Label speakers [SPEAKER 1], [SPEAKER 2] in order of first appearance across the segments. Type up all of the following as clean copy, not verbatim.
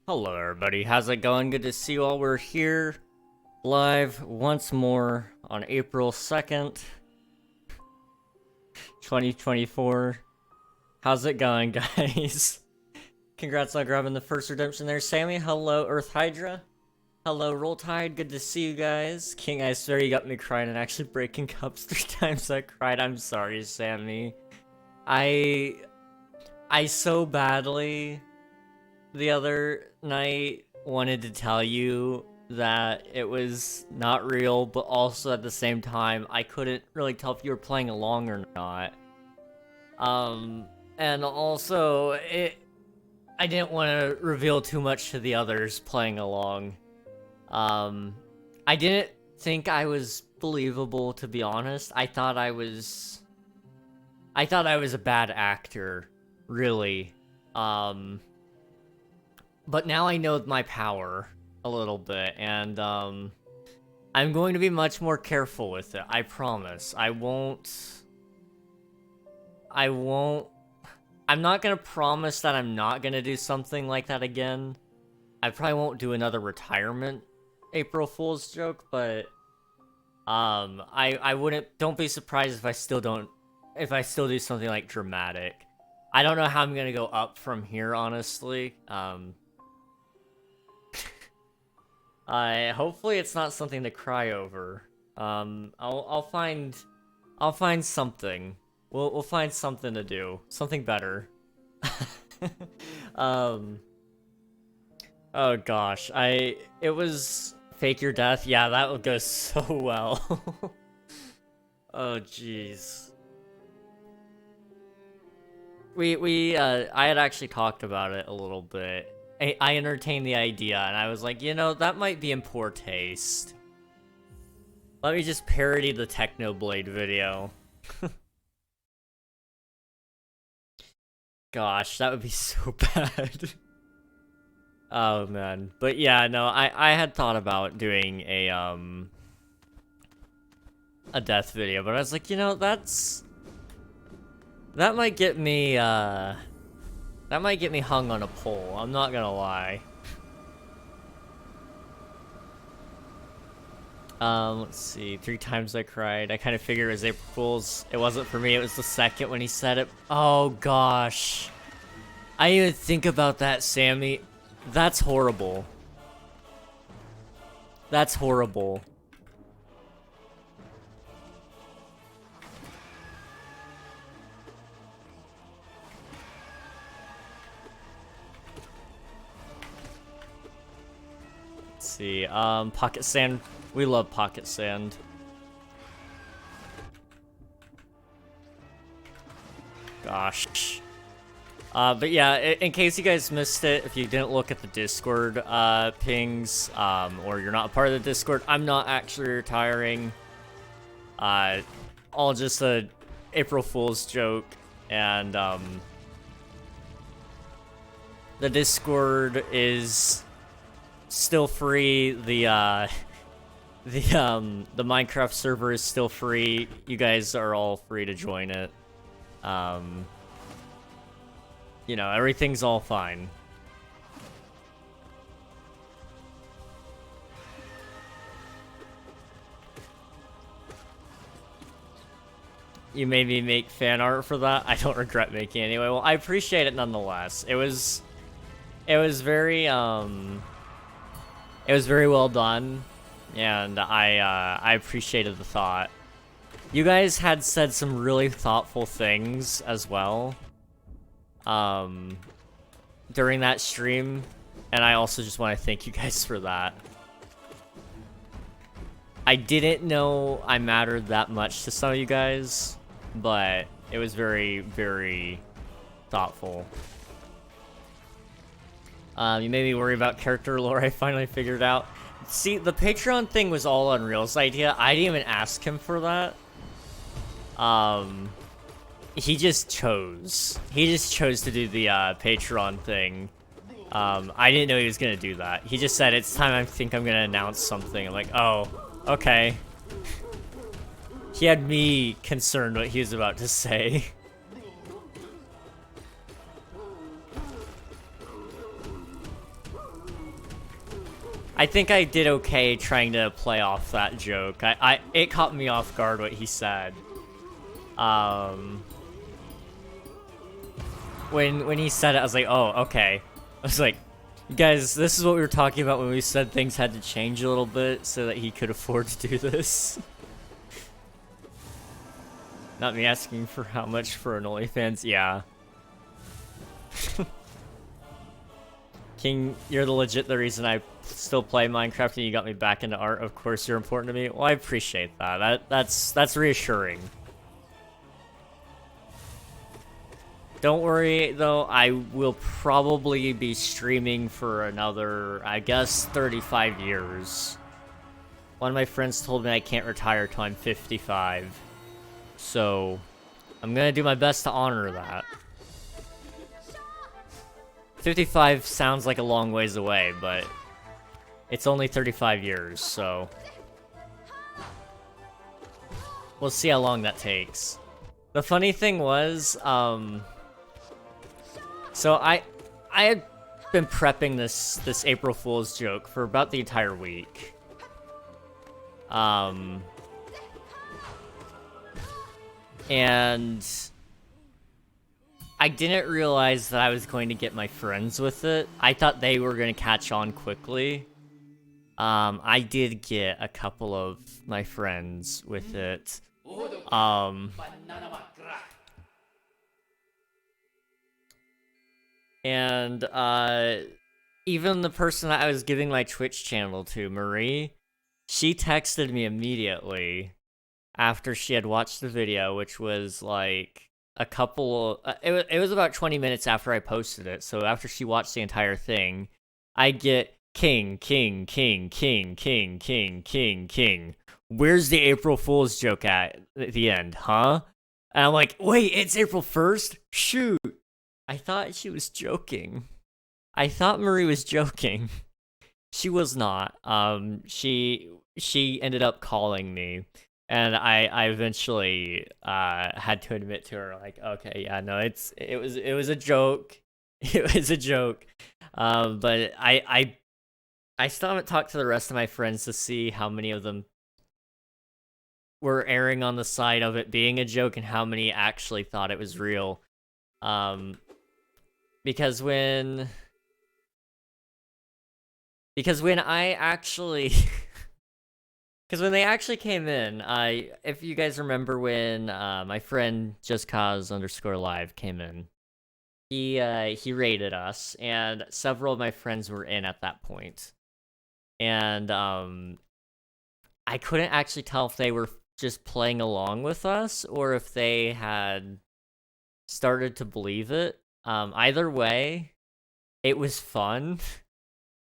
[SPEAKER 1] Hello everybody, how's it going? Good to see you all. We're here live once more on April 2nd, 2024. How's it going, guys? Congrats on grabbing the first redemption there, Sammy. Hello, Earth Hydra. Hello, Roll Tide. Good to see you guys. King, I swear you got me crying and actually breaking cups 3 times. I cried. I'm sorry, Sammy. I so badly the other night wanted to tell you that it was not real, but also at the same time I couldn't really tell if you were playing along or not. And also I didn't want to reveal too much to the others playing along. I didn't think I was believable, to be honest. I thought I was a bad actor, really. But now I know my power a little bit, and I'm going to be much more careful with it. I promise. I'm not gonna promise that I'm not gonna do something like that again. I probably won't do another retirement April Fool's joke, but don't be surprised if I still do something like dramatic. I don't know how I'm gonna go up from here, honestly. Hopefully it's not something to cry over. I'll find something. We'll find something to do. Something better. Oh gosh, it was Fake Your Death. Yeah, that would go so well. Oh jeez. I had actually talked about it a little bit. I entertained the idea, and I was like, you know, that might be in poor taste. Let me just parody the Technoblade video. Gosh, that would be so bad. Oh, man. But yeah, no, I had thought about doing a death video, but I was like, you know, that might get me, that might get me hung on a pole, I'm not gonna lie. Let's see, 3 times I cried. I kind of figured it was April Fool's. It wasn't for me, it was the second when he said it. Oh gosh. I didn't even think about that, Sammy. That's horrible. That's horrible. See, pocket sand. We love pocket sand. Gosh. But yeah, in case you guys missed it, if you didn't look at the Discord pings, or you're not a part of the Discord, I'm not actually retiring. All just a April Fool's joke, and the Discord is still free. The Minecraft server is still free. You guys are all free to join it. You know, everything's all fine. You made me make fan art for that. I don't regret making it anyway. Well, I appreciate it nonetheless. It was very well done, and I appreciated the thought. You guys had said some really thoughtful things as well during that stream, and I also just want to thank you guys for that. I didn't know I mattered that much to some of you guys, but it was very, very thoughtful. You made me worry about character lore. I finally figured out. See, the Patreon thing was all Unreal's idea. I didn't even ask him for that. He just chose. He just chose to do the Patreon thing. I didn't know he was gonna do that. He just said, it's time I think I'm gonna announce something. I'm like, oh, okay. He had me concerned what he was about to say. I think I did okay trying to play off that joke. It caught me off guard what he said. When he said it, I was like, oh, okay. I was like, guys, this is what we were talking about when we said things had to change a little bit so that he could afford to do this. Not me asking for how much for an OnlyFans, yeah. King, you're the reason I still play Minecraft and you got me back into art. Of course you're important to me. Well, I appreciate that. That's reassuring. Don't worry, though, I will probably be streaming for another, I guess, 35 years. One of my friends told me I can't retire till I'm 55. So, I'm gonna do my best to honor that. 55 sounds like a long ways away, but it's only 35 years, so we'll see how long that takes. The funny thing was, so I had been prepping this April Fool's joke for about the entire week. And I didn't realize that I was going to get my friends with it. I thought they were going to catch on quickly. I did get a couple of my friends with it. And even the person that I was giving my Twitch channel to, Marie, she texted me immediately after she had watched the video, which was like a couple it was about 20 minutes after I posted it. So after she watched the entire thing, I get king. Where's the April Fool's joke at the end, huh? And I'm like, wait, it's April 1st? Shoot. I thought she was joking. I thought Marie was joking. She was not. She ended up calling me, and I eventually had to admit to her, like, okay, yeah, no, it was a joke. It was a joke. But I still haven't talked to the rest of my friends to see how many of them were erring on the side of it being a joke and how many actually thought it was real. Because when I actually because when they actually came in, if you guys remember when my friend justcause_live came in, he raided us, and several of my friends were in at that point. And I couldn't actually tell if they were just playing along with us or if they had started to believe it. Either way, it was fun,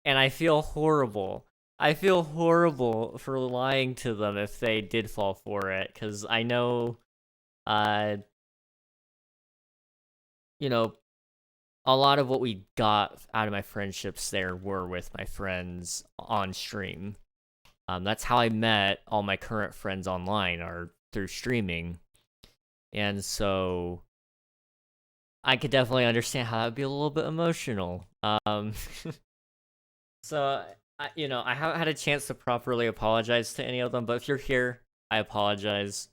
[SPEAKER 1] and I feel horrible. I feel horrible for lying to them if they did fall for it, because I know, you know, a lot of what we got out of my friendships there were with my friends on stream. That's how I met all my current friends online, are through streaming. And so I could definitely understand how that would be a little bit emotional. So, I haven't had a chance to properly apologize to any of them, but if you're here, I apologize.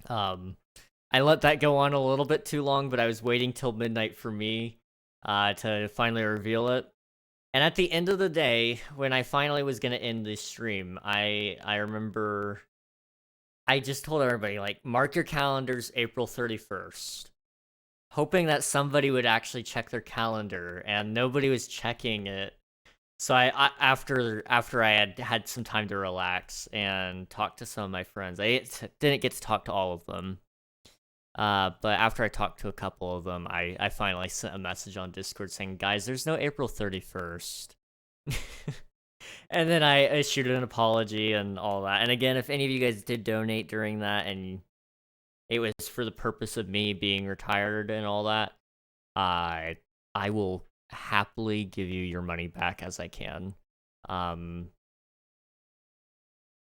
[SPEAKER 1] I let that go on a little bit too long, but I was waiting till midnight for me to finally reveal it. And at the end of the day, when I finally was gonna end this stream, I remember I just told everybody, like, mark your calendars April 31st. Hoping that somebody would actually check their calendar, and nobody was checking it. So after I had some time to relax and talk to some of my friends, I didn't get to talk to all of them. But after I talked to a couple of them, I finally sent a message on Discord saying, guys, there's no April 31st. And then I issued an apology and all that. And again, if any of you guys did donate during that and it was for the purpose of me being retired and all that, I will happily give you your money back as I can.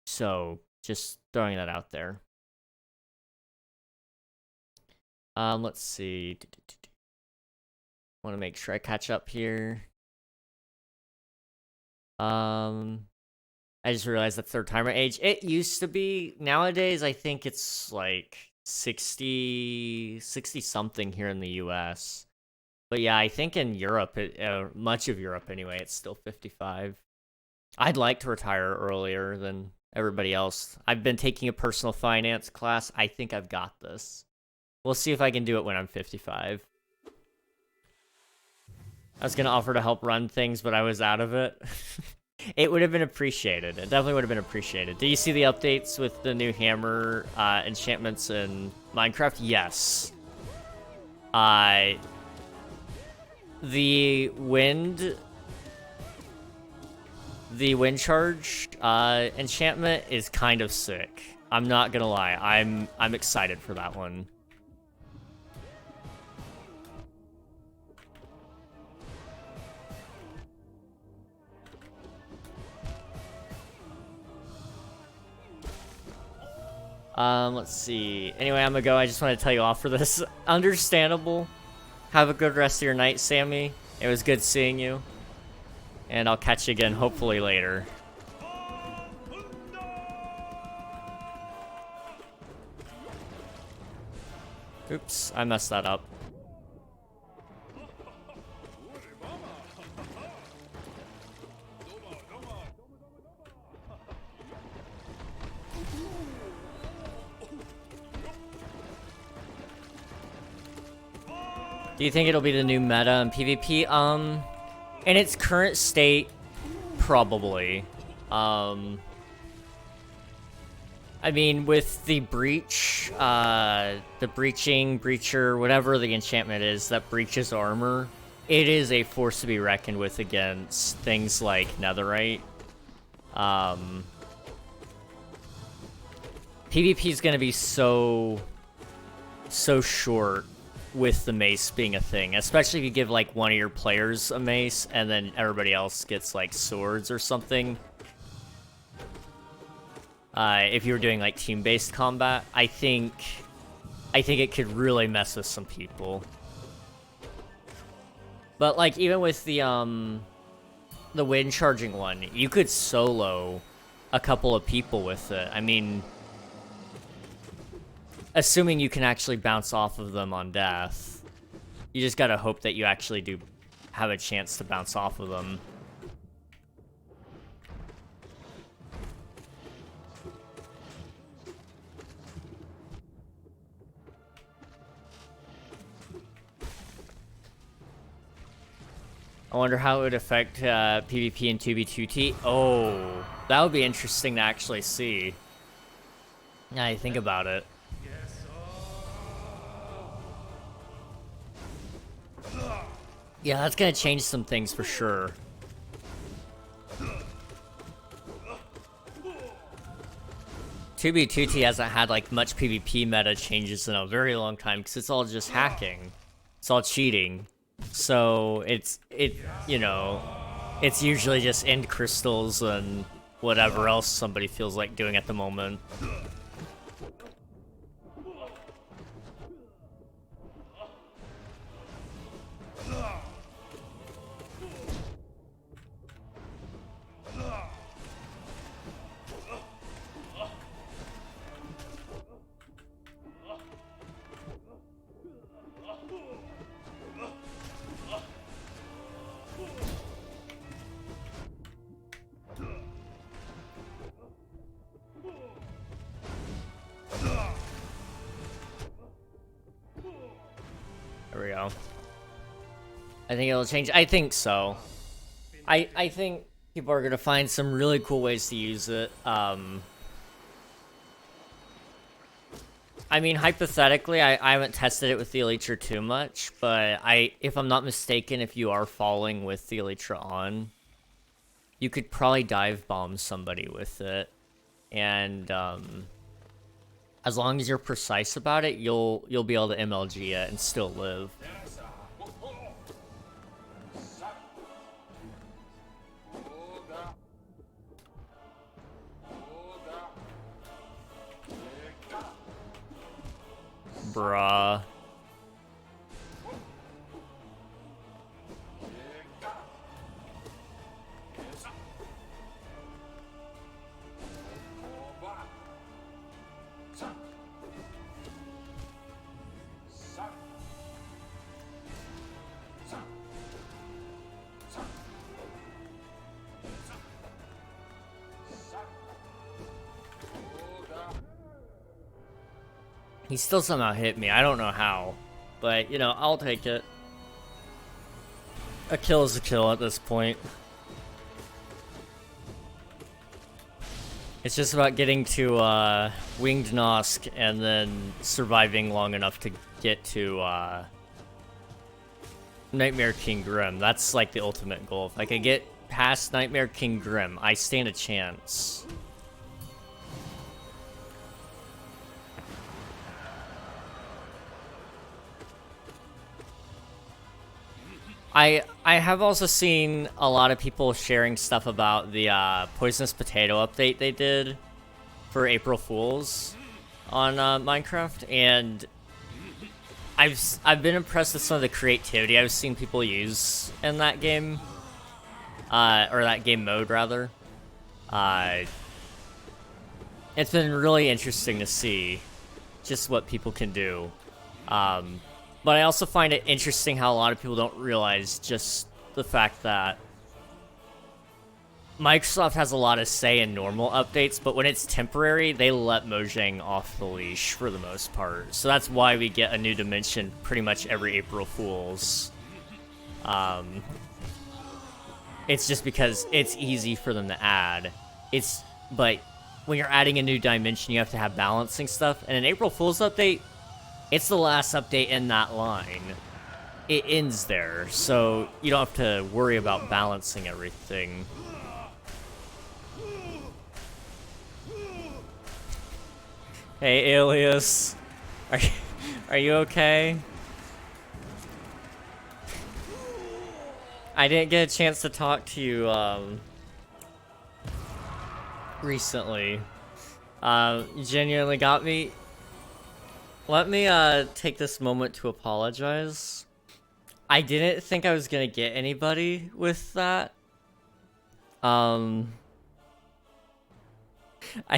[SPEAKER 1] So just throwing that out there. Let's see. Want to make sure I catch up here. I just realized that's third timer age. It used to be. Nowadays, I think it's like 60 something here in the US. But yeah, I think in Europe, much of Europe anyway, it's still 55. I'd like to retire earlier than everybody else. I've been taking a personal finance class. I think I've got this. We'll see if I can do it when I'm 55. I was going to offer to help run things, but I was out of it. It would have been appreciated. It definitely would have been appreciated. Do you see the updates with the new hammer enchantments in Minecraft? Yes. The wind charge enchantment is kind of sick. I'm not gonna lie. I'm excited for that one. Let's see. Anyway, I'm gonna go. I just want to tell you off for this. Understandable. Have a good rest of your night, Sammy. It was good seeing you. And I'll catch you again, hopefully later. Oops, I messed that up. Do you think it'll be the new meta in PvP? In its current state, probably. I mean, with the breach, the breacher, whatever the enchantment is that breaches armor, it is a force to be reckoned with against things like netherite. PvP is gonna be so short with the mace being a thing, especially if you give like one of your players a mace and then everybody else gets like swords or something. If you were doing like team-based combat, I think it could really mess with some people. But like even with the wind charging one, you could solo a couple of people with it. I mean, assuming you can actually bounce off of them on death. You just gotta hope that you actually do have a chance to bounce off of them. I wonder how it would affect PvP and 2v2t. Oh, that would be interesting to actually see. Now I think about it. Yeah, that's gonna change some things for sure. T hasn't had like much PvP meta changes in a very long time because it's all just hacking. It's all cheating. So it's usually just end crystals and whatever else somebody feels like doing at the moment. There we go. I think it'll change. I think so. I think people are gonna find some really cool ways to use it. I mean, hypothetically, I haven't tested it with the Elytra too much, but if I'm not mistaken, if you are falling with the Elytra on, you could probably dive bomb somebody with it, and as long as you're precise about it, you'll be able to MLG it and still live. Bruh. He still somehow hit me. I don't know how. But, you know, I'll take it. A kill is a kill at this point. It's just about getting to Winged Nosk and then surviving long enough to get to Nightmare King Grim. That's like the ultimate goal. If I can get past Nightmare King Grim, I stand a chance. I have also seen a lot of people sharing stuff about the Poisonous Potato update they did for April Fools on Minecraft, and I've been impressed with some of the creativity I've seen people use in that game, or that game mode rather. It's been really interesting to see just what people can do. But I also find it interesting how a lot of people don't realize just the fact that Microsoft has a lot of say in normal updates, but when it's temporary, they let Mojang off the leash for the most part. So that's why we get a new dimension pretty much every April Fools. It's just because it's easy for them to add. But when you're adding a new dimension, you have to have balancing stuff. And an April Fool's update, it's the last update in that line. It ends there, so you don't have to worry about balancing everything. Hey, Alias. Are you okay? I didn't get a chance to talk to you, recently. You genuinely got me. Let me take this moment to apologize. I didn't think I was gonna get anybody with that. I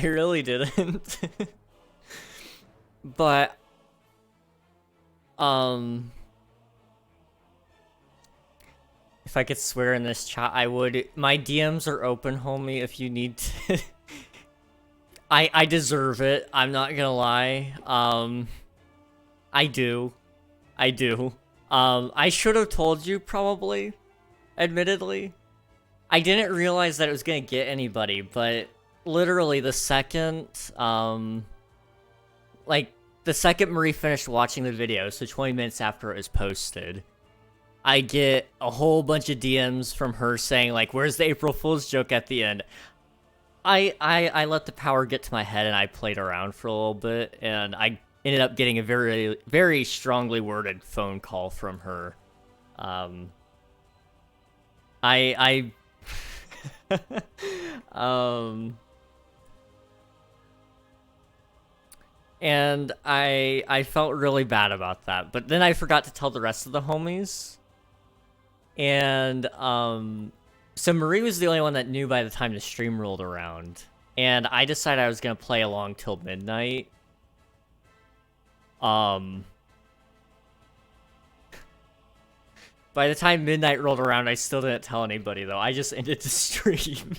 [SPEAKER 1] really didn't. But if I could swear in this chat, I would. My DMs are open, homie, if you need to. I deserve it. I'm not gonna lie. I do. I should have told you, probably. Admittedly. I didn't realize that it was gonna get anybody, but literally the second, the second Marie finished watching the video, so 20 minutes after it was posted, I get a whole bunch of DMs from her saying, like, where's the April Fool's joke at the end? I let the power get to my head and I played around for a little bit, and I ended up getting a very, very strongly worded phone call from her. And I felt really bad about that, but then I forgot to tell the rest of the homies. And, so Marie was the only one that knew by the time the stream rolled around. And I decided I was gonna play along till midnight. By the time midnight rolled around, I still didn't tell anybody, though. I just ended the stream.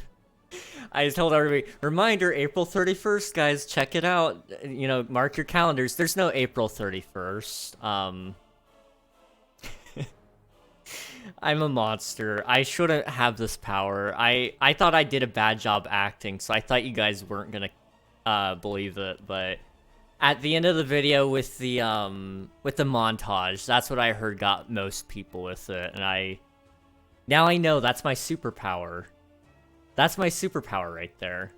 [SPEAKER 1] I told everybody, reminder, April 31st, guys, check it out. You know, mark your calendars. There's no April 31st. I'm a monster. I shouldn't have this power. I thought I did a bad job acting, so I thought you guys weren't gonna believe it, but at the end of the video with the montage, that's what I heard got most people with it, and now I know that's my superpower. That's my superpower right there.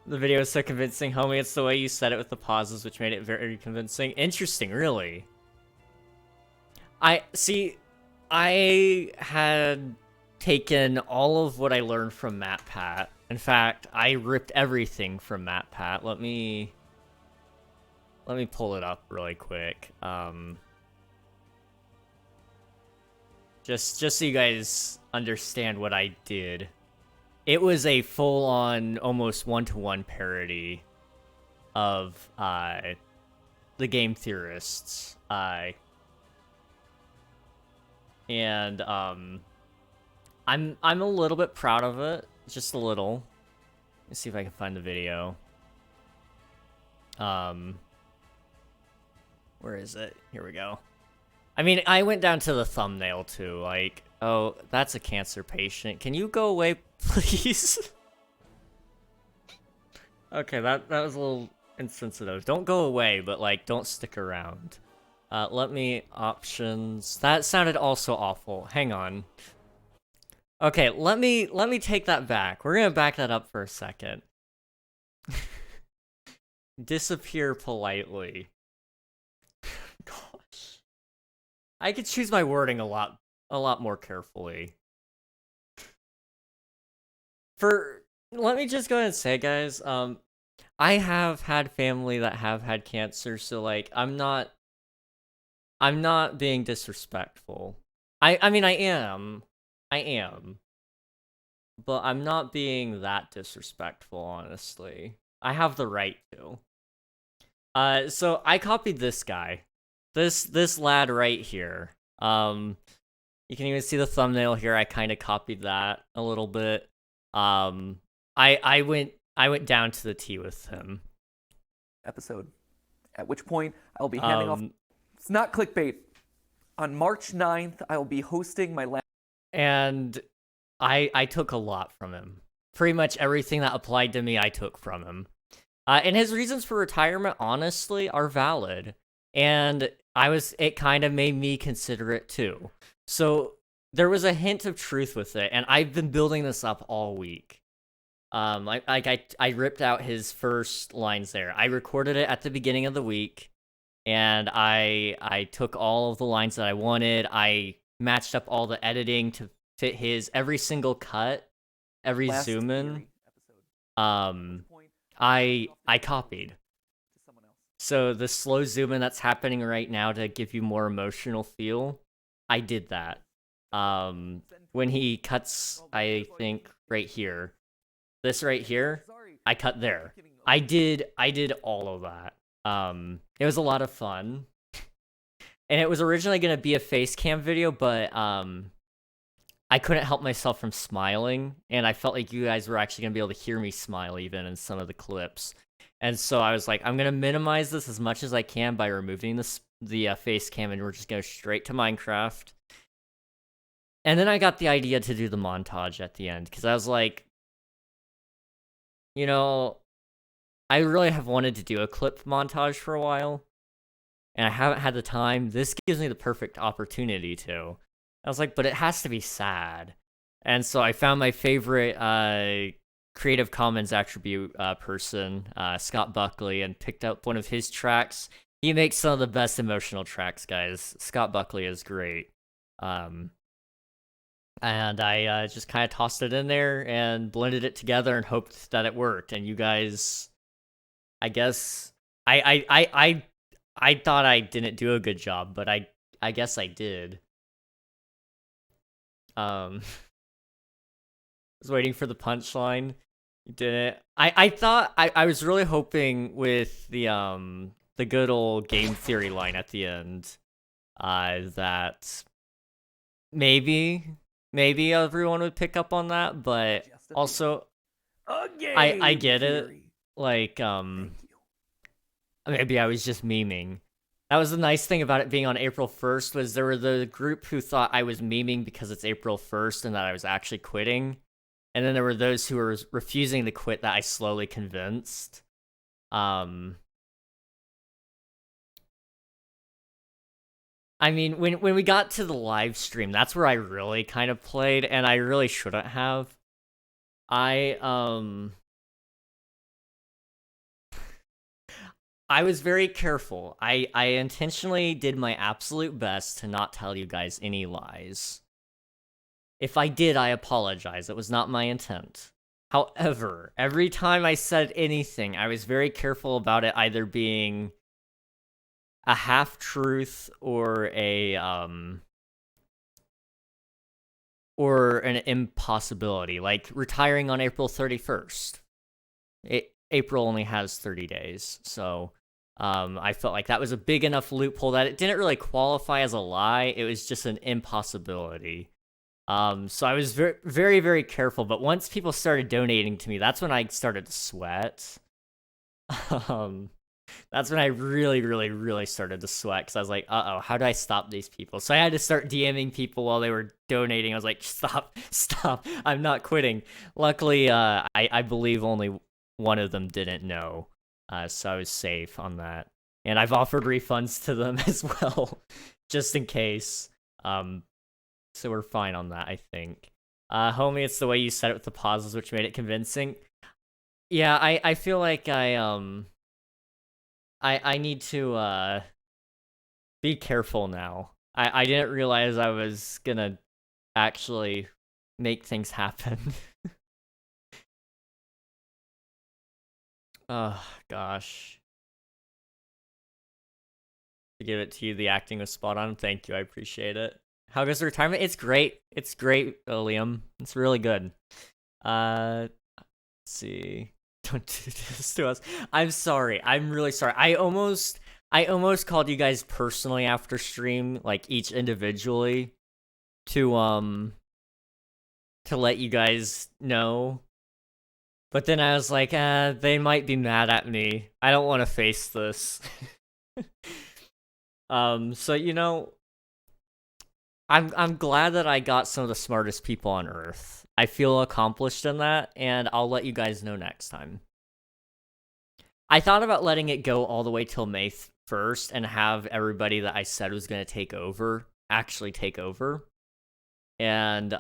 [SPEAKER 1] The video is so convincing, homie. It's the way you said it with the pauses, which made it very convincing. Interesting, really. I had taken all of what I learned from MatPat. In fact, I ripped everything from MatPat. Let me pull it up really quick. Just so you guys understand what I did. It was a full-on, almost one-to-one parody of the Game Theorists. And I'm a little bit proud of it, just a little. Let's see if I can find the video. Where is it? Here we go. I mean, I went down to the thumbnail too, like, oh, that's a cancer patient. Can you go away, please? Okay, that was a little insensitive. Don't go away, but like, don't stick around. Let me options. That sounded also awful. Hang on. Okay, let me take that back. We're gonna back that up for a second. Disappear politely. Gosh. I could choose my wording a lot more carefully. Let me just go ahead and say, guys, I have had family that have had cancer, so like I'm not being disrespectful. I mean I am. But I'm not being that disrespectful, honestly. I have the right to. So I copied this guy. This lad right here. You can even see the thumbnail here. I kind of copied that a little bit. I went down to the T with him.
[SPEAKER 2] Episode. At which point I'll be handing off. It's not clickbait. On March 9th, I will be hosting my last.
[SPEAKER 1] And I took a lot from him. Pretty much everything that applied to me, I took from him. And his reasons for retirement, honestly, are valid. And it kind of made me consider it too. So there was a hint of truth with it, and I've been building this up all week. I ripped out his first lines there. I recorded it at the beginning of the week, and I took all of the lines that I wanted. I matched up all the editing to fit his every single cut, every zoom in. I copied. So the slow zoom in that's happening right now to give you more emotional feel, I did that. When he cuts, I think right here, this right here, I cut there. I did all of that. It was a lot of fun. And it was originally going to be a face cam video, but I couldn't help myself from smiling, and I felt like you guys were actually going to be able to hear me smile even in some of the clips. And so I was like, I'm going to minimize this as much as I can by removing the face cam, and we're just going straight to Minecraft. And then I got the idea to do the montage at the end, because I was like, you know, I really have wanted to do a clip montage for a while, and I haven't had the time. This gives me the perfect opportunity to. I was like, but it has to be sad. And so I found my favorite Creative Commons attribute person, Scott Buckley, and picked up one of his tracks. He makes some of the best emotional tracks, guys. Scott Buckley is great. And I just kind of tossed it in there and blended it together and hoped that it worked. And you guys, I guess, I thought I didn't do a good job, but I guess I did. I was waiting for the punchline. You didn't. I thought I was really hoping with the good old game theory line at the end, that maybe everyone would pick up on that, but also I get it. Like maybe I was just memeing. That was the nice thing about it being on April 1st, was there were the group who thought I was memeing because it's April 1st and that I was actually quitting. And then there were those who were refusing to quit that I slowly convinced. I mean, when we got to the live stream, that's where I really kind of played, and I really shouldn't have. I was very careful. I intentionally did my absolute best to not tell you guys any lies. If I did, I apologize. It was not my intent. However, every time I said anything, I was very careful about it either being a half-truth or an impossibility, like retiring on April 31st. April only has 30 days, so I felt like that was a big enough loophole that it didn't really qualify as a lie. It was just an impossibility. So I was very, very, very careful. But once people started donating to me, that's when I started to sweat. Um, that's when I really, really, really started to sweat because I was like, uh-oh, how do I stop these people? So I had to start DMing people while they were donating. I was like, stop, stop, I'm not quitting. Luckily, I believe only one of them didn't know, so I was safe on that. And I've offered refunds to them as well, just in case. So we're fine on that, I think. Homie, it's the way you said it with the pauses which made it convincing. Yeah, I feel like I need to be careful now. I didn't realize I was gonna actually make things happen. Oh gosh. To give it to you, the acting was spot on. Thank you, I appreciate it. How goes the retirement? It's great. It's great, Liam. It's really good. Let's see. Don't do this to us. I'm sorry. I'm really sorry. I almost called you guys personally after stream, like each individually, to let you guys know. But then I was like, they might be mad at me. I don't want to face this. So you know, I'm glad that I got some of the smartest people on Earth. I feel accomplished in that, and I'll let you guys know next time. I thought about letting it go all the way till May 1st and have everybody that I said was going to take over actually take over. And,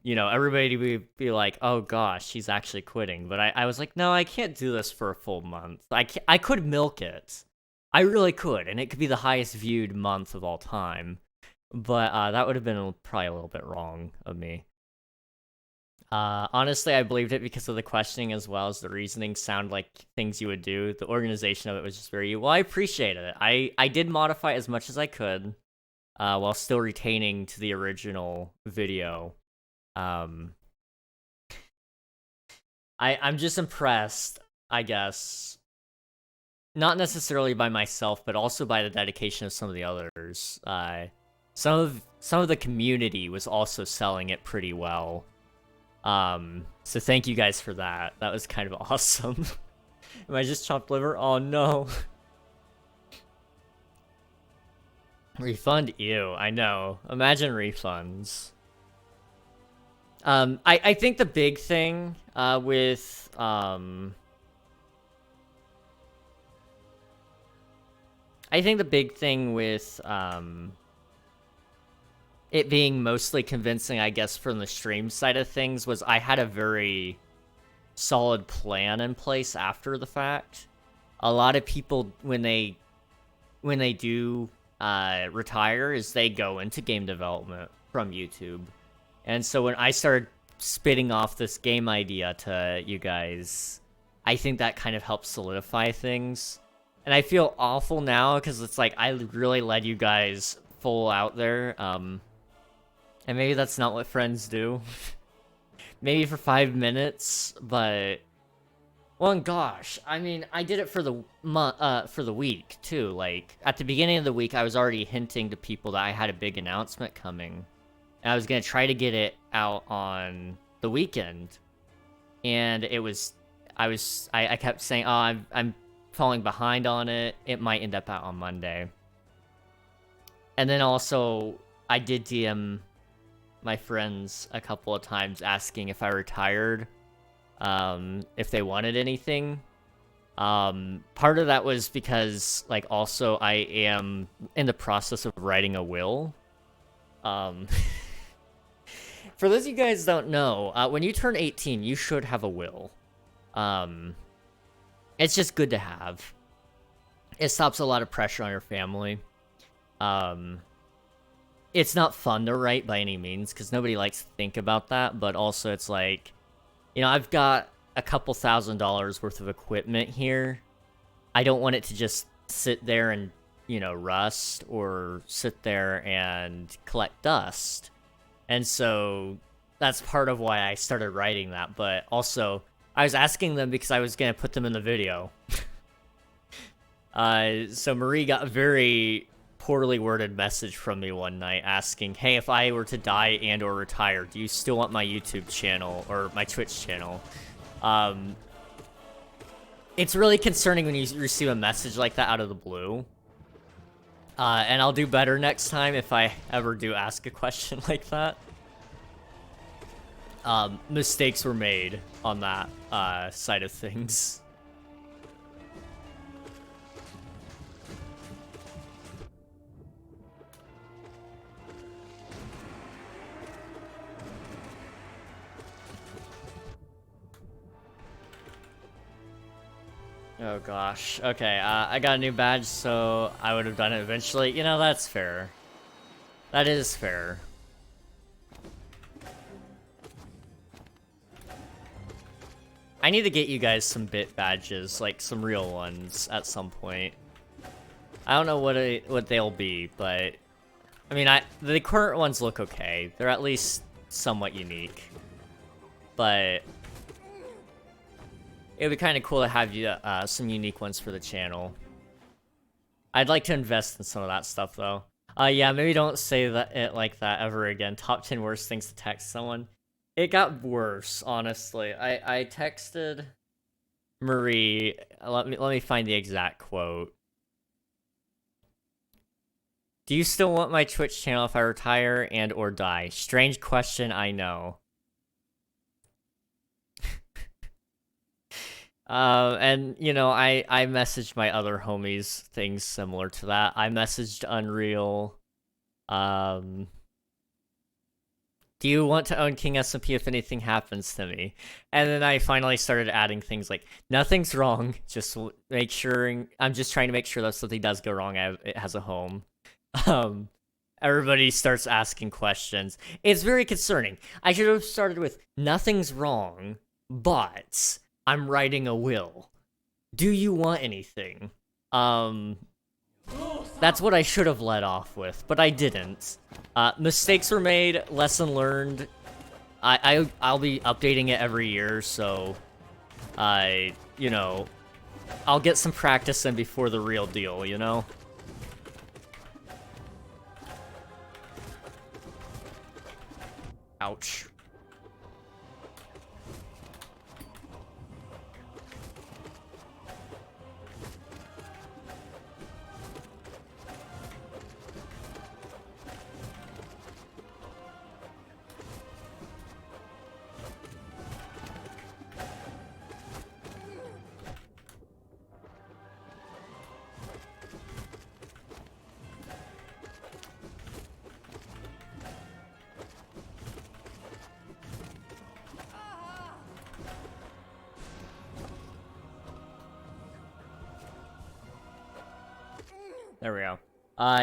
[SPEAKER 1] you know, everybody would be like, oh gosh, he's actually quitting. But I was like, no, I can't do this for a full month. I could milk it. I really could, and it could be the highest viewed month of all time. But that would have been probably a little bit wrong of me. Honestly, I believed it because of the questioning as well as the reasoning sound like things you would do. The organization of it was just very well. I appreciated it. I did modify as much as I could, while still retaining to the original video. I'm just impressed, I guess. Not necessarily by myself, but also by the dedication of some of the others. Some of the community was also selling it pretty well. So thank you guys for that. That was kind of awesome. Am I just chopped liver? Oh no. Refund? Ew, I know. Imagine refunds. I think the big thing, with, I think the big thing with, it being mostly convincing, I guess, from the stream side of things was I had a very solid plan in place after the fact. A lot of people, when they do retire, is they go into game development from YouTube. And so when I started spitting off this game idea to you guys, I think that kind of helped solidify things. And I feel awful now because it's like I really led you guys full out there. And maybe that's not what friends do. Maybe for 5 minutes, but well, and gosh, I mean, I did it for the week too. Like at the beginning of the week, I was already hinting to people that I had a big announcement coming, and I was gonna try to get it out on the weekend. And I kept saying, oh, I'm falling behind on it. It might end up out on Monday. And then also, I did DM my friends a couple of times asking if I retired, if they wanted anything. Part of that was because, like, also I am in the process of writing a will. For those of you guys don't know, when you turn 18, you should have a will. It's just good to have. It stops a lot of pressure on your family. It's not fun to write by any means, because nobody likes to think about that, but also it's like, you know, I've got a couple $1,000s worth of equipment here. I don't want it to just sit there and, you know, rust, or sit there and collect dust. And so that's part of why I started writing that, but also I was asking them because I was going to put them in the video. So Marie got very poorly worded message from me one night asking, hey, if I were to die and or retire, do you still want my YouTube channel or my Twitch channel? It's really concerning when you receive a message like that out of the blue. And I'll do better next time if I ever do ask a question like that. Mistakes were made on that side of things. Oh gosh. Okay, I got a new badge, so I would have done it eventually. You know, that's fair. That is fair. I need to get you guys some bit badges, like some real ones, at some point. I don't know what they'll be, but I mean, the current ones look okay. They're at least somewhat unique, but it would be kind of cool to have you some unique ones for the channel. I'd like to invest in some of that stuff, though. Yeah, maybe don't say it like that ever again. Top 10 worst things to text someone. It got worse, honestly. I texted Marie. Let me find the exact quote. Do you still want my Twitch channel if I retire and or die? Strange question, I know. And, you know, I messaged my other homies things similar to that. I messaged Unreal. Do you want to own King SMP if anything happens to me? And then I finally started adding things like, nothing's wrong, just make sure, I'm just trying to make sure that something does go wrong, it has a home. Everybody starts asking questions. It's very concerning. I should have started with, nothing's wrong, but I'm writing a will. Do you want anything? That's what I should have led off with, but I didn't. Mistakes were made, lesson learned. I'll be updating it every year, so you know, I'll get some practice in before the real deal, you know? Ouch. There we go.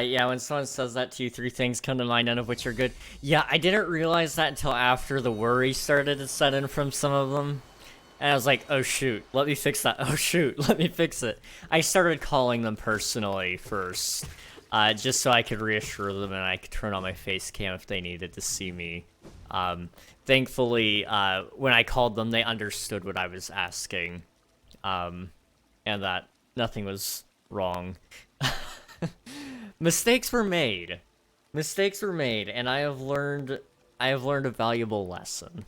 [SPEAKER 1] Yeah, when someone says that to you, 3 things come to mind, none of which are good. Yeah, I didn't realize that until after the worry started to set in from some of them. And I was like, oh shoot, let me fix that. Oh shoot, let me fix it. I started calling them personally first, just so I could reassure them and I could turn on my face cam if they needed to see me. Thankfully, when I called them, they understood what I was asking, and that nothing was wrong. Mistakes were made. Mistakes were made, and I have learned a valuable lesson.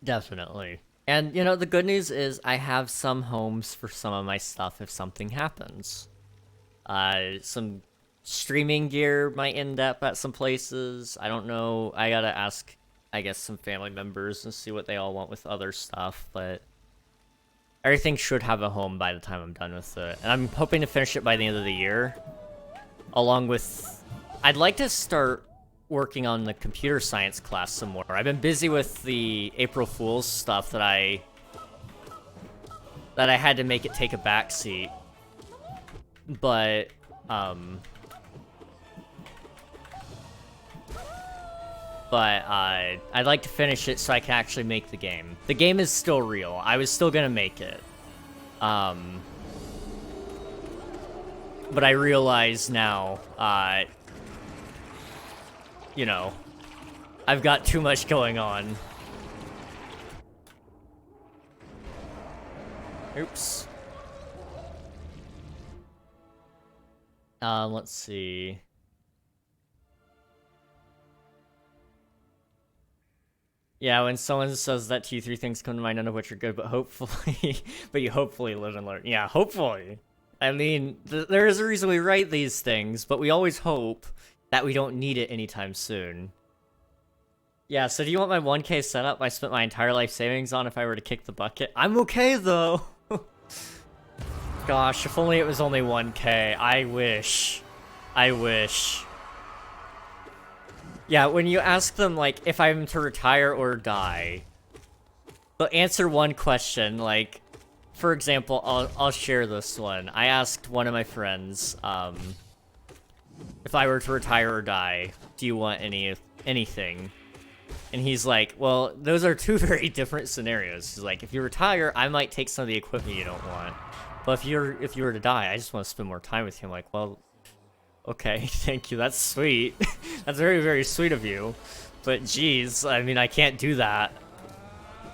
[SPEAKER 1] Definitely. And, you know, the good news is I have some homes for some of my stuff if something happens. Some streaming gear might end up at some places. I don't know. I gotta ask, I guess, some family members and see what they all want with other stuff, but everything should have a home by the time I'm done with it. And I'm hoping to finish it by the end of the year. Along with, I'd like to start working on the computer science class some more. I've been busy with the April Fool's stuff that I had to make it take a backseat. But, I'd like to finish it so I can actually make the game. The game is still real. I was still gonna make it. But I realize now, you know, I've got too much going on. Oops. Let's see. Yeah, when someone says that to you, three things come to mind, none of which are good, but hopefully, but you hopefully live and learn. Yeah, hopefully. I mean, there is a reason we write these things, but we always hope that we don't need it anytime soon. Yeah, so do you want my 1K setup I spent my entire life savings on if I were to kick the bucket? I'm okay, though. Gosh, if only it was only 1K. I wish. I wish. Yeah, when you ask them, like, if I'm to retire or die, they'll answer one question, like, for example, I'll share this one. I asked one of my friends, if I were to retire or die, do you want anything? And he's like, well, those are two very different scenarios. He's like, if you retire, I might take some of the equipment you don't want. But if you were to die, I just want to spend more time with you. I'm like, well, okay, thank you. That's sweet. That's very, very sweet of you. But geez, I mean, I can't do that.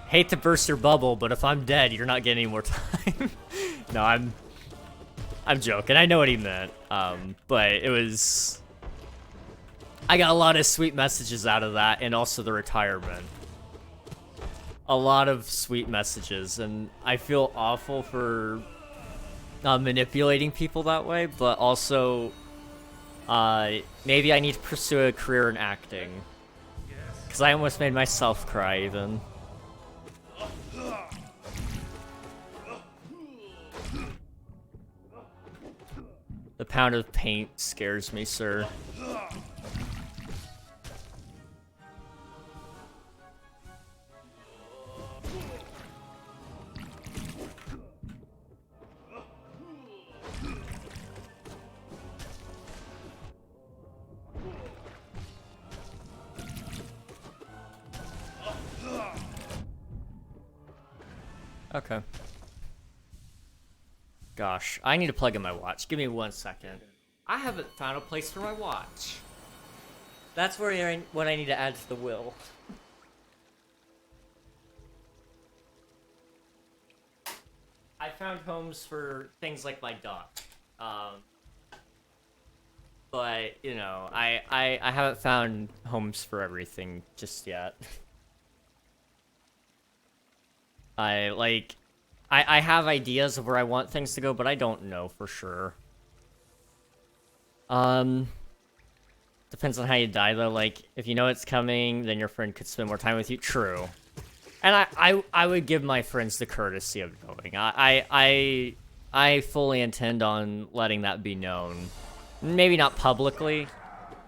[SPEAKER 1] Hate to burst your bubble, but if I'm dead, you're not getting any more time. No, I'm joking. I know what he meant. But it was... I got a lot of sweet messages out of that, and also the retirement. A lot of sweet messages, and I feel awful for manipulating people that way, but also... maybe I need to pursue a career in acting. Because I almost made myself cry, even. The pound of paint scares me, sir. Okay. Gosh, I need to plug in my watch. Give me 1 second. I haven't found a place for my watch. That's what I need to add to the will. I found homes for things like my dog. But, you know, I haven't found homes for everything just yet. I have ideas of where I want things to go, but I don't know for sure. Depends on how you die, though. Like, if you know it's coming, then your friend could spend more time with you. True. And I would give my friends the courtesy of knowing. I fully intend on letting that be known. Maybe not publicly,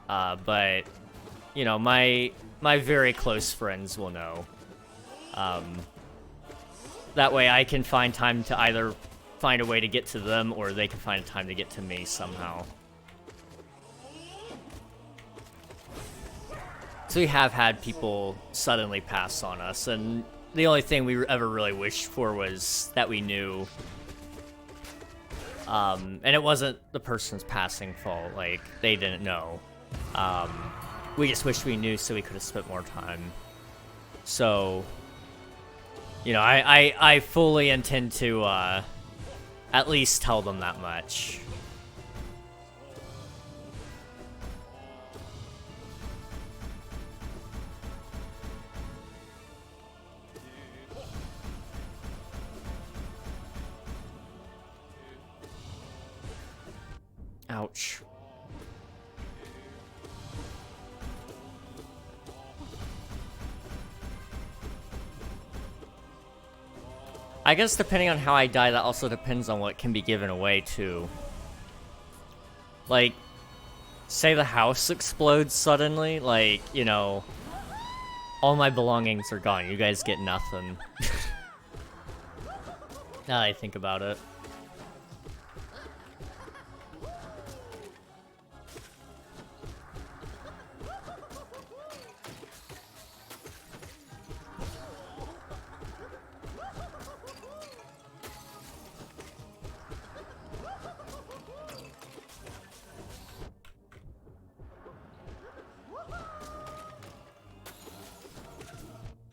[SPEAKER 1] but, you know, my very close friends will know. That way I can find time to either find a way to get to them, or they can find a time to get to me somehow. So we have had people suddenly pass on us, and the only thing we ever really wished for was that we knew. And it wasn't the person's passing fault, like, they didn't know. We just wished we knew so we could have spent more time. So... You know, I fully intend to, at least tell them that much. Ouch. I guess depending on how I die, that also depends on what can be given away, too. Like, say the house explodes suddenly, like, you know, all my belongings are gone. You guys get nothing. Now that I think about it.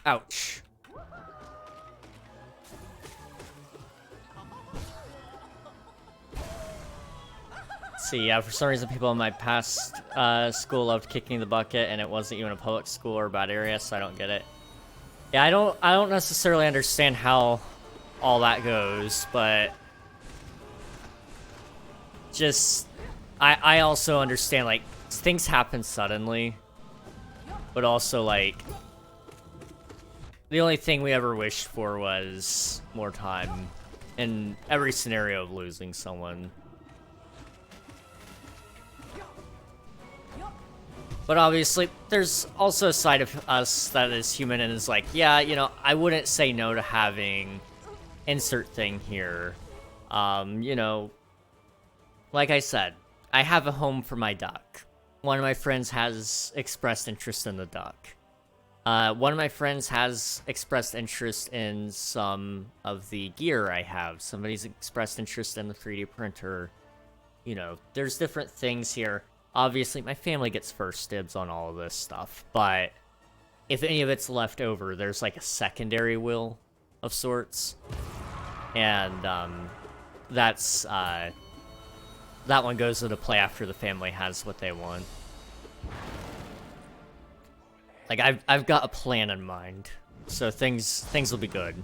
[SPEAKER 1] Ouch. See, yeah, for some reason people in my past school loved kicking the bucket, and it wasn't even a public school or a bad area, so I don't get it. Yeah, I don't necessarily understand how all that goes, but just I also understand, like, things happen suddenly, but also, like, the only thing we ever wished for was more time in every scenario of losing someone. But obviously, there's also a side of us that is human and is like, yeah, you know, I wouldn't say no to having insert thing here. You know, like I said, I have a home for my duck. One of my friends has expressed interest in the duck. One of my friends has expressed interest in some of the gear I have. Somebody's expressed interest in the 3D printer. You know, there's different things here. Obviously, my family gets first dibs on all of this stuff, but if any of it's left over, there's like a secondary will of sorts. And that's that one goes into play after the family has what they want. Like, I've got a plan in mind, so things will be good.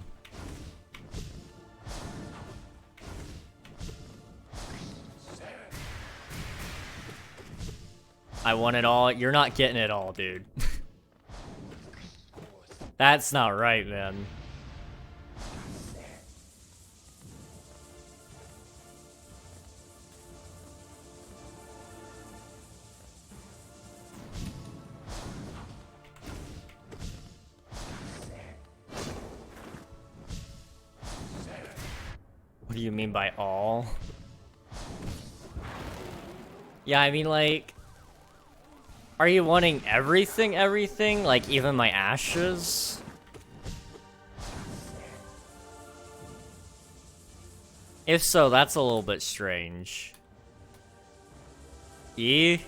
[SPEAKER 1] I want it all. You're not getting it all, dude. That's not right, man. What do you mean by all? Yeah, I mean, like, are you wanting everything? Like, even my ashes? If so, that's a little bit strange. Ew.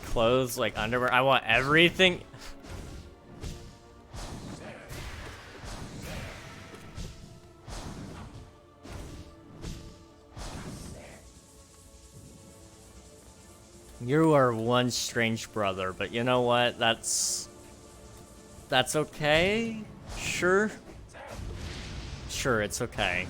[SPEAKER 1] Clothes, like underwear. I want everything. You are one strange brother, but you know what? That's okay? Sure? Sure, it's okay.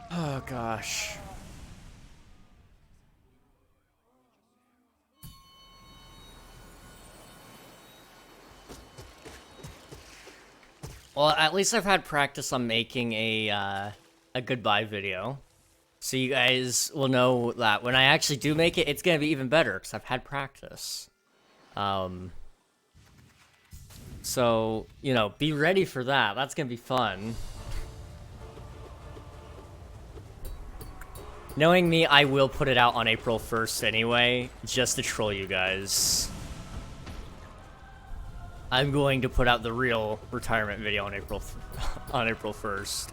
[SPEAKER 1] Oh, gosh. Well, at least I've had practice on making a goodbye video. So you guys will know that when I actually do make it, it's gonna be even better, because I've had practice. So, you know, be ready for that. That's gonna be fun. Knowing me, I will put it out on April 1st anyway, just to troll you guys. I'm going to put out the real retirement video on April 1st.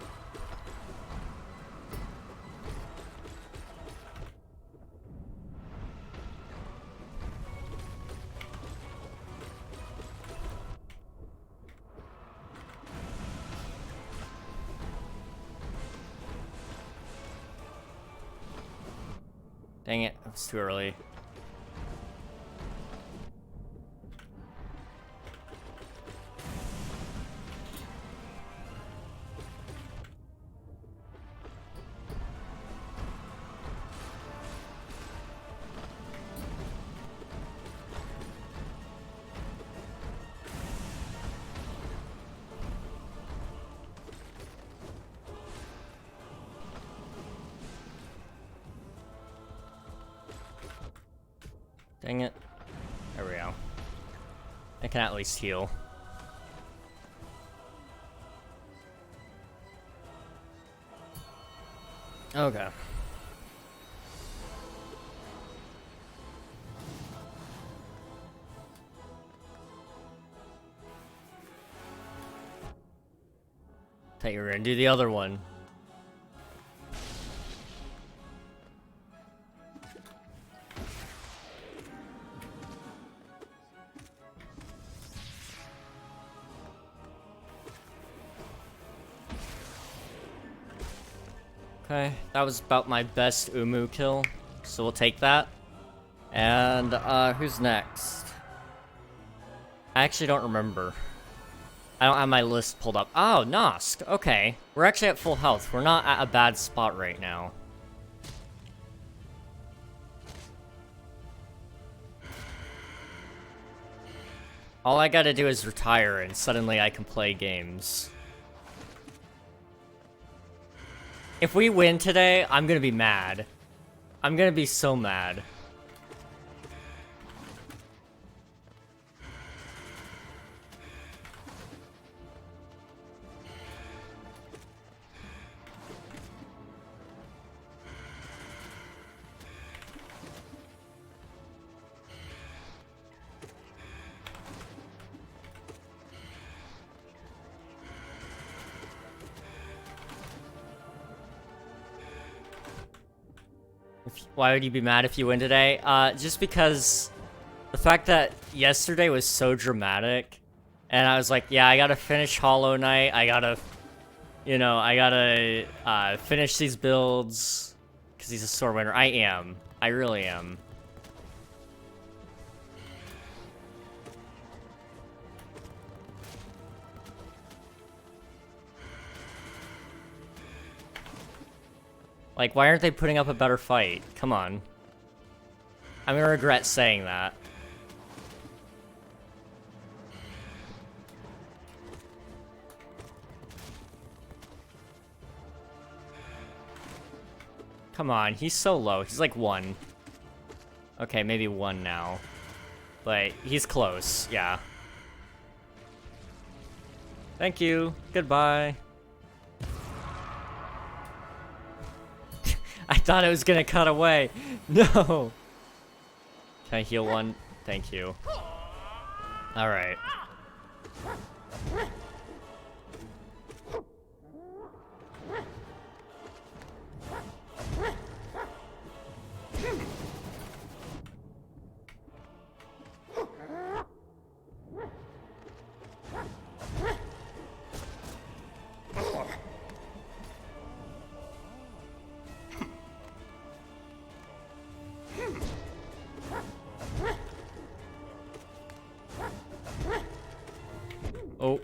[SPEAKER 1] Dang it, it's too early. Dang it. There we go. I can at least heal. Okay. Thought you were gonna do the other one. Okay, that was about my best Umu kill, so we'll take that. And, who's next? I actually don't remember. I don't have my list pulled up. Oh, Nosk, okay. We're actually at full health. We're not at a bad spot right now. All I gotta do is retire and suddenly I can play games. If we win today, I'm gonna be mad. I'm gonna be so mad. Why would you be mad if you win today? Just because the fact that yesterday was so dramatic, and I was like, yeah, I gotta finish Hollow Knight, I gotta, you know, I gotta finish these builds, because he's a sore winner. I really am. Like, why aren't they putting up a better fight? Come on. I'm gonna regret saying that. Come on, he's so low. He's like 1. Okay, maybe 1 now. But he's close, yeah. Thank you. Goodbye. I thought it was gonna cut away. No! Can I heal 1? Thank you. Alright. Oh.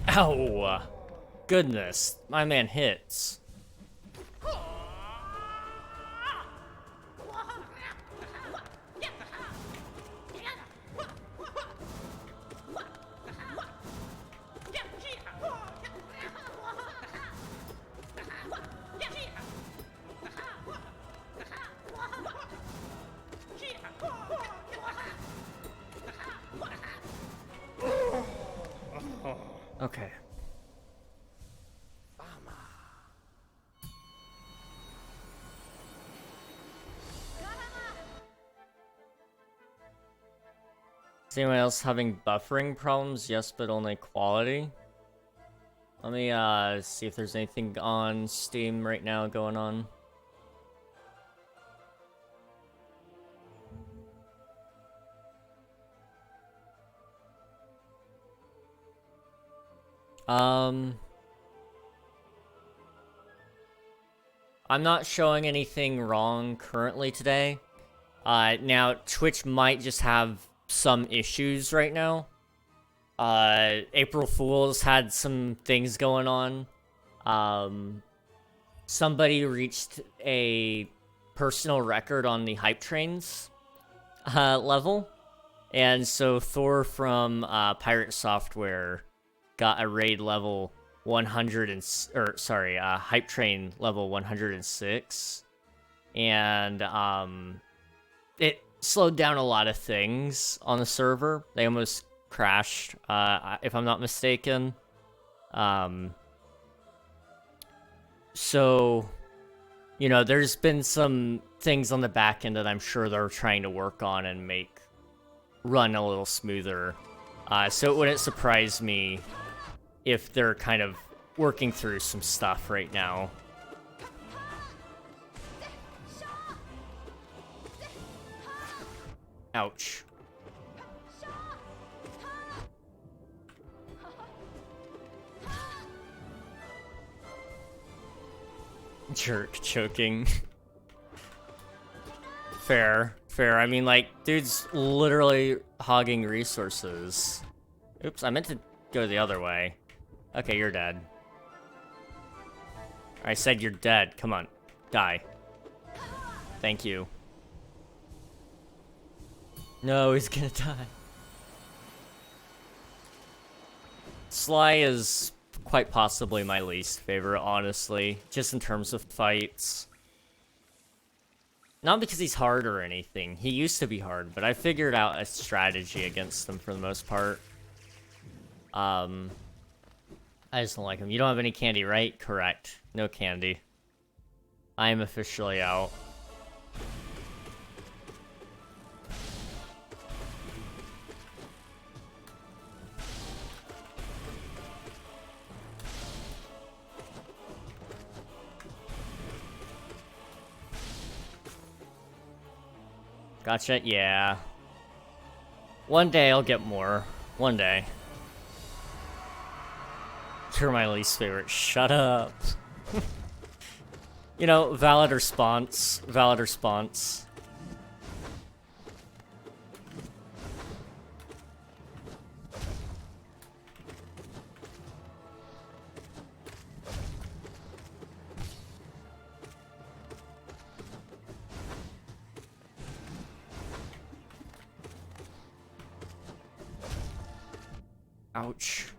[SPEAKER 1] Ow! Goodness, my man hits. Okay. Is anyone else having buffering problems? Yes, but only quality. Let me see if there's anything on Steam right now going on. I'm not showing anything wrong currently today. Now Twitch might just have some issues right now. April Fools had some things going on. Somebody reached a personal record on the hype trains level, and so Thor from Pirate Software got a raid level 100 and hype train level 106, and it slowed down a lot of things on the server. They almost crashed, if I'm not mistaken. So you know, there's been some things on the back end that I'm sure they're trying to work on and make run a little smoother. So it wouldn't surprise me if they're kind of working through some stuff right now. Ouch. Jerk choking. Fair. I mean, like, dude's literally hogging resources. Oops, I meant to go the other way. Okay, you're dead. I said you're dead. Come on. Die. Thank you. No, he's gonna die. Sly is quite possibly my least favorite, honestly. Just in terms of fights. Not because he's hard or anything. He used to be hard, but I figured out a strategy against him for the most part. I just don't like him. You don't have any candy, right? Correct. No candy. I am officially out. Gotcha, yeah. One day I'll get more. One day. You're my least favorite. Shut up. You know, valid response. Valid response. Ouch.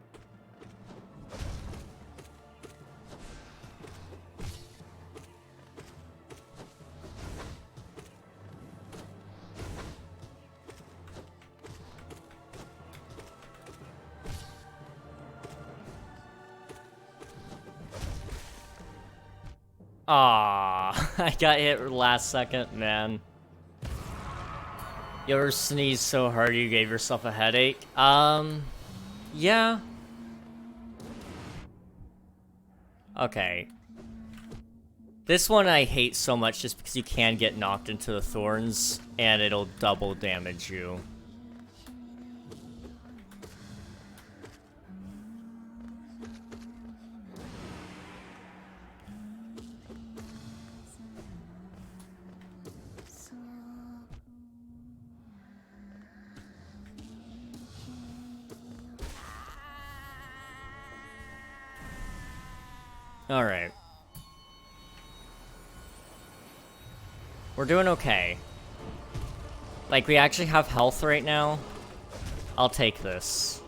[SPEAKER 1] Ah, I got hit last second, man. You ever sneezed so hard you gave yourself a headache? Yeah. Okay. This one I hate so much just because you can get knocked into the thorns and it'll double damage you. Alright. We're doing okay. Like, we actually have health right now. I'll take this.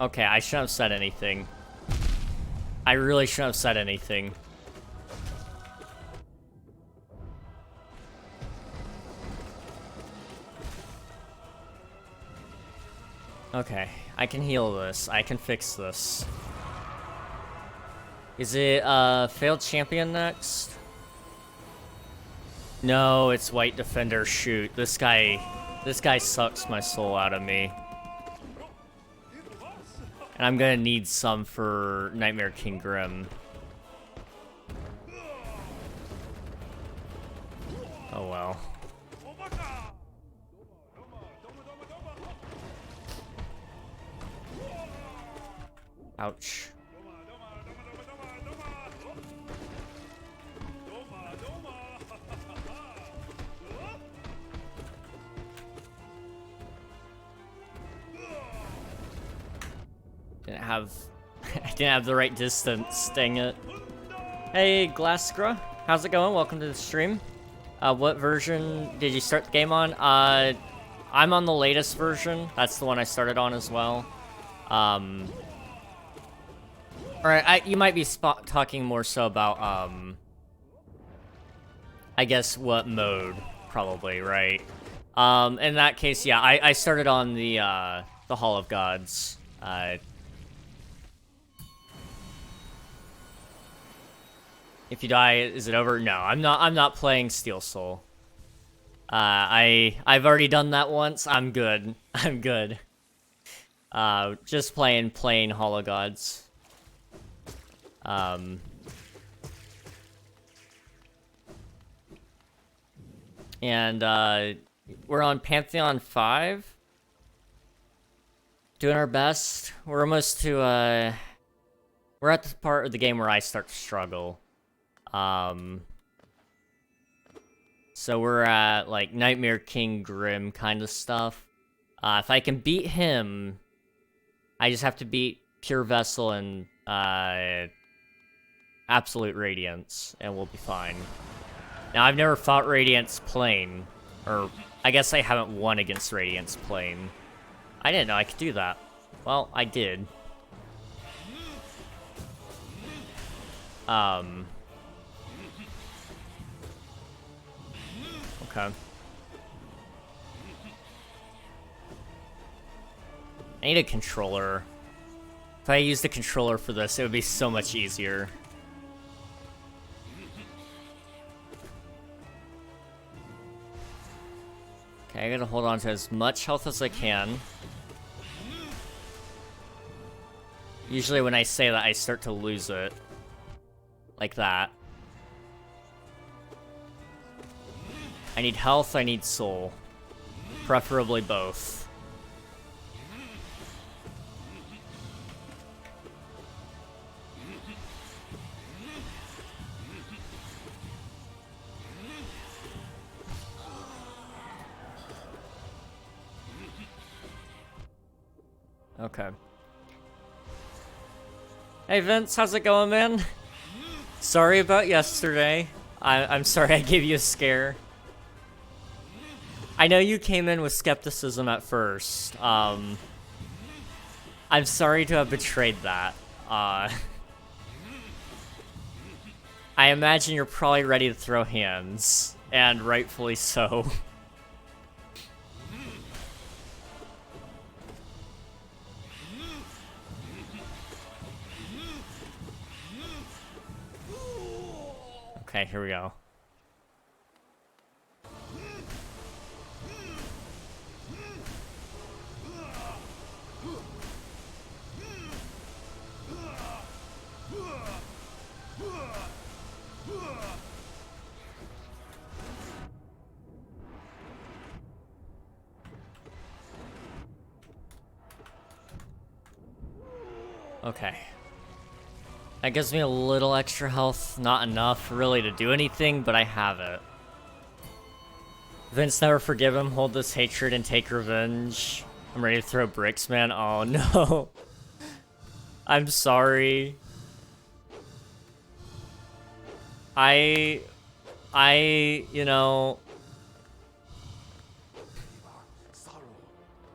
[SPEAKER 1] Okay, I shouldn't have said anything. I really shouldn't have said anything. Okay, I can heal this. I can fix this. Is it, failed champion next? No, it's white defender. Shoot, this guy sucks my soul out of me. And I'm gonna need some for Nightmare King Grim. Oh well. Ouch. I didn't have the right distance, dang it. Hey, Glaskra, how's it going? Welcome to the stream. What version did you start the game on? I'm on the latest version. That's the one I started on as well. Alright, you might be talking more so about, I guess what mode, probably, right? In that case, yeah, I started on the Hall of Gods. If you die, is it over? No, I'm not playing Steel Soul. I've already done that once. I'm good. I'm good. Just playing plain Hollow Gods. And we're on Pantheon 5. Doing our best. We're almost to we're at the part of the game where I start to struggle. So we're at like Nightmare King Grim kind of stuff. If I can beat him, I just have to beat Pure Vessel and Absolute Radiance, and we'll be fine. Now, I've never fought Radiance Plane, or I guess I haven't won against Radiance Plane. I didn't know I could do that. Well, I did. Okay. I need a controller. If I used a controller for this, it would be so much easier. Okay, I gotta hold on to as much health as I can. Usually when I say that, I start to lose it. Like that. I need health, I need soul. Preferably both. Okay. Hey Vince, how's it going, man? Sorry about yesterday. I'm sorry I gave you a scare. I know you came in with skepticism at first. I'm sorry to have betrayed that. I imagine you're probably ready to throw hands, and rightfully so. Okay, here we go. Okay. That gives me a little extra health. Not enough, really, to do anything, but I have it. Vince, never forgive him. Hold this hatred and take revenge. I'm ready to throw bricks, man. Oh, no. I'm sorry. You know...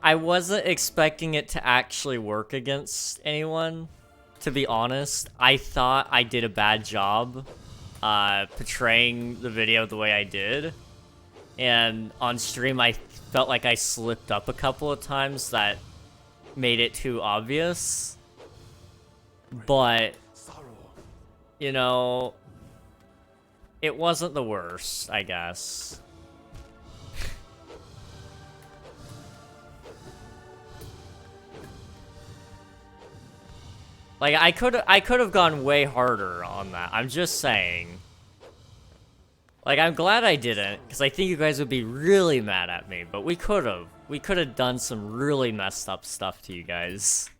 [SPEAKER 1] I wasn't expecting it to actually work against anyone, to be honest. I thought I did a bad job portraying the video the way I did. And on stream, I felt like I slipped up a couple of times that made it too obvious. But, you know, it wasn't the worst, I guess. Like, I could have gone way harder on that. I'm just saying. Like, I'm glad I didn't, because I think you guys would be really mad at me, but we could have. We could have done some really messed up stuff to you guys.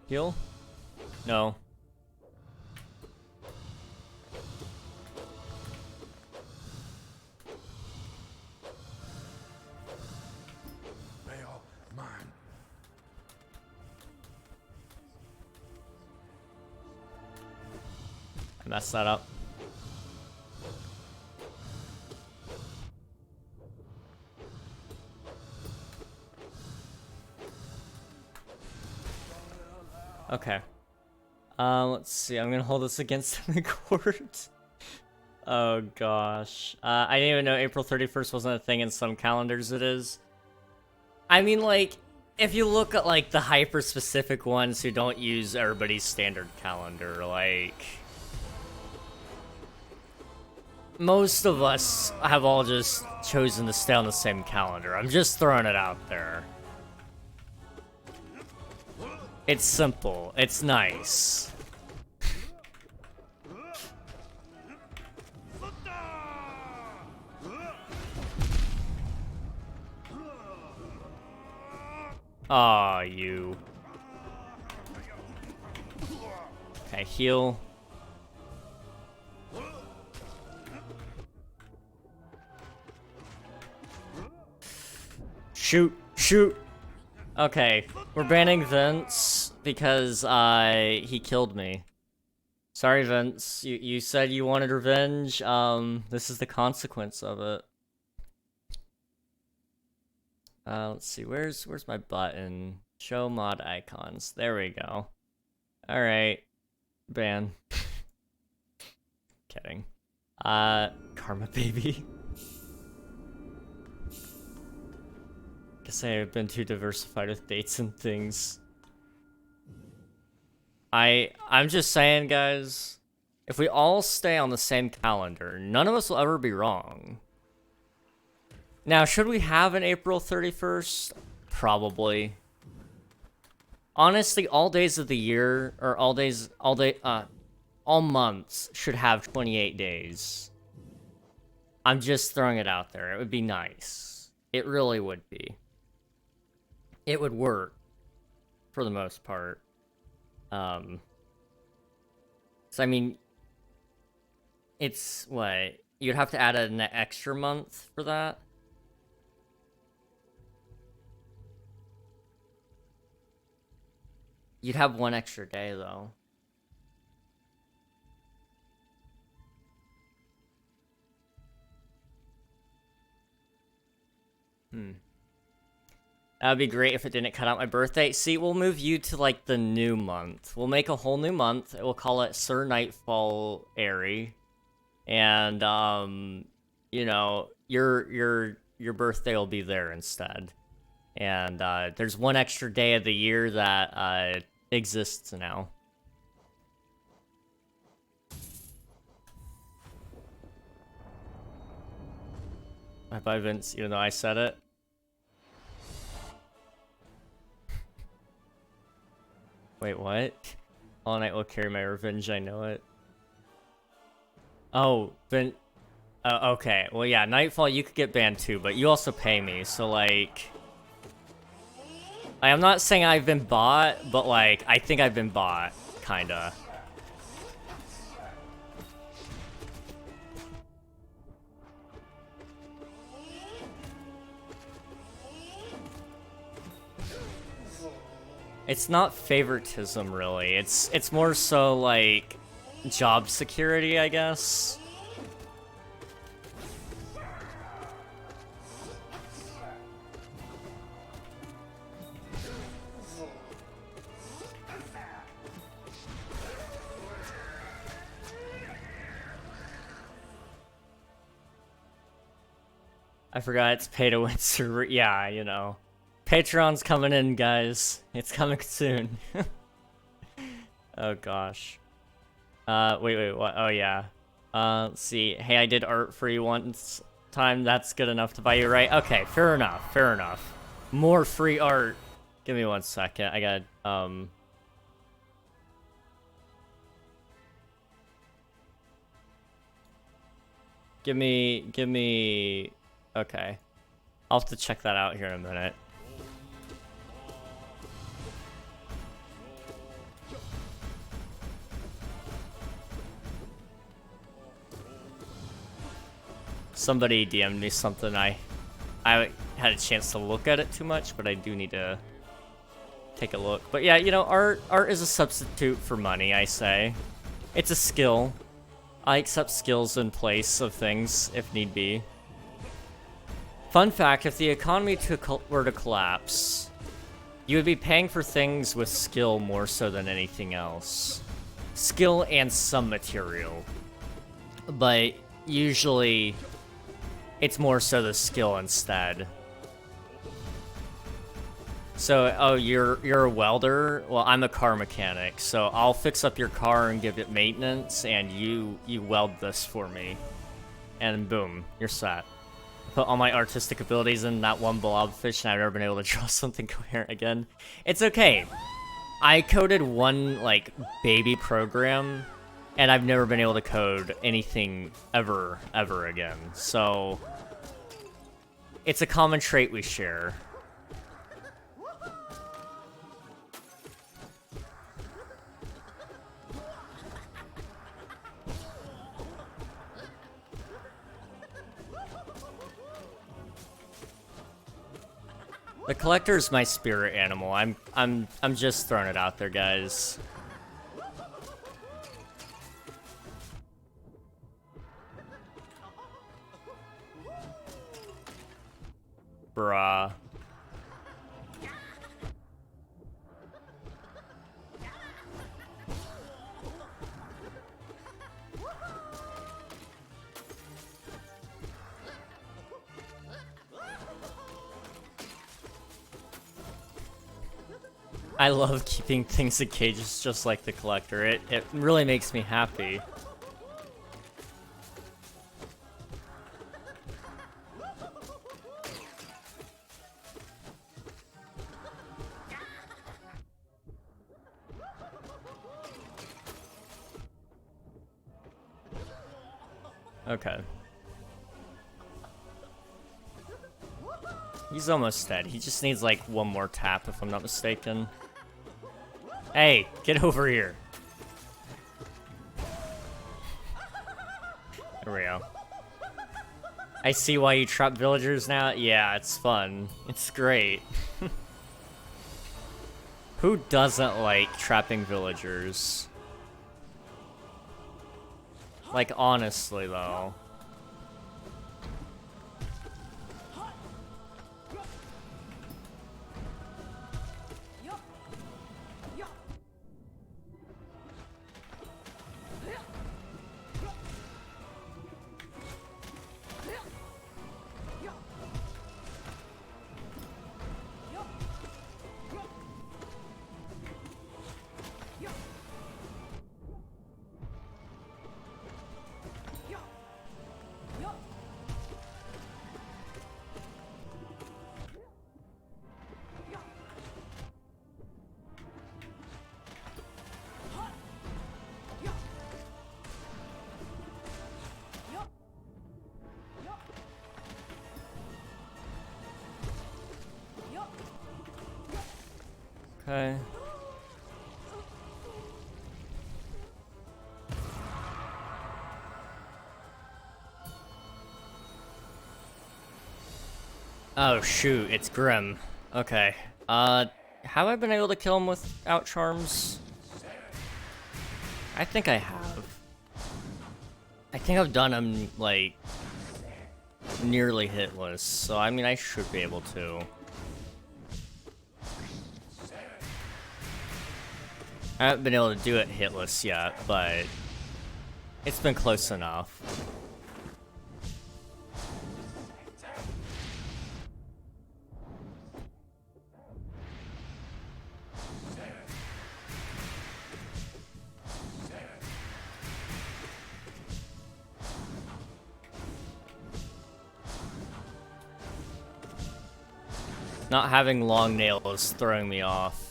[SPEAKER 1] Heal? No. I messed that up. Okay. Let's see. I'm gonna hold this against the court. Oh gosh. I didn't even know April 31st wasn't a thing. In some calendars it is. I mean, like, if you look at, like, the hyper-specific ones who don't use everybody's standard calendar, like... most of us have all just chosen to stay on the same calendar. I'm just throwing it out there. It's simple. It's nice. Aw, you. Okay, heal. Shoot, shoot. Okay, we're banning Vince because he killed me. Sorry, Vince. You said you wanted revenge. This is the consequence of it. Let's see. Where's my button? Show mod icons. There we go. All right. Ban. Kidding. Karma baby. Guess I've been too diversified with dates and things. I'm just saying, guys, if we all stay on the same calendar, none of us will ever be wrong. Now, should we have an April 31st? Probably. Honestly, all days of the year, or all months should have 28 days. I'm just throwing it out there. It would be nice. It really would be. It would work, for the most part. So, I mean, it's, what? You'd have to add an extra month for that? You'd have one extra day, though. That would be great if it didn't cut out my birthday. See, we'll move you to, like, the new month. We'll make a whole new month. We'll call it Sir Nightfall Airy. And, you know, your birthday will be there instead. And, there's one extra day of the year that, exists now. Bye-bye, Vince, even though I said it. Wait, what? All night will carry my revenge, I know it. Oh, then... okay, well yeah, Nightfall, you could get banned too, but you also pay me, so like... I'm not saying I've been bought, but like, I think I've been bought, kinda. It's not favoritism, really. It's more so, like, job security, I guess. I forgot it's pay to win server. Yeah, you know. Patreon's coming in, guys. It's coming soon. Oh, gosh. Wait, what? Oh, yeah. Let's see. Hey, I did art for you once time. That's good enough to buy you, right? Okay, fair enough, fair enough. More free art. Give me 1 second. I got, Give me... Okay. I'll have to check that out here in a minute. Somebody DM'd me something. I haven't had a chance to look at it too much, but I do need to take a look. But yeah, you know, art is a substitute for money, I say. It's a skill. I accept skills in place of things, if need be. Fun fact, if the economy were to collapse, you would be paying for things with skill more so than anything else. Skill and some material. But usually, it's more so the skill instead. So, oh, you're a welder? Well, I'm a car mechanic, so I'll fix up your car and give it maintenance, and you weld this for me. And boom, you're set. Put all my artistic abilities in that one blobfish, and I've never been able to draw something coherent again. It's okay. I coded one, like, baby program, and I've never been able to code anything ever again. So, it's a common trait we share. The collector is my spirit animal. I'm just throwing it out there, guys. Bruh. I love keeping things in cages just like the collector. It really makes me happy. Okay. He's almost dead. He just needs like one more tap if I'm not mistaken. Hey, get over here. There we go. I see why you trap villagers now. Yeah, it's fun. It's great. Who doesn't like trapping villagers? Like, honestly, though. Okay. Oh shoot, it's Grim. Okay. Have I been able to kill him without charms? I think I have. I think I've done him, like, nearly hitless, so I mean I should be able to. I haven't been able to do it hitless yet, but it's been close enough. Not having long nails is throwing me off.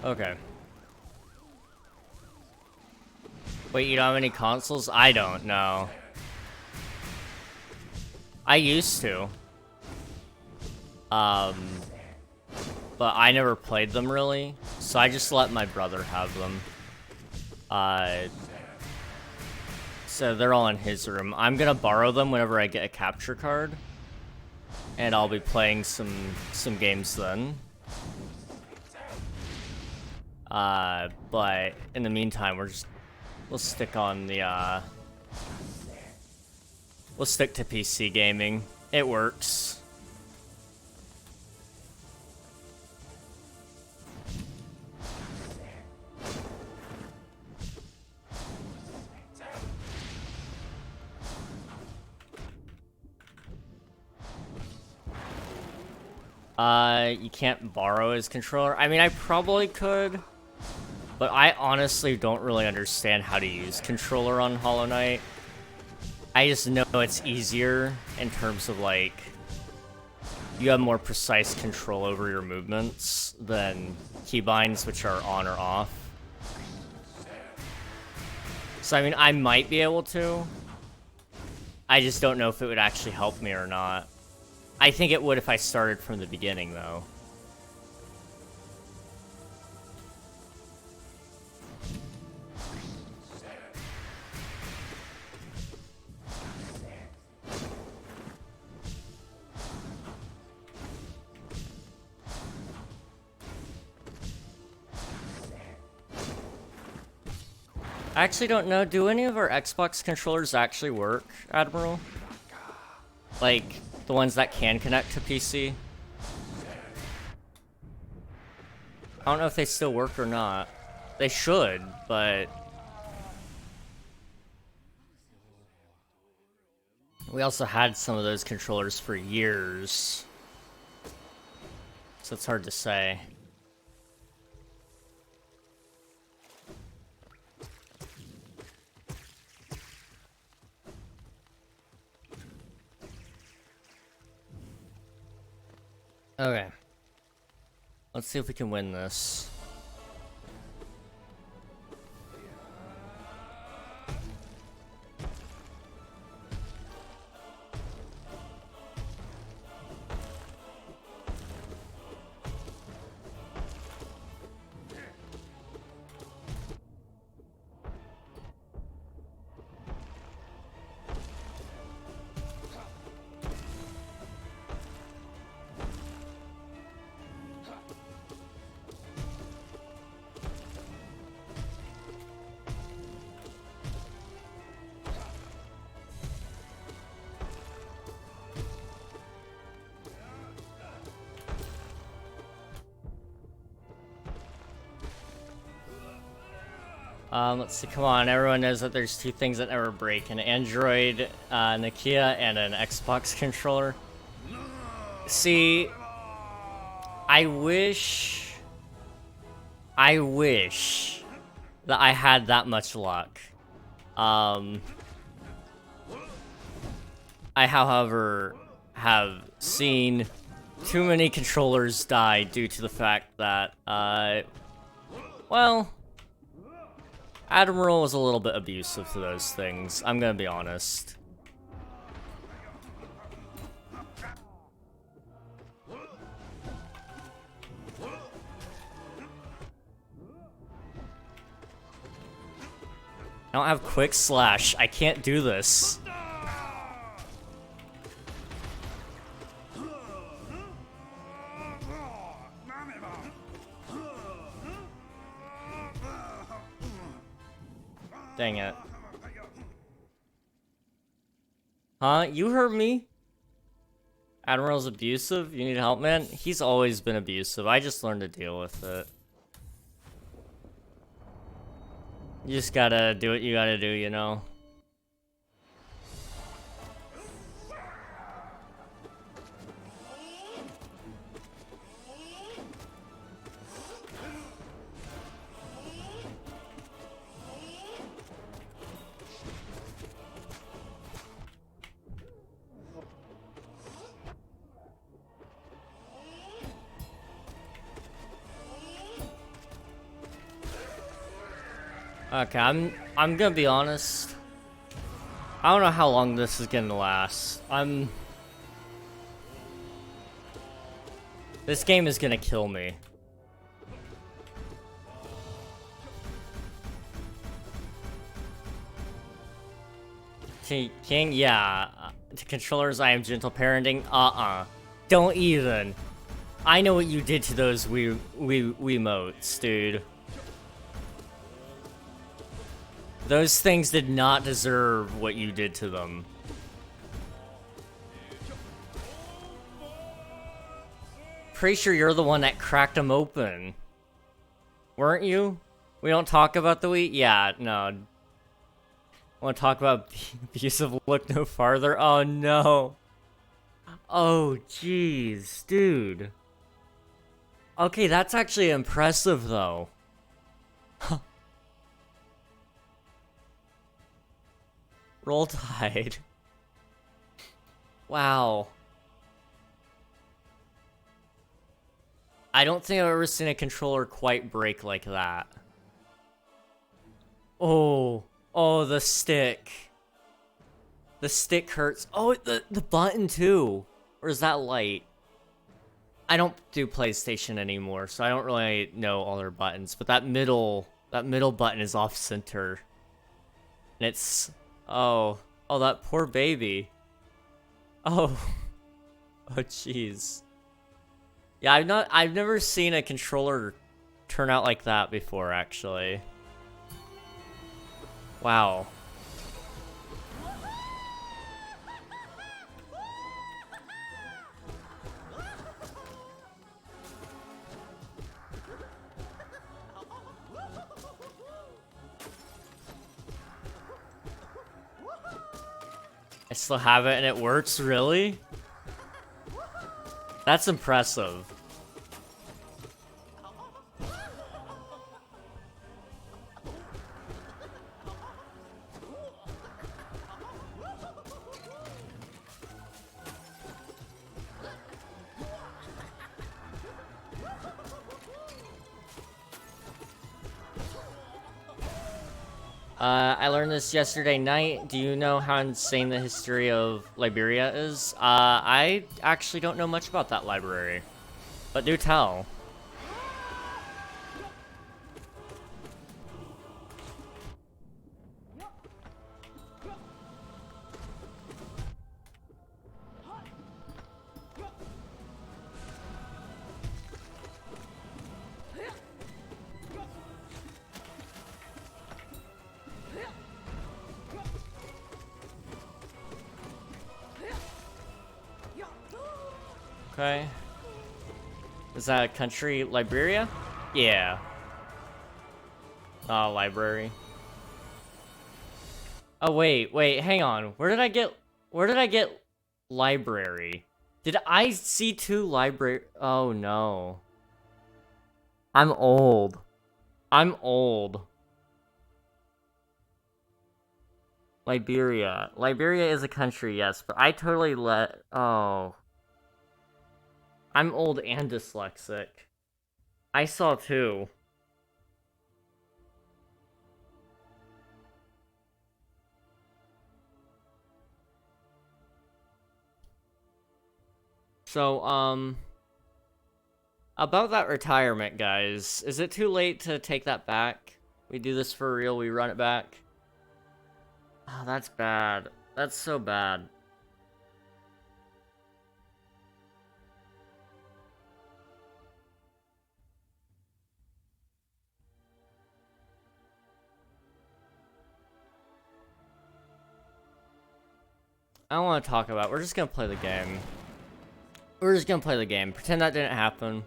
[SPEAKER 1] Okay. Wait, you don't have any consoles? I don't know. I used to. but I never played them really, so I just let my brother have them. So they're all in his room. I'm gonna borrow them whenever I get a capture card, and I'll be playing some games then. But in the meantime, we'll stick on the we'll stick to PC gaming. It works. You can't borrow his controller. I mean, I probably could, but I honestly don't really understand how to use controller on Hollow Knight. I just know it's easier in terms of, like, you have more precise control over your movements than keybinds, which are on or off. So, I mean, I might be able to. I just don't know if it would actually help me or not. I think it would if I started from the beginning, though. I actually don't know. Do any of our Xbox controllers actually work, Admiral? Like, the ones that can connect to PC? I don't know if they still work or not. They should, but... we also had some of those controllers for years. So it's hard to say. Okay. Let's see if we can win this. Let's see, come on, everyone knows that there's two things that never break, an Android Nokia and an Xbox controller. See, I wish that I had that much luck. I, however, have seen too many controllers die due to the fact that, well... Admiral was a little bit abusive to those things, I'm gonna be honest. I don't have quick slash, I can't do this. Dang it. Huh? You heard me? Admiral's abusive? You need help, man? He's always been abusive. I just learned to deal with it. You just gotta do what you gotta do, you know? Okay, I'm gonna be honest. I don't know how long this is gonna last. This game is gonna kill me. King, yeah. To controllers, I am gentle parenting. Don't even. I know what you did to those Wiimotes, dude. Those things did not deserve what you did to them. Pretty sure you're the one that cracked them open. Weren't you? We don't talk about the Wii? Yeah, no. Want to talk about abusive look no farther? Oh no. Oh jeez, dude. Okay, that's actually impressive though. Roll Tide. Wow. I don't think I've ever seen a controller quite break like that. Oh. Oh, the stick. The stick hurts. Oh, the button too. Or is that light? I don't do PlayStation anymore, so I don't really know all their buttons. But that middle button is off center. And it's, oh, that poor baby. Oh, oh, jeez. Yeah, I've never seen a controller turn out like that before, actually. Wow. I still have it and it works, really? That's impressive. I learned this yesterday night. Do you know how insane the history of Liberia is? I actually don't know much about that library, but do tell. Okay. Is that a country? Liberia? Yeah. Library. Oh, wait, hang on. Where did I get library? Did I see two library? Oh, no. I'm old. Liberia. Liberia is a country, yes, but I totally oh. I'm old and dyslexic. I saw two. So, about that retirement, guys, is it too late to take that back? We do this for real, we run it back? Oh, that's bad. That's so bad. I don't want to talk about it. We're just gonna play the game. Pretend that didn't happen.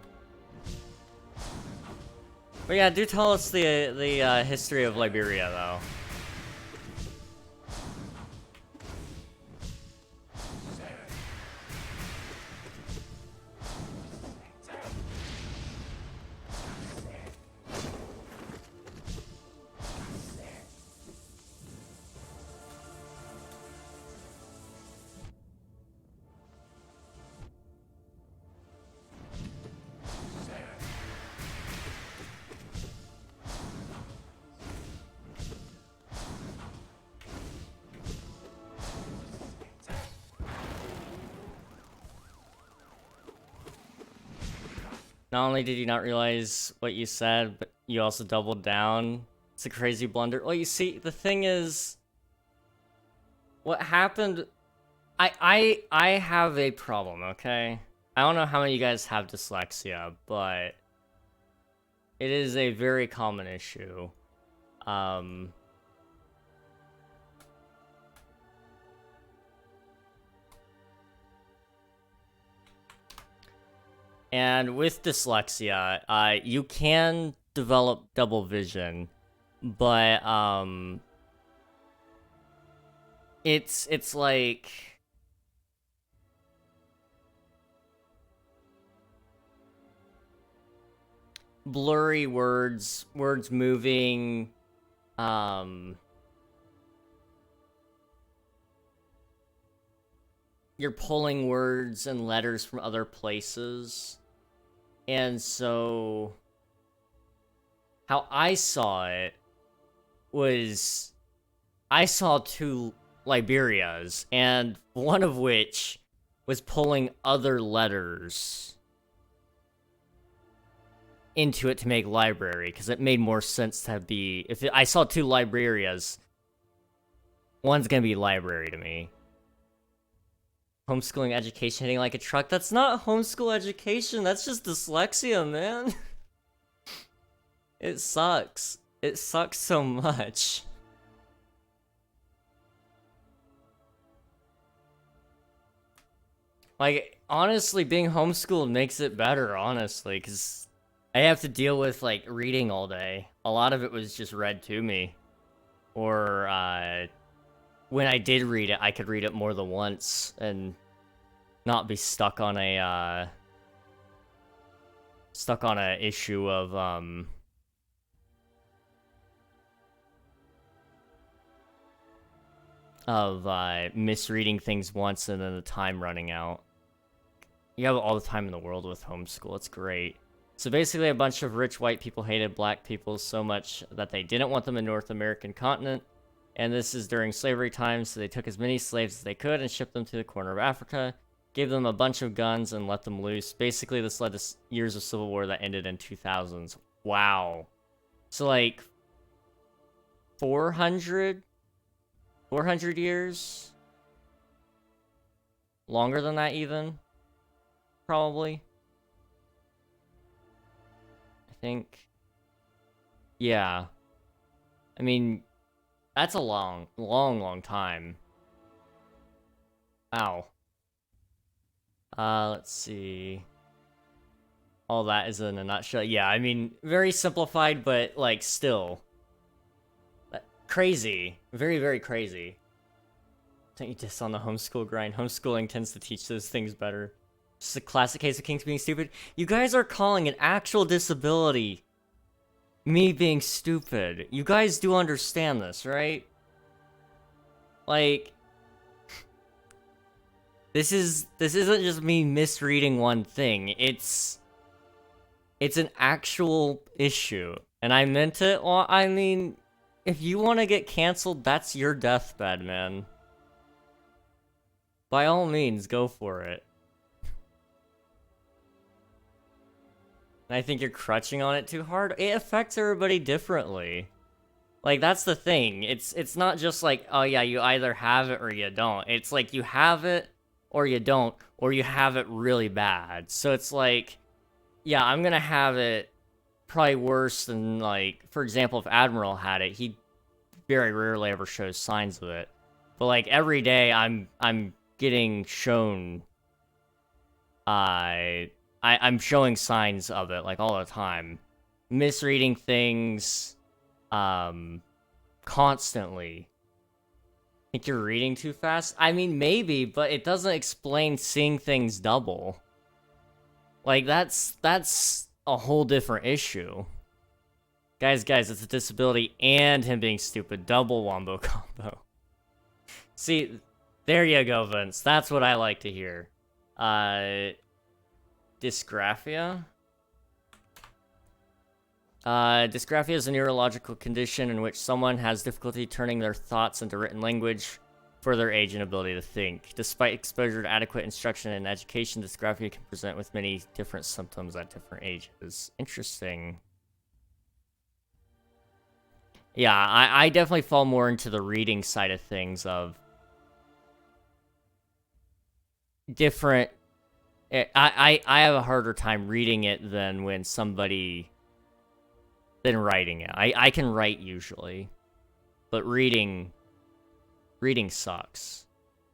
[SPEAKER 1] But yeah, do tell us the history of Liberia, though. Not only did you not realize what you said, but you also doubled down. It's a crazy blunder. Well, you see, the thing is, what happened... I have a problem, okay? I don't know how many of you guys have dyslexia, but it is a very common issue. And with dyslexia, you can develop double vision, but it's like blurry words moving, you're pulling words and letters from other places. And so how I saw it was I saw two Liberias, and one of which was pulling other letters into it to make library, because it made more sense to be... I saw two Liberias, one's gonna be library to me. Homeschooling education hitting like a truck. That's not homeschool education. That's just dyslexia, man. It sucks. It sucks so much. Like, honestly, being homeschooled makes it better, honestly, because I have to deal with, like, reading all day. A lot of it was just read to me. Or, when I did read it, I could read it more than once and not be stuck on a issue of misreading things once and then the time running out. You have all the time in the world with homeschool. It's great. So basically, a bunch of rich white people hated black people so much that they didn't want them in North American continent. And this is during slavery times, so they took as many slaves as they could and shipped them to the corner of Africa, gave them a bunch of guns, and let them loose. Basically, this led to years of civil war that ended in 2000s. Wow. So, like, 400 years? Longer than that, even? Probably. I think. Yeah. I mean... That's a long time. Ow. Let's see. All that is in a nutshell. Yeah, I mean, very simplified, but, like, still. Crazy. Very, very crazy. Don't you diss on the homeschool grind? Homeschooling tends to teach those things better. Just a classic case of kings being stupid. You guys are calling an actual disability me being stupid. You guys do understand this, right? Like, this isn't just me misreading one thing. It's an actual issue. And I meant it. Well, I mean, if you want to get canceled, that's your deathbed, man. By all means, go for it. I think you're crutching on it too hard. It affects everybody differently. Like, that's the thing. It's not just like, oh yeah, you either have it or you don't. It's like you have it or you don't, or you have it really bad. So it's like, yeah, I'm gonna have it probably worse than, like, for example, if Admiral had it, he very rarely ever shows signs of it. But like every day I'm getting shown I'm showing signs of it, like, all the time. Misreading things, constantly. Think you're reading too fast? I mean, maybe, but it doesn't explain seeing things double. Like, that's a whole different issue. Guys, it's a disability and him being stupid. Double wombo combo. See, there you go, Vince. That's what I like to hear. Dysgraphia? Dysgraphia is a neurological condition in which someone has difficulty turning their thoughts into written language. for their age and ability to think. Despite exposure to adequate instruction and education, dysgraphia can present with many different symptoms at different ages. Interesting. Yeah, I definitely fall more into the reading side of things of different... I have a harder time reading it than when somebody... than writing it. I can write usually, but reading sucks.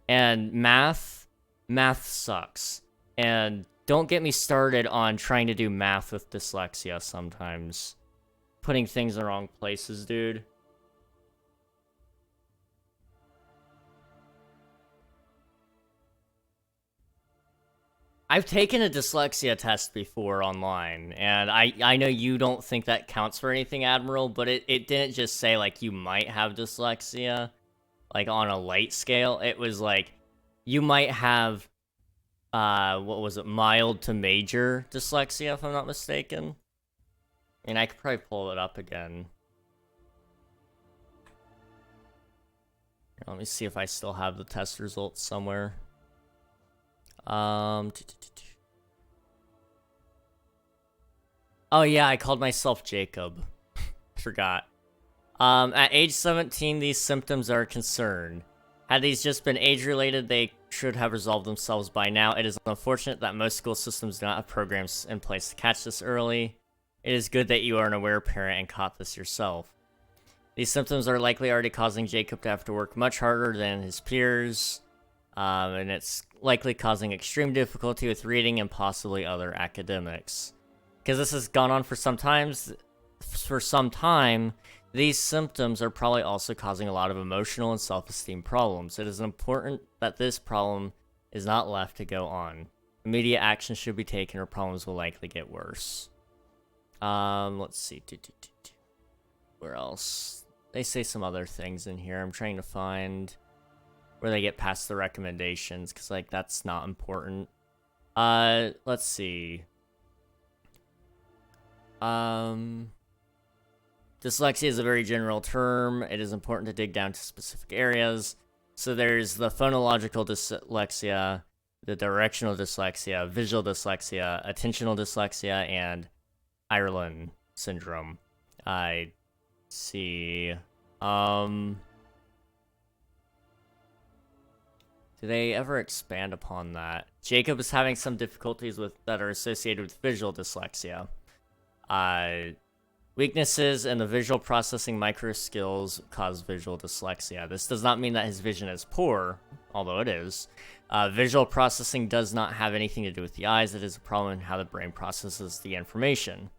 [SPEAKER 1] And math sucks. And don't get me started on trying to do math with dyslexia sometimes. Putting things in the wrong places, dude. I've taken a dyslexia test before online, and I know you don't think that counts for anything, Admiral, but it didn't just say, like, you might have dyslexia, like, on a light scale. It was, like, you might have, what was it, mild to major dyslexia, if I'm not mistaken. And I could probably pull it up again. Here, let me see if I still have the test results somewhere. Oh yeah, I called myself Jacob. Forgot. At age 17, these symptoms are a concern. Had these just been age-related, they should have resolved themselves by now. It is unfortunate that most school systems do not have programs in place to catch this early. It is good that you are an aware parent and caught this yourself. These symptoms are likely already causing Jacob to have to work much harder than his peers, and it's likely causing extreme difficulty with reading and possibly other academics. Because this has gone on for some time, these symptoms are probably also causing a lot of emotional and self-esteem problems. It is important that this problem is not left to go on. Immediate action should be taken or problems will likely get worse. Let's see. Where else? They say some other things in here. I'm trying to find where they get past the recommendations, because, like, that's not important. Let's see. Dyslexia is a very general term. It is important to dig down to specific areas. So there's the phonological dyslexia, the directional dyslexia, visual dyslexia, attentional dyslexia, and Ireland syndrome. I see. Do they ever expand upon that? Jacob is having some difficulties that are associated with visual dyslexia. Weaknesses in the visual processing micro skills cause visual dyslexia. This does not mean that his vision is poor, although it is. Visual processing does not have anything to do with the eyes. It is a problem in how the brain processes the information.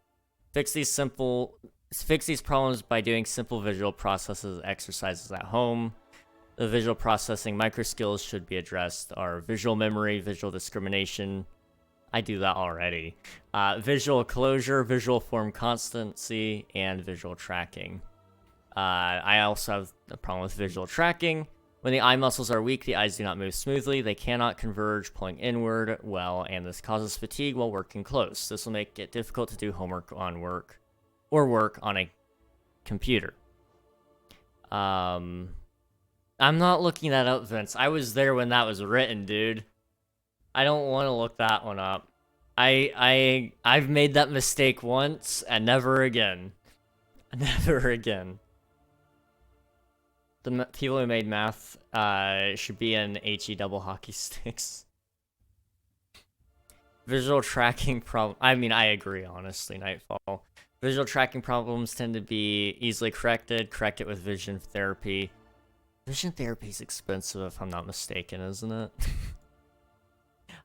[SPEAKER 1] Fix these problems by doing simple visual processes exercises at home. The visual processing micro skills should be addressed are visual memory, visual discrimination. I do that already. Visual closure, visual form constancy, and visual tracking. I also have a problem with visual tracking. When the eye muscles are weak, the eyes do not move smoothly. They cannot converge, pulling inward well, and this causes fatigue while working close. This will make it difficult to do homework on work on a computer. I'm not looking that up, Vince. I was there when that was written, dude. I don't want to look that one up. I've made that mistake once and never again. Never again. The people who made math should be in HE double hockey sticks. Visual tracking problem. I mean, I agree, honestly, Nightfall. Visual tracking problems tend to be easily corrected. Correct it with vision therapy. Vision therapy is expensive, if I'm not mistaken, isn't it?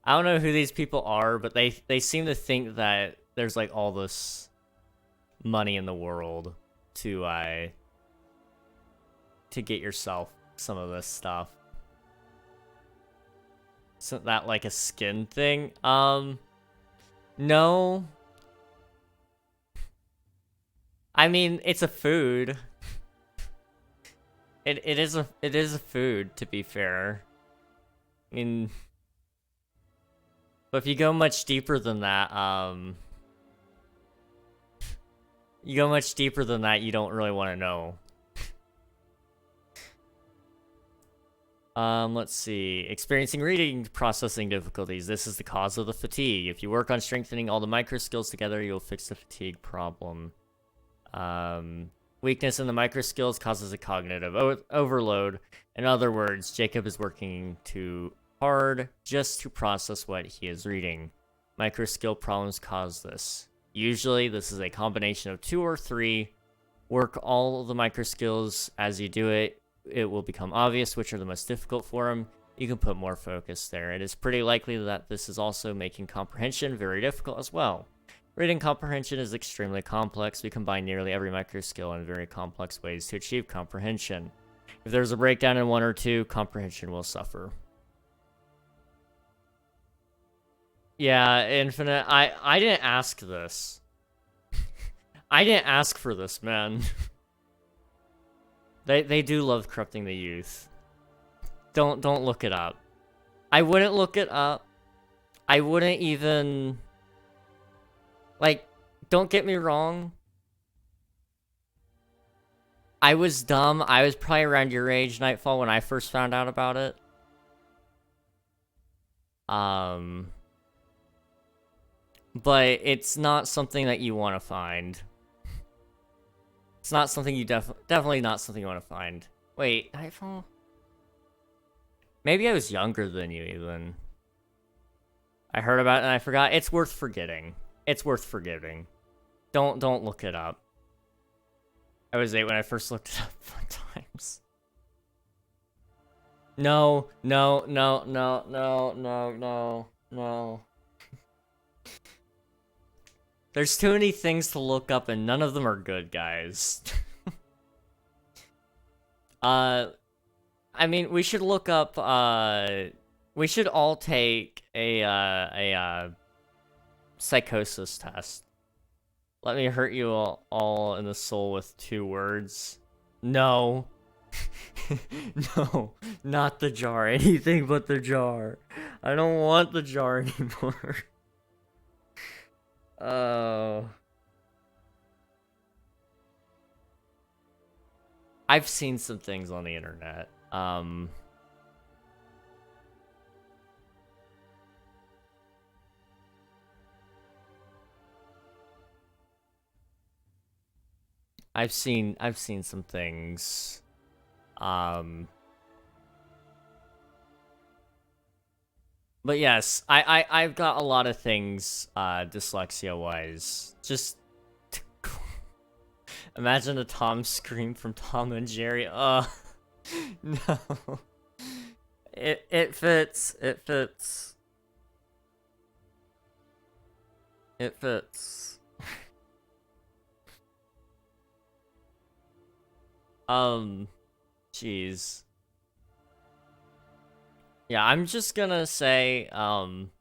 [SPEAKER 1] I don't know who these people are, but they seem to think that there's, like, all this money in the world to get yourself some of this stuff. Isn't that like a skin thing? No. I mean, it's a food. It is a food, to be fair. I mean, but if you go much deeper than that, you don't really want to know. Let's see. Experiencing reading processing difficulties. This is the cause of the fatigue. If you work on strengthening all the micro skills together, you'll fix the fatigue problem. Weakness in the micro skills causes a cognitive overload. In other words, Jacob is working too hard just to process what he is reading. Micro skill problems cause this. Usually, this is a combination of 2 or 3. Work all the micro skills as you do it. It will become obvious which are the most difficult for him. You can put more focus there. It is pretty likely that this is also making comprehension very difficult as well. Reading comprehension is extremely complex. We combine nearly every micro skill in very complex ways to achieve comprehension. If there's a breakdown in 1 or 2, comprehension will suffer. Yeah, Infinite, I didn't ask this. I didn't ask for this, man. They do love corrupting the youth. Don't look it up. I wouldn't look it up. I wouldn't even... Like, don't get me wrong. I was dumb. I was probably around your age, Nightfall, when I first found out about it. But it's not something that you want to find. It's not something you definitely not something you want to find. Wait, Nightfall? Maybe I was younger than you even. I heard about it and I forgot. It's worth forgetting. It's worth forgiving. Don't look it up. I was 8 when I first looked it up 4 times. No. There's too many things to look up and none of them are good, guys. I mean, we should look up, we should all take a psychosis test. Let me hurt you all in the soul with 2 words. No. No, not the jar. Anything but the jar. I don't want the jar anymore. I've seen some things on the internet. I've seen some things. But yes, I've got a lot of things dyslexia-wise. Just imagine a Tom scream from Tom and Jerry. No. It fits. It fits. It fits. Jeez. Yeah, I'm just gonna say, I'm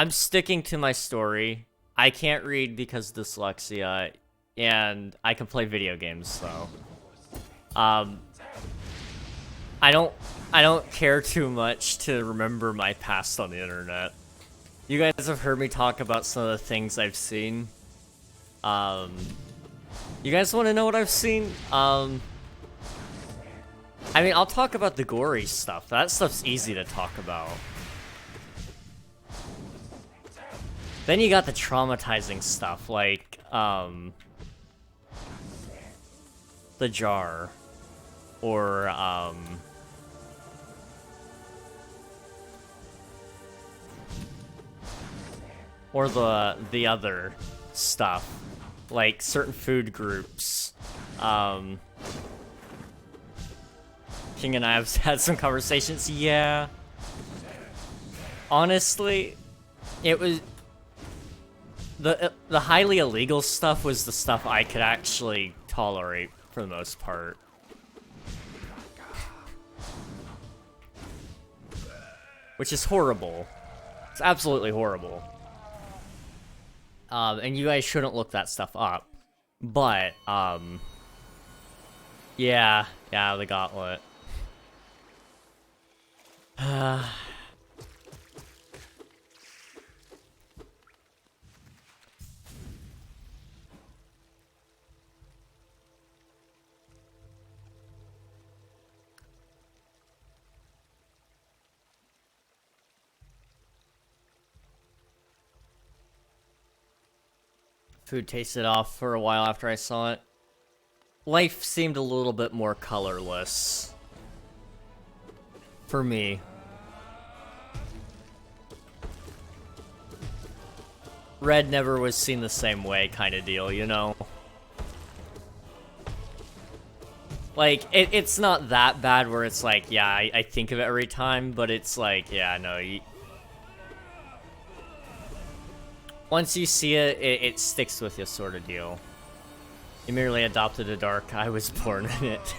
[SPEAKER 1] sticking to my story. I can't read because dyslexia, and I can play video games, so. I don't care too much to remember my past on the internet. You guys have heard me talk about some of the things I've seen. You guys want to know what I've seen? I mean, I'll talk about the gory stuff. That stuff's easy to talk about. Then you got the traumatizing stuff, like, the jar. Or, or the other stuff. Like, certain food groups. King and I have had some conversations. Yeah. Honestly, it was the highly illegal stuff was the stuff I could actually tolerate for the most part. Which is horrible. It's absolutely horrible. And you guys shouldn't look that stuff up. But, yeah, the gauntlet. Food tasted off for a while after I saw it. Life seemed a little bit more colorless. For me. Red never was seen the same way kind of deal, you know? Like, it's not that bad where it's like, yeah, I think of it every time, but it's like, yeah, no, once you see it, it sticks with you sort of deal. You merely adopted a dark, I was born in it.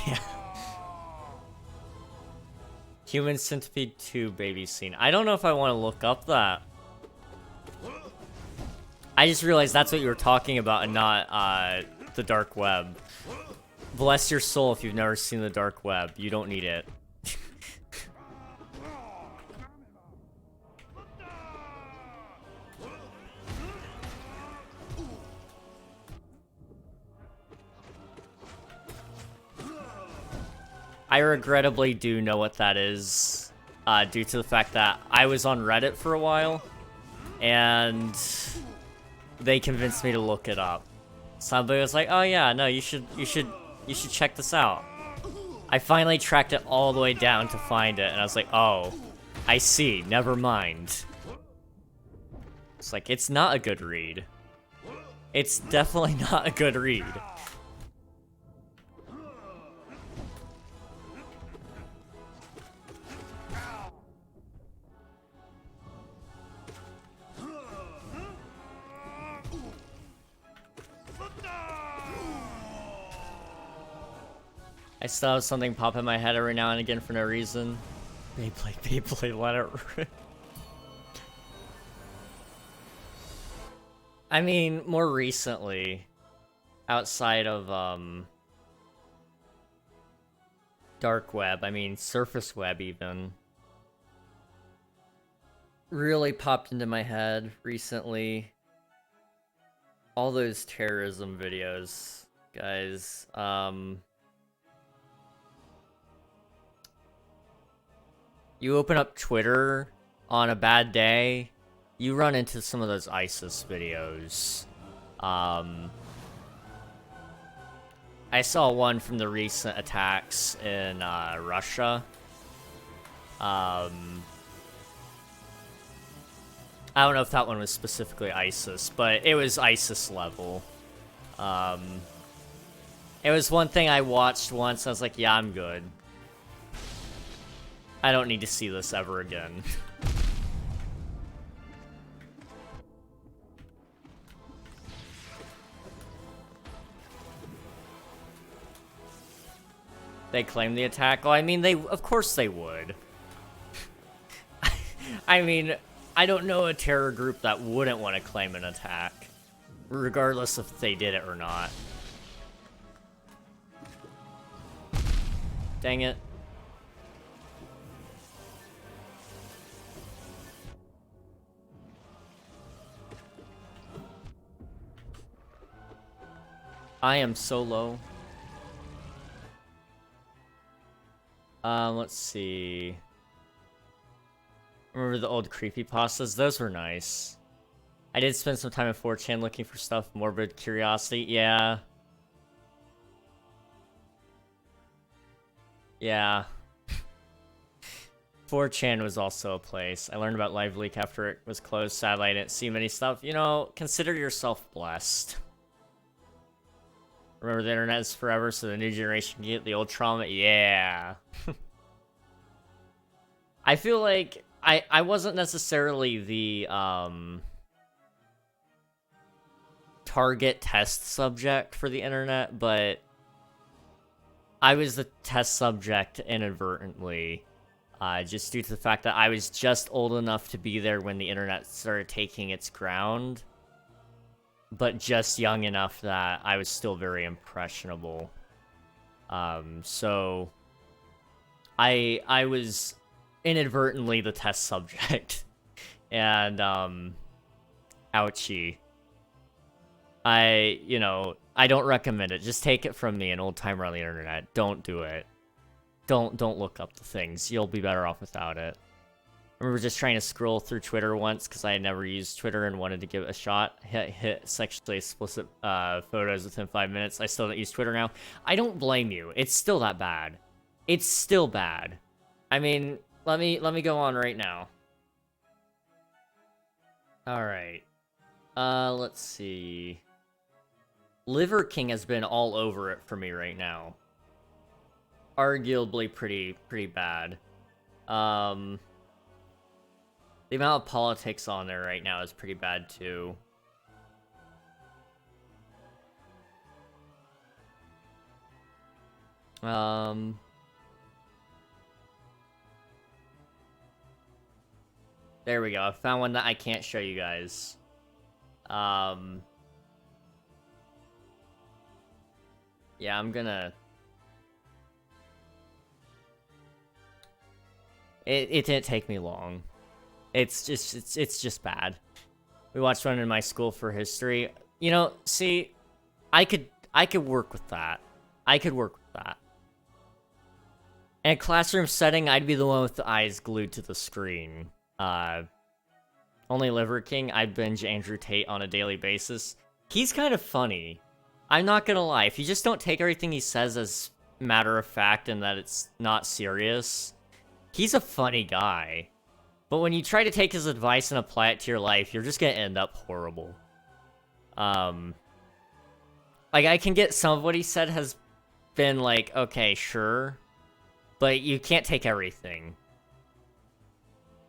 [SPEAKER 1] Yeah. Human Centipede 2 baby scene. I don't know if I want to look up that. I just realized that's what you were talking about and not the dark web. Bless your soul if you've never seen the dark web. You don't need it. I regrettably do know what that is, due to the fact that I was on Reddit for a while, and they convinced me to look it up. Somebody was like, "Oh yeah, no, you should check this out." I finally tracked it all the way down to find it, and I was like, "Oh, I see. Never mind." It's like, it's not a good read. It's definitely not a good read. I still have something pop in my head every now and again for no reason. Beyblade, let it rip. I mean, more recently, outside of, dark web, I mean, surface web even, really popped into my head recently. All those terrorism videos, guys, you open up Twitter on a bad day, you run into some of those ISIS videos. I saw one from the recent attacks in Russia. I don't know if that one was specifically ISIS, but it was ISIS level. It was one thing I watched once, I was like, yeah, I'm good. I don't need to see this ever again. They claim the attack? Oh, I mean, of course they would. I mean, I don't know a terror group that wouldn't want to claim an attack, regardless if they did it or not. Dang it. I am so low. Let's see. Remember the old creepypastas? Those were nice. I did spend some time at 4chan looking for stuff, morbid curiosity. Yeah. Yeah. 4chan was also a place. I learned about Live Leak after it was closed. Sadly, I didn't see many stuff. You know, consider yourself blessed. Remember, the internet is forever, so the new generation can get the old trauma. Yeah. I feel like I wasn't necessarily the target test subject for the internet, but I was the test subject inadvertently, just due to the fact that I was just old enough to be there when the internet started taking its ground, but just young enough that I was still very impressionable. So I was inadvertently the test subject. And ouchie. I don't recommend it. Just take it from me, an old timer on the internet. Don't do it. Don't look up the things. You'll be better off without it. I remember just trying to scroll through Twitter once because I had never used Twitter and wanted to give it a shot. Hit sexually explicit photos within 5 minutes. I still don't use Twitter now. I don't blame you. It's still that bad. It's still bad. I mean, let me go on right now. All right. Let's see. Liver King has been all over it for me right now. Arguably pretty bad. The amount of politics on there right now is pretty bad too. There we go. I found one that I can't show you guys. Yeah, I'm gonna... It didn't take me long. It's just bad. We watched one in my school for history. You know, see, I could work with that. I could work with that. In a classroom setting, I'd be the one with the eyes glued to the screen. Only Liver King, I binge Andrew Tate on a daily basis. He's kind of funny. I'm not gonna lie, if you just don't take everything he says as matter of fact and that it's not serious, he's a funny guy. But when you try to take his advice and apply it to your life, you're just gonna end up horrible. Like, I can get some of what he said has been like, okay, sure, but you can't take everything.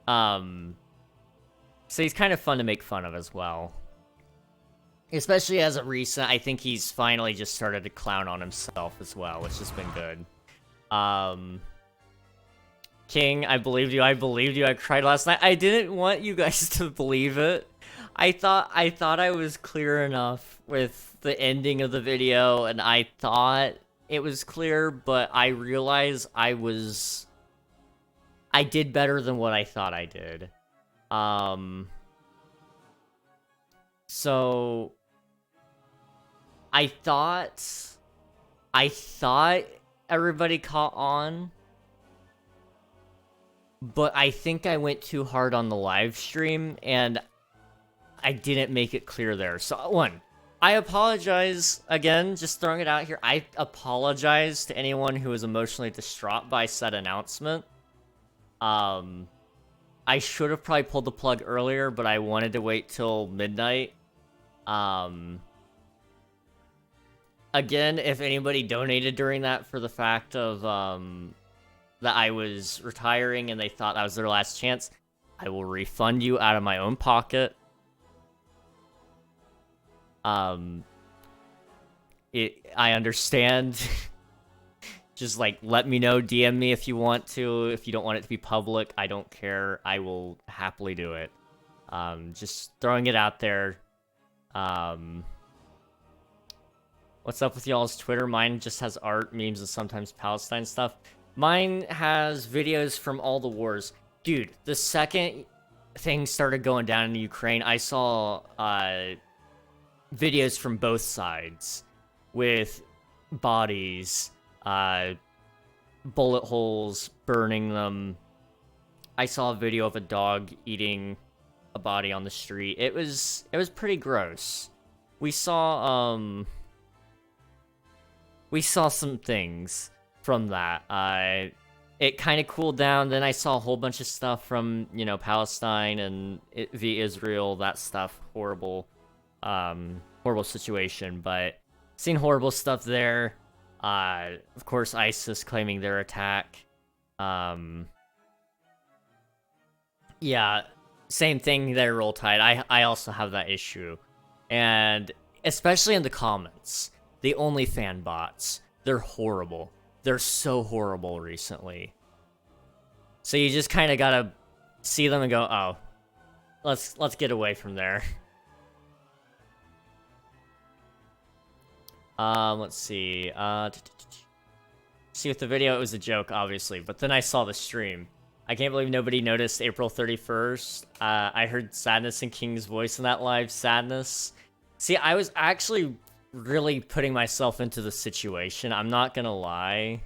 [SPEAKER 1] So he's kind of fun to make fun of as well. Especially as of recent, I think he's finally just started to clown on himself as well, which has been good. King, I believed you, I cried last night. I didn't want you guys to believe it. I thought I was clear enough with the ending of the video, and I thought it was clear, but I realized I did better than what I thought I did. So I thought everybody caught on, but I think I went too hard on the live stream and I didn't make it clear there. So one, I apologize again, just throwing it out here. I apologize to anyone who was emotionally distraught by said announcement. I should have probably pulled the plug earlier, but I wanted to wait till midnight. Again, if anybody donated during that for the fact of, that I was retiring and they thought that was their last chance, I will refund you out of my own pocket. I understand. Just, like, let me know, DM me if you want to. If you don't want it to be public, I don't care. I will happily do it. Just throwing it out there. What's up with y'all's Twitter? Mine just has art, memes, and sometimes Palestine stuff. Mine has videos from all the wars. Dude, the second things started going down in Ukraine, I saw videos from both sides with bodies, bullet holes, burning them. I saw a video of a dog eating a body on the street. It was pretty gross. We saw some things from that. It kind of cooled down. Then I saw a whole bunch of stuff from, you know, Palestine and via Israel. That stuff, horrible situation. But seen horrible stuff there. Of course, ISIS claiming their attack. Yeah, same thing there, Roll Tide. I also have that issue. And especially in the comments, the OnlyFan bots, they're horrible. They're so horrible recently. So you just kind of gotta see them and go, oh, let's get away from there. Let's see. See, with the video, it was a joke, obviously, but then I saw the stream. I can't believe nobody noticed April 31st. I heard Sadness and King's voice in that live. Sadness. See, I was actually really putting myself into the situation. I'm not gonna lie.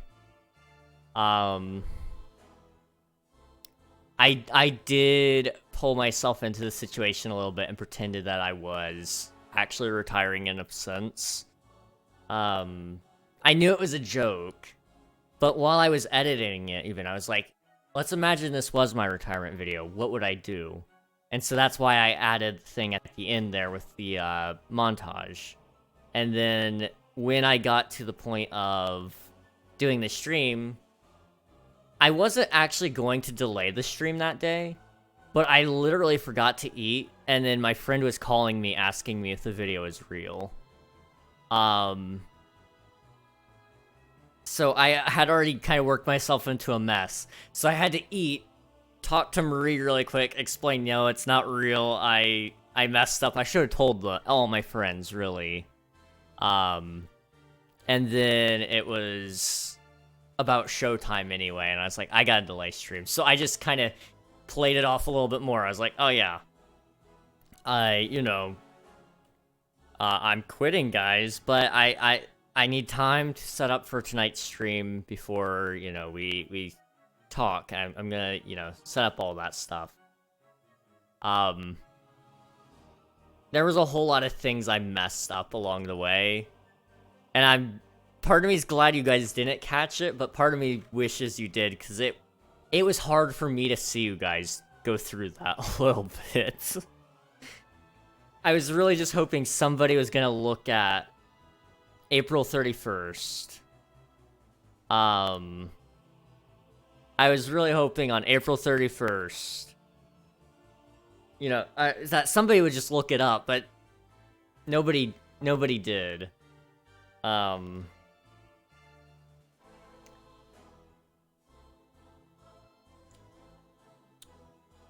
[SPEAKER 1] I did pull myself into the situation a little bit and pretended that I was actually retiring in a sense. I knew it was a joke, but while I was editing it, even, I was like, let's imagine this was my retirement video. What would I do? And so that's why I added the thing at the end there with the montage. And then when I got to the point of doing the stream, I wasn't actually going to delay the stream that day, but I literally forgot to eat, and then my friend was calling me asking me if the video is real. So I had already kind of worked myself into a mess. So I had to eat, talk to Marie really quick, explain, no, it's not real, I messed up. I should have told all my friends, really. And then it was about showtime anyway, and I was like, I gotta delay stream. So I just kind of played it off a little bit more. I was like, oh yeah, I'm quitting, guys, but I need time to set up for tonight's stream before, we talk. I'm gonna, set up all that stuff. There was a whole lot of things I messed up along the way, and part of me is glad you guys didn't catch it, but part of me wishes you did, because it was hard for me to see you guys go through that a little bit. I was really just hoping somebody was gonna look at April 31st. I was really hoping on April 31st, that somebody would just look it up, but nobody did. Let's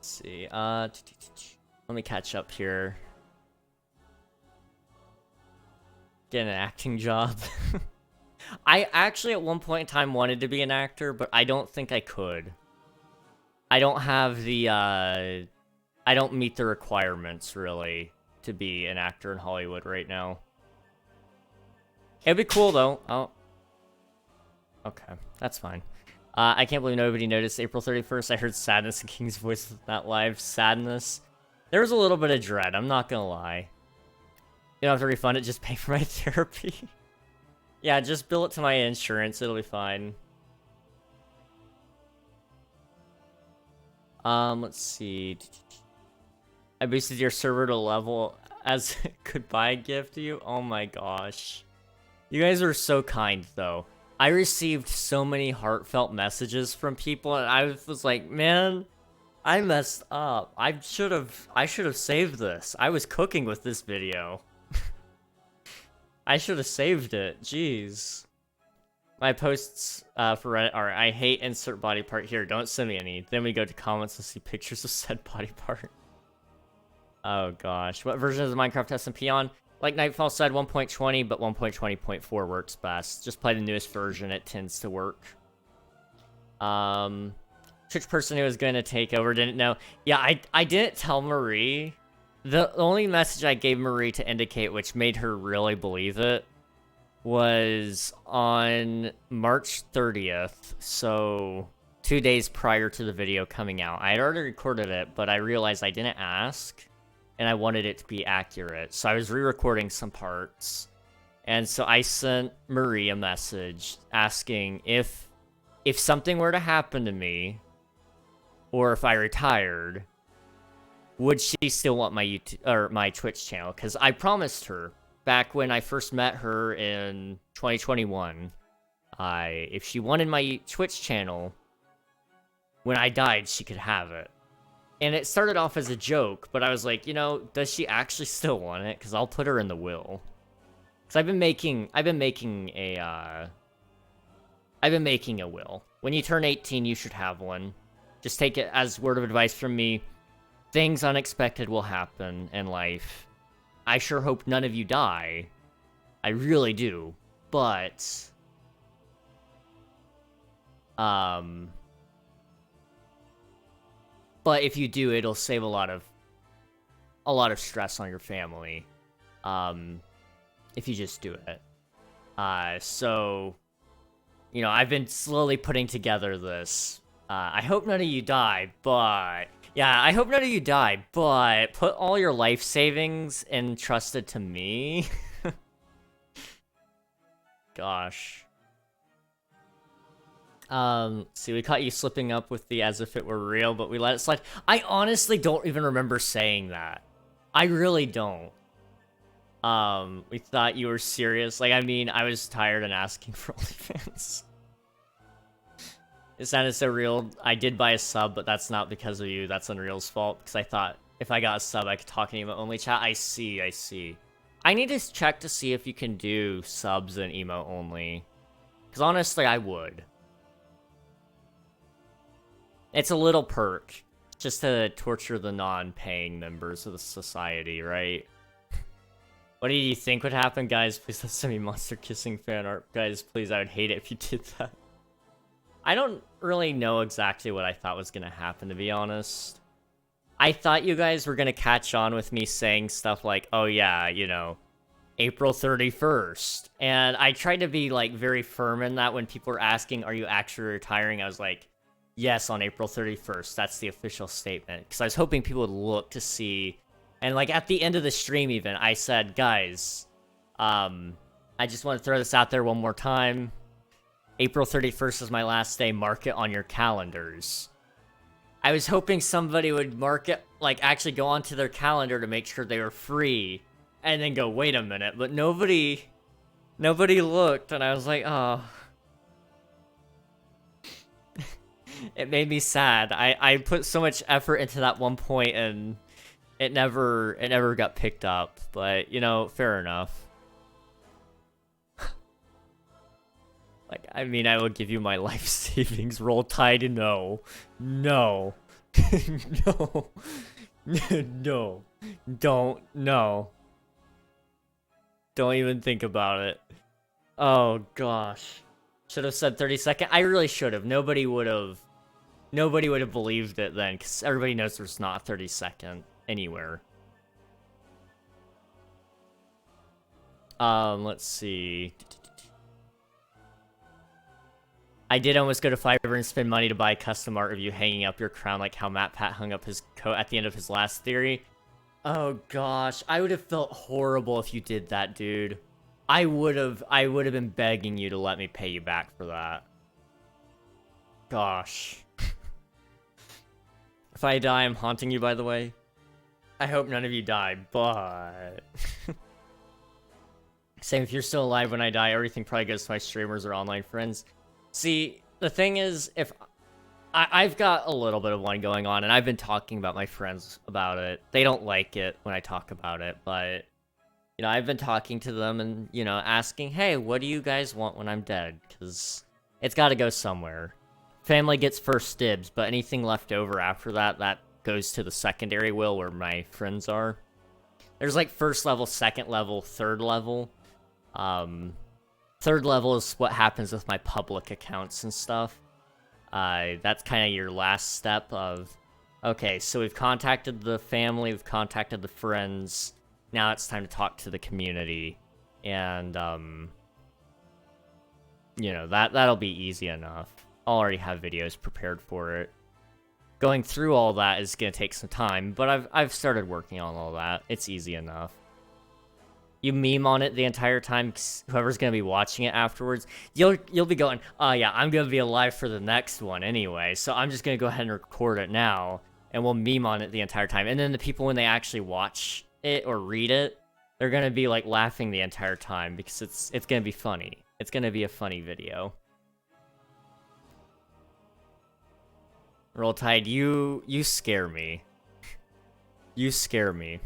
[SPEAKER 1] see. Let me catch up here. Get an acting job. I actually at one point in time wanted to be an actor, but I don't think I could. I don't have the, I don't meet the requirements, really, to be an actor in Hollywood right now. It'd be cool, though. Oh. Okay, that's fine. I can't believe nobody noticed April 31st. I heard sadness in King's voice with that live. Sadness. There was a little bit of dread, I'm not gonna lie. You don't have to refund it, just pay for my therapy. Yeah, just bill it to my insurance, it'll be fine. Let's see. I boosted your server to level as a goodbye gift to you. Oh my gosh. You guys are so kind, though. I received so many heartfelt messages from people, and I was like, man, I messed up. I should have saved this. I was cooking with this video. I should have saved it. Jeez. My posts for Reddit are, I hate insert body part here. Don't send me any. Then we go to comments and see pictures of said body part. Oh gosh. What version of the Minecraft SMP on? Like Nightfall said, 1.20, but 1.20.4 works best. Just play the newest version. It tends to work. Twitch person who was going to take over didn't know. Yeah, I didn't tell Marie. The only message I gave Marie to indicate, which made her really believe it, was on March 30th, so 2 days prior to the video coming out. I had already recorded it, but I realized I didn't ask, and I wanted it to be accurate, so I was re-recording some parts. And so I sent Marie a message asking if something were to happen to me, or if I retired, would she still want my YouTube or my Twitch channel? Because I promised her back when I first met her in 2021, if she wanted my Twitch channel, when I died, she could have it. And it started off as a joke, but I was like, does she actually still want it? Because I'll put her in the will. Because I've been making a will. When you turn 18, you should have one. Just take it as word of advice from me. Things unexpected will happen in life. I sure hope none of you die. I really do. But if you do, it'll save a lot of stress on your family. If you just do it. So, I've been slowly putting together this I hope none of you die, but... Yeah, I hope none of you die, but put all your life savings entrusted to me. Gosh. See, we caught you slipping up with the as if it were real, but we let it slide. I honestly don't even remember saying that. I really don't. We thought you were serious. Like, I mean, I was tired and asking for OnlyFans. It sounded so real. I did buy a sub, but that's not because of you. That's Unreal's fault, because I thought if I got a sub, I could talk in emo only chat. I see. I need to check to see if you can do subs in emo only. Because honestly, I would. It's a little perk. Just to torture the non-paying members of the society, right? What do you think would happen? Guys, please don't send me monster kissing fan art. Guys, please, I would hate it if you did that. I don't really know exactly what I thought was gonna happen, to be honest. I thought you guys were gonna catch on with me saying stuff like, oh yeah, you know, April 31st. And I tried to be, like, very firm in that when people were asking, are you actually retiring? I was like, yes, on April 31st. That's the official statement. Because I was hoping people would look to see... And, like, at the end of the stream, even, I said, guys, I just want to throw this out there one more time. April 31st is my last day. Mark it on your calendars. I was hoping somebody would mark it, like, actually go onto their calendar to make sure they were free. And then go, wait a minute. But nobody looked, and I was like, oh... It made me sad. I put so much effort into that one point, and it never got picked up. But, you know, fair enough. Like, I mean, I will give you my life savings. Roll Tide, no. No. No. No. No. Don't even think about it. Oh, gosh. Should have said 30-second. I really should have. Nobody would have believed it then, because everybody knows there's not a 30-second anywhere. Let's see. I did almost go to Fiverr and spend money to buy custom art of you hanging up your crown, like how Matt Pat hung up his coat at the end of his last theory. Oh gosh, I would have felt horrible if you did that, dude. I would have been begging you to let me pay you back for that. Gosh. If I die, I'm haunting you, by the way. I hope none of you die, but... Same, if you're still alive when I die, everything probably goes to my streamers or online friends. See, the thing is, if... I've got a little bit of one going on, and I've been talking about my friends about it. They don't like it when I talk about it, but... You know, I've been talking to them and, you know, asking, hey, what do you guys want when I'm dead? Because it's got to go somewhere. Family gets first dibs, but anything left over after that, that goes to the secondary will where my friends are. There's, like, first level, second level, third level. Third level is what happens with my public accounts and stuff. That's kind of your last step of, okay, so we've contacted the family, we've contacted the friends... Now it's time to talk to the community, and, you know, that'll be easy enough. I'll already have videos prepared for it. Going through all that is gonna take some time, but I've started working on all that. It's easy enough. You meme on it the entire time, 'cause whoever's gonna be watching it afterwards, you'll be going, oh yeah, I'm gonna be alive for the next one anyway, so I'm just gonna go ahead and record it now, and we'll meme on it the entire time. And then the people, when they actually watch it or read it, they're gonna be like laughing the entire time because it's gonna be funny. It's gonna be a funny video. Roll Tide, you scare me. You scare me.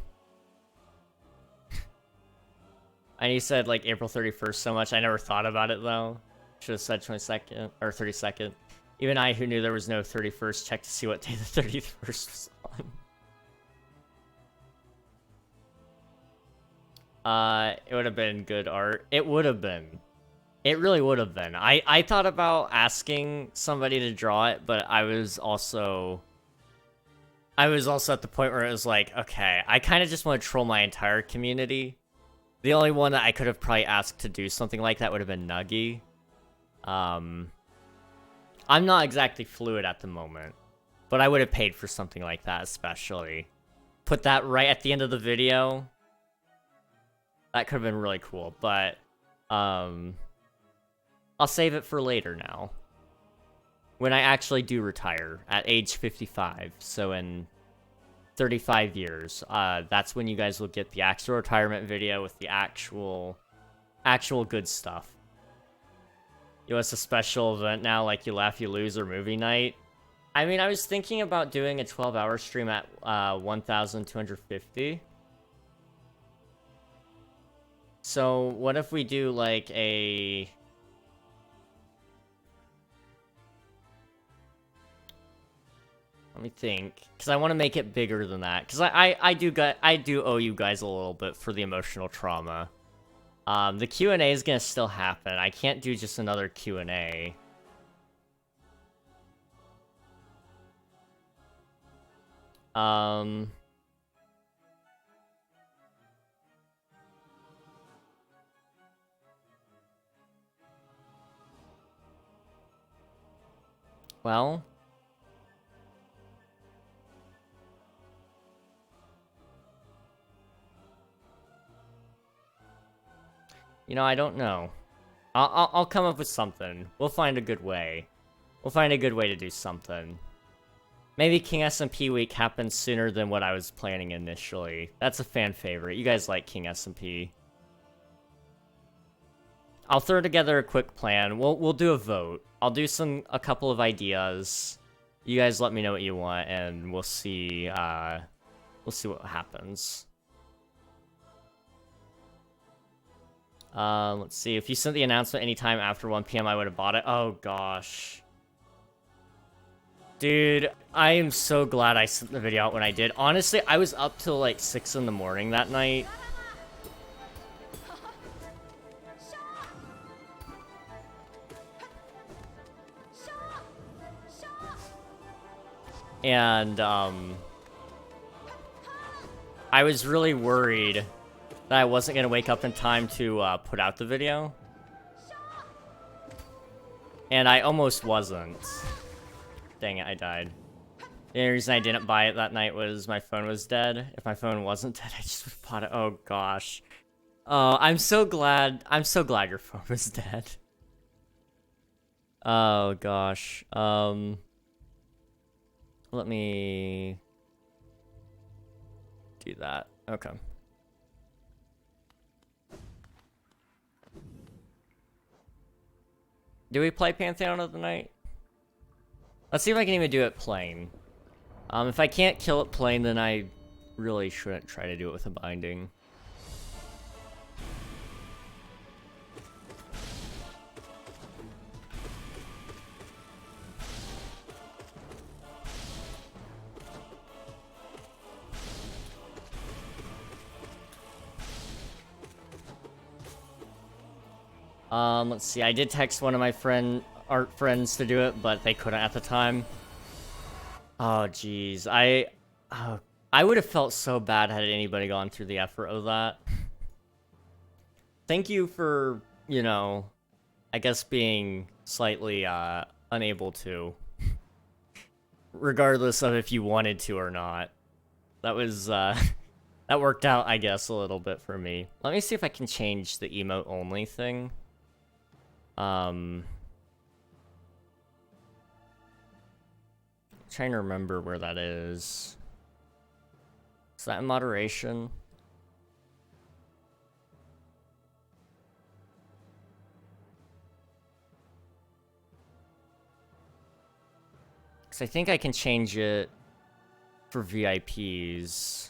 [SPEAKER 1] And you said like April 31st so much. I never thought about it though. Should have said 22nd or 32nd. Even I, who knew there was no 31st, checked to see what day the 31st was on. It would have been good art. It would have been. It really would have been. I thought about asking somebody to draw it, but I was also at the point where it was like, okay, I kind of just want to troll my entire community. The only one that I could have probably asked to do something like that would have been Nuggy. I'm not exactly fluid at the moment, but I would have paid for something like that, especially. Put that right at the end of the video. That could have been really cool, but I'll save it for later now. When I actually do retire at age 55, so in 35 years, that's when you guys will get the actual retirement video with the actual good stuff. You know, it's a special event now, like You Laugh, You Lose or movie night. I mean, I was thinking about doing a 12-hour stream at 1,250. So what if we do like a... Let me think, because I want to make it bigger than that. Because I do owe you guys a little bit for the emotional trauma. The Q&A is gonna still happen. I can't do just another Q&A. Well... You know, I don't know. I'll come up with something. We'll find a good way. We'll find a good way to do something. Maybe King SMP week happens sooner than what I was planning initially. That's a fan favorite. You guys like King SMP. I'll throw together a quick plan. We'll do a vote. I'll do a couple of ideas. You guys let me know what you want, and we'll see what happens. Let's see. If you sent the announcement anytime after 1 PM, I would have bought it. Oh, gosh. Dude, I am so glad I sent the video out when I did. Honestly, I was up till like 6 in the morning that night. And, I was really worried that I wasn't going to wake up in time to put out the video. And I almost wasn't. Dang it, I died. The only reason I didn't buy it that night was my phone was dead. If my phone wasn't dead, I just would have bought it. Oh, gosh. Oh, I'm so glad your phone was dead. Oh, gosh. Let me do that. Okay. Do we play Pantheon of the night? Let's see if I can even do it plain. If I can't kill it plain, then I really shouldn't try to do it with a binding. Let's see, I did text one of my art friends to do it, but they couldn't at the time. Oh, jeez. I would have felt so bad had anybody gone through the effort of that. Thank you for, you know, I guess being slightly, unable to. Regardless of if you wanted to or not. That was, that worked out, I guess, a little bit for me. Let me see if I can change the emote only thing. Trying to remember where that is. Is that in moderation? Because I think I can change it for VIPs.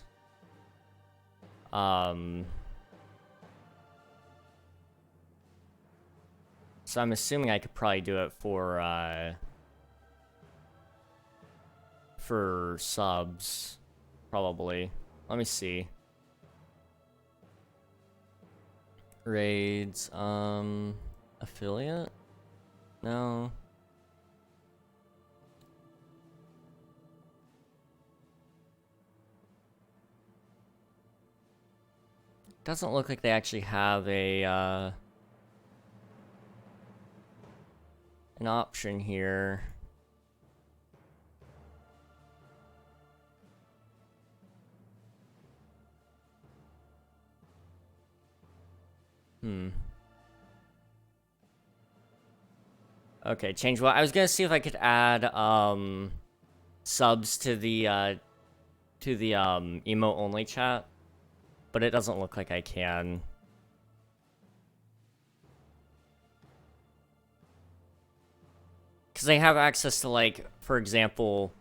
[SPEAKER 1] So I'm assuming I could probably do it for subs, probably. Let me see. Raids, affiliate? No. Doesn't look like they actually have a, an option here. Okay, change what? I was gonna see if I could add subs to the emote only chat, but it doesn't look like I can. Because they have access to, like, for example,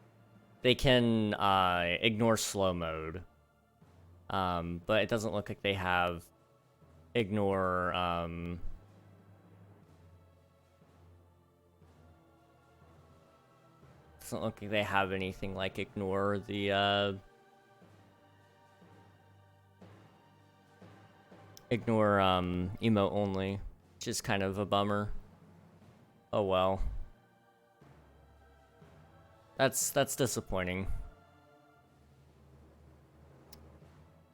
[SPEAKER 1] they can ignore slow mode. But it doesn't look like they have ignore doesn't look like they have anything like ignore the ignore emote only, which is kind of a bummer. Oh well. That's disappointing.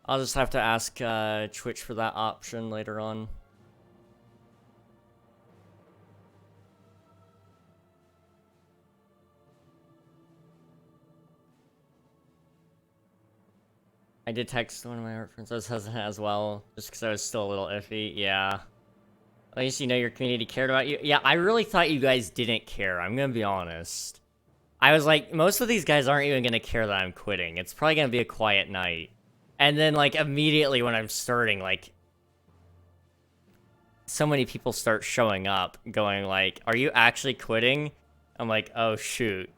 [SPEAKER 1] I'll just have to ask Twitch for that option later on. I did text one of my art friends as well, just because I was still a little iffy. Yeah. At least you know your community cared about you. Yeah, I really thought you guys didn't care. I'm gonna be honest. I was like, most of these guys aren't even gonna care that I'm quitting. It's probably gonna be a quiet night. And then, like, immediately when I'm starting, like, so many people start showing up, going like, are you actually quitting? I'm like, oh, shoot.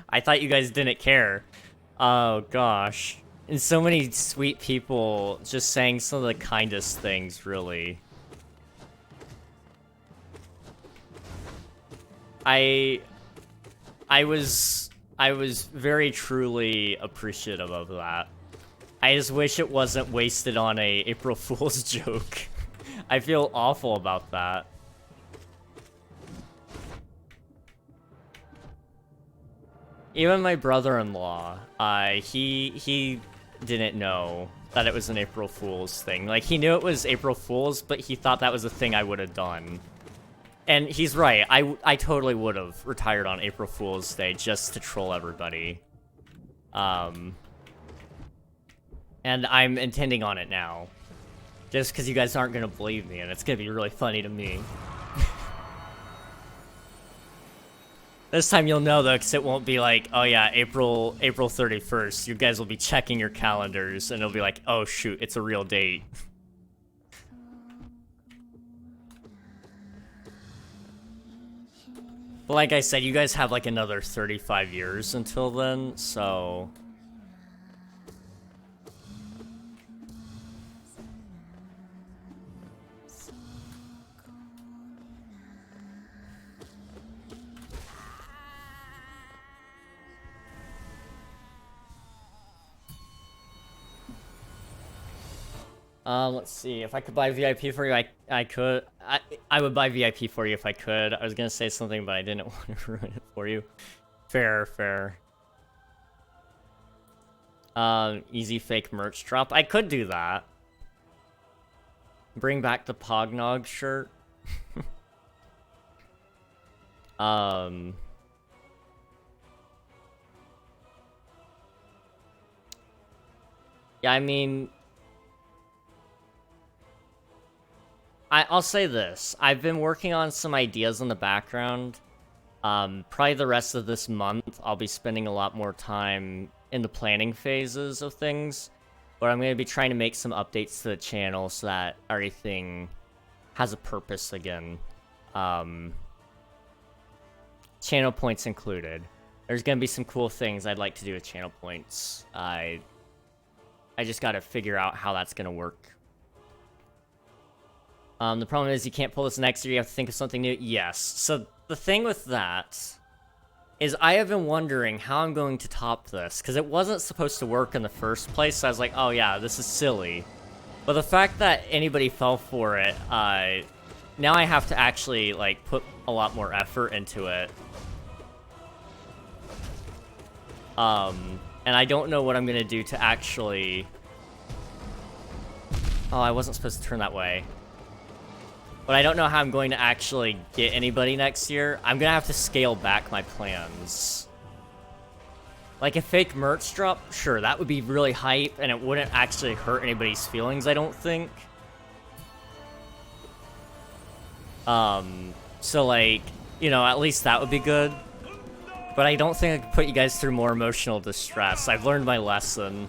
[SPEAKER 1] I thought you guys didn't care. Oh, gosh. And so many sweet people just saying some of the kindest things, really. I was very truly appreciative of that. I just wish it wasn't wasted on a April Fool's joke. I feel awful about that. Even my brother-in-law, he didn't know that it was an April Fool's thing. Like, he knew it was April Fool's, but he thought that was a thing I would have done. And he's right, I totally would have retired on April Fool's Day just to troll everybody. And I'm intending on it now. Just because you guys aren't going to believe me, and it's going to be really funny to me. This time you'll know, though, because it won't be like, oh yeah, April 31st. You guys will be checking your calendars, and it'll be like, oh shoot, it's a real date. But like I said, you guys have like another 35 years until then, so... let's see. If I could buy VIP for you, I could. I would buy VIP for you if I could. I was gonna say something, but I didn't want to ruin it for you. Fair, fair. Easy fake merch drop. I could do that. Bring back the Pognog shirt. Yeah, I mean... I'll say this. I've been working on some ideas in the background. Probably the rest of this month, I'll be spending a lot more time in the planning phases of things. But I'm going to be trying to make some updates to the channel so that everything has a purpose again. Channel points included. There's going to be some cool things I'd like to do with channel points. I just got to figure out how that's going to work. The problem is you can't pull this next year, you have to think of something new. Yes. So the thing with that is I have been wondering how I'm going to top this, because it wasn't supposed to work in the first place, so I was like, oh yeah, this is silly. But the fact that anybody fell for it, now I have to actually, like, put a lot more effort into it. And I don't know what I'm gonna do to actually... Oh, I wasn't supposed to turn that way. But I don't know how I'm going to actually get anybody next year. I'm gonna have to scale back my plans. Like, a fake merch drop, sure, that would be really hype, and it wouldn't actually hurt anybody's feelings, I don't think. So, like, you know, at least that would be good. But I don't think I could put you guys through more emotional distress. I've learned my lesson.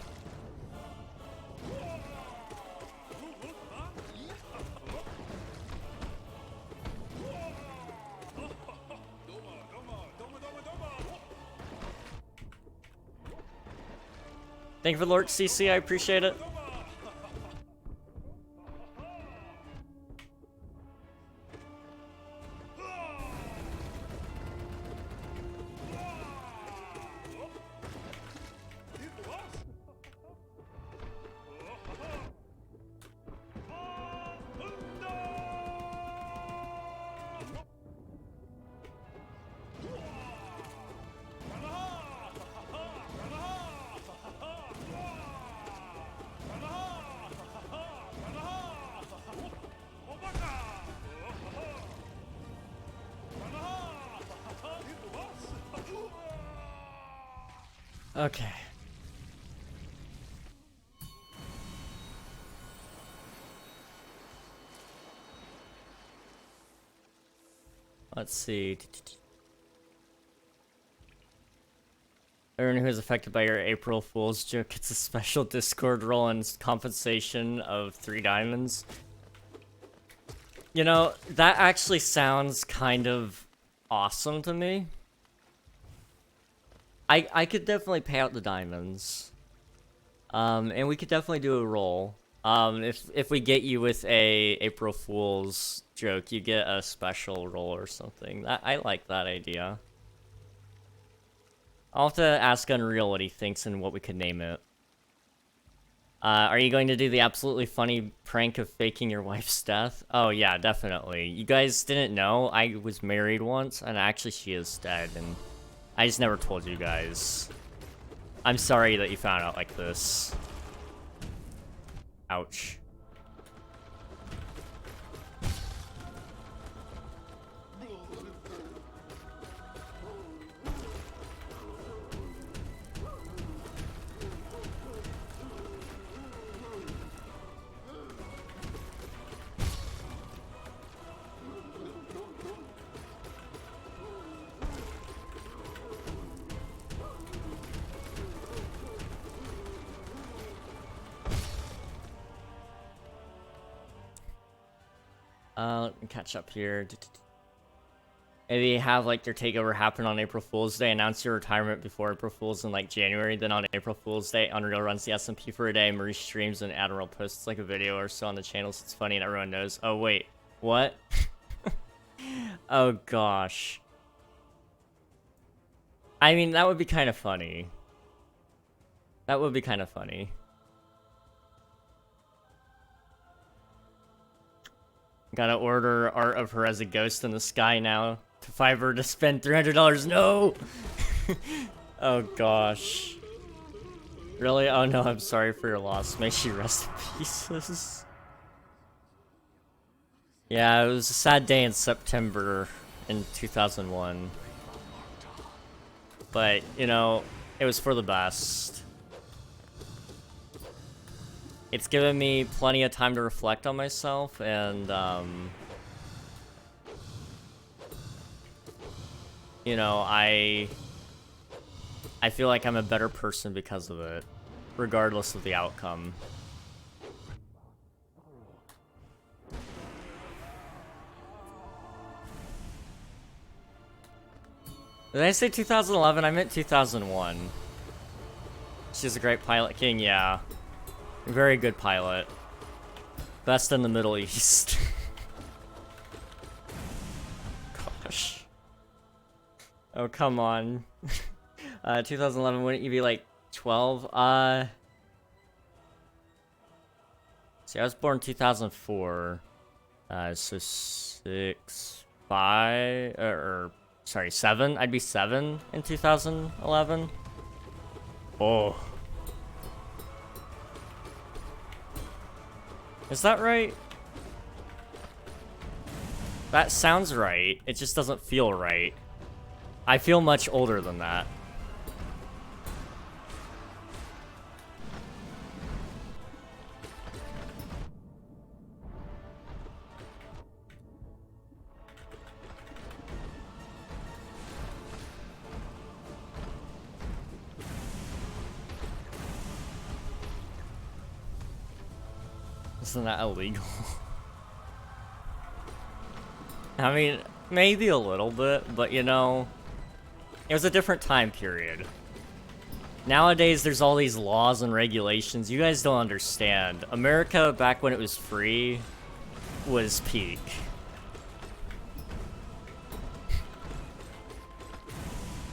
[SPEAKER 1] Thank you for the Lord CC, I appreciate it. Okay. Let's see. Everyone who is affected by your April Fool's joke gets a special Discord roll and compensation of 3 diamonds. You know, that actually sounds kind of awesome to me. I could definitely pay out the diamonds. And we could definitely do a roll. If we get you with a April Fool's joke, you get a special roll or something. I like that idea. I'll have to ask Unreal what he thinks and what we could name it. Are you going to do the absolutely funny prank of faking your wife's death? Oh yeah, definitely. You guys didn't know I was married once, and actually she is dead, and I just never told you guys. I'm sorry that you found out like this. Ouch. Let me catch up here. Maybe have like their takeover happen on April Fool's Day, announce your retirement before April Fool's in like January, then on April Fool's Day, Unreal runs the SMP for a day, Marie streams, and Admiral posts like a video or so on the channel so it's funny and everyone knows. Oh wait, what? Oh gosh. I mean, that would be kind of funny. That would be kind of funny. Gotta order Art of Her as a Ghost in the Sky now. To Fiverr to spend $300. No! Oh gosh. Really? Oh no, I'm sorry for your loss. May she rest in pieces. Yeah, it was a sad day in September in 2001. But, you know, it was for the best. It's given me plenty of time to reflect on myself, and, you know, I feel like I'm a better person because of it, regardless of the outcome. Did I say 2011? I meant 2001. She's a great pilot king, yeah. Very good pilot. Best in the Middle East. Gosh. Oh, come on. 2011, wouldn't you be like 12? See, I was born 2004. So 6, 5, or sorry, 7? I'd be 7 in 2011. Oh. Is that right? That sounds right. It just doesn't feel right. I feel much older than that. Isn't that illegal? I mean, maybe a little bit, but you know, it was a different time period. Nowadays, there's all these laws and regulations. You guys don't understand. America, back when it was free, was peak.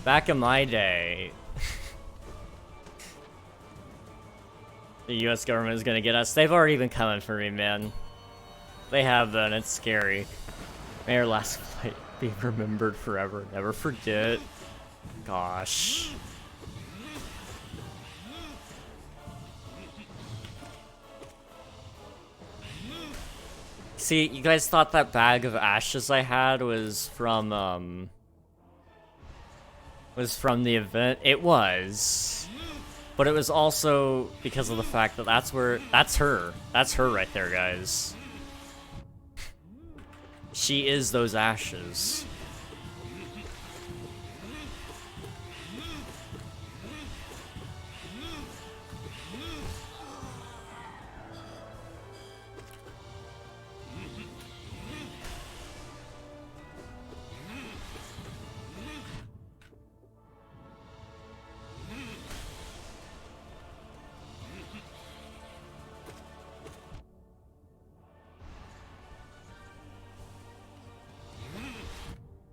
[SPEAKER 1] Back in my day, the US government is gonna get us. They've already been coming for me, man. They have been. It's scary. May our last flight be remembered forever. Never forget. Gosh. See, you guys thought that bag of ashes I had was from the event. It was. But it was also because of the fact that that's her. That's her right there, guys. She is those ashes.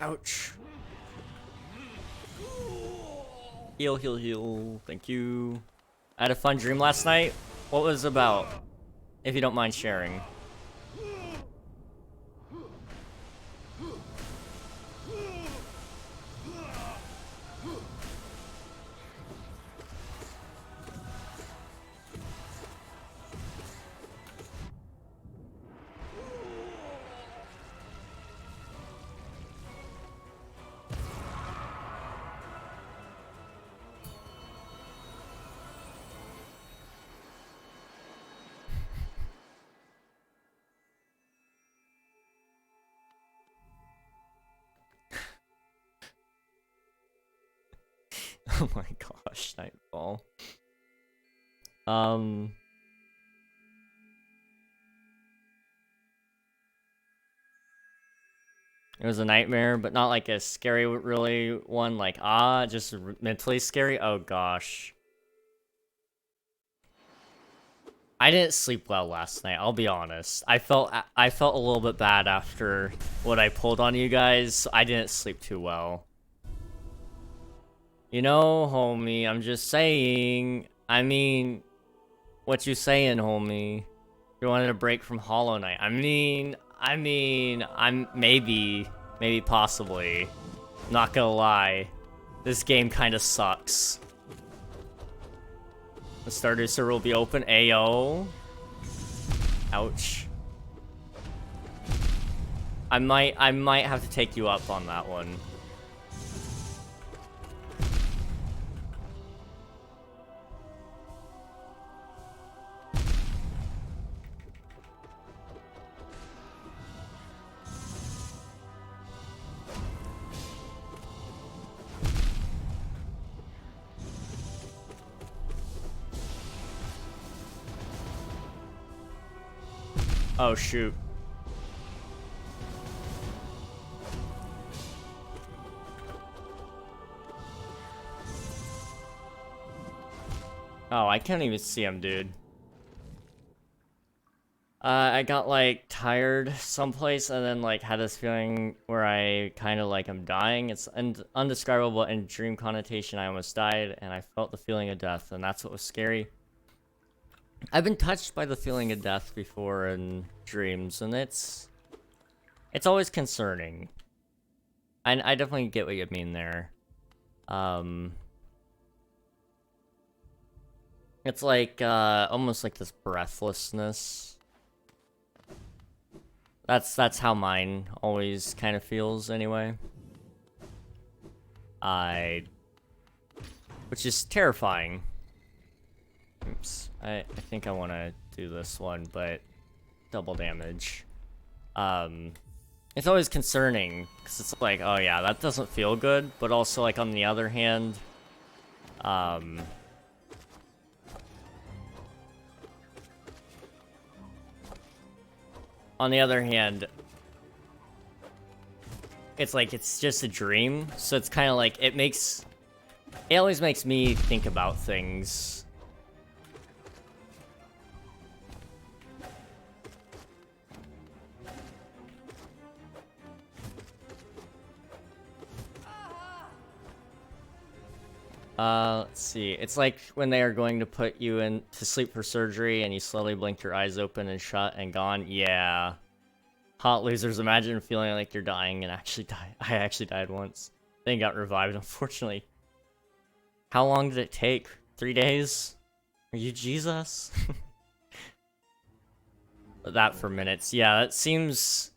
[SPEAKER 1] Ouch. Heal, heal, heal. Thank you. I had a fun dream last night. What was it about? If you don't mind sharing. Oh my gosh, Nightfall. It was a nightmare, but not like a scary really one, like, just mentally scary. Oh gosh. I didn't sleep well last night, I'll be honest. I felt a little bit bad after what I pulled on you guys. I didn't sleep too well. You know, homie, I'm just saying. I mean, what you saying, homie? You wanted a break from Hollow Knight. I'm maybe possibly. Not gonna lie. This game kinda sucks. The starter server will be open. Ayo. Ouch. I might have to take you up on that one. Oh, shoot. Oh, I can't even see him, dude. I got, like, tired someplace and then, like, had this feeling where I kind of, like, am dying. It's undescribable in dream connotation. I almost died, and I felt the feeling of death, and that's what was scary. I've been touched by the feeling of death before in dreams, and it's always concerning. I definitely get what you mean there. It's like, almost like this breathlessness That's how mine always kind of feels anyway. Which is terrifying. Oops. I think I want to do this one, but double damage. It's always concerning because it's like, oh yeah, that doesn't feel good, but also like on the other hand, on the other hand, it's like it's just a dream, so it's kind of like it always makes me think about things. Let's see. It's like when they are going to put you in to sleep for surgery and you slowly blink your eyes open and shut and gone. Yeah. Hot losers, imagine feeling like you're dying and actually die. I actually died once. Then got revived, unfortunately. How long did it take? 3 days? Are you Jesus? That for minutes. Yeah, that seems...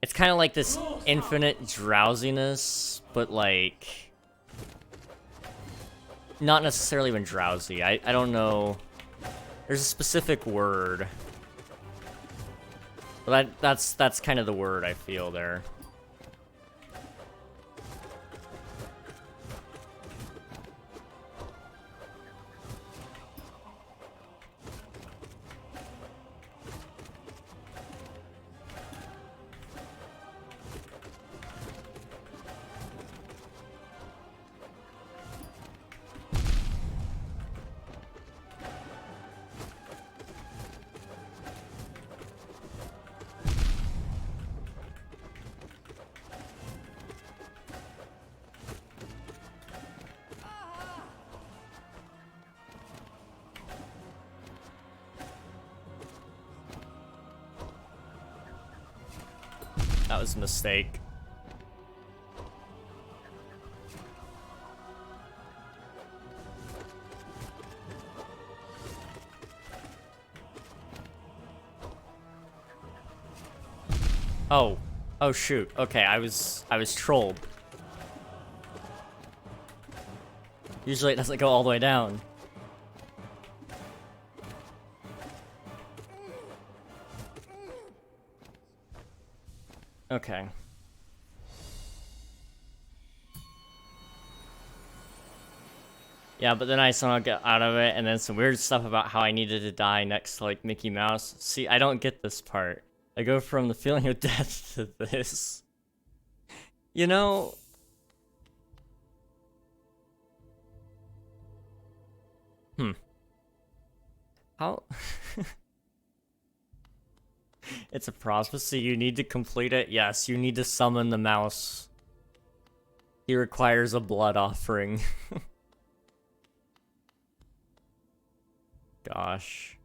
[SPEAKER 1] It's kind of like this infinite drowsiness, but like... Not necessarily even drowsy. I don't know. There's a specific word. But that's kind of the word I feel there. That was a mistake. Oh. Oh shoot. Okay, I was trolled. Usually it doesn't go all the way down. Okay. Yeah, but then I somehow get out of it, and then some weird stuff about how I needed to die next to, like, Mickey Mouse. See, I don't get this part. I go from the feeling of death to this. You know... How... It's a prophecy, you need to complete it. Yes, you need to summon the mouse. He requires a blood offering. Gosh.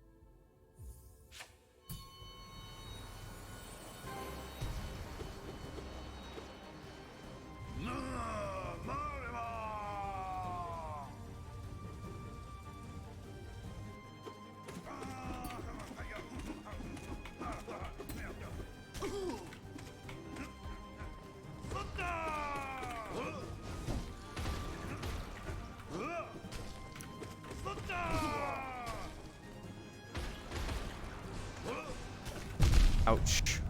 [SPEAKER 1] Ouch.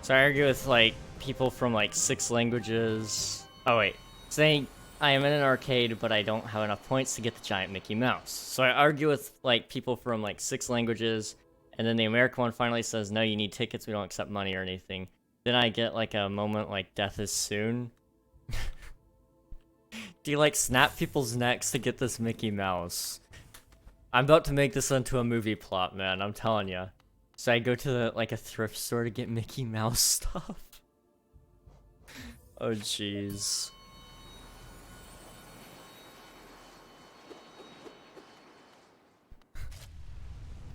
[SPEAKER 1] So I argue with, like, people from, like, 6 languages. Oh, wait. Saying I am in an arcade, but I don't have enough points to get the giant Mickey Mouse. So I argue with, like, people from, like, 6 languages, and then the American one finally says, no, you need tickets, we don't accept money or anything. Then I get, like, a moment like, death is soon. Do you, like, snap people's necks to get this Mickey Mouse? I'm about to make this into a movie plot, man, I'm telling ya. So I go to, like, a thrift store to get Mickey Mouse stuff. Oh, jeez.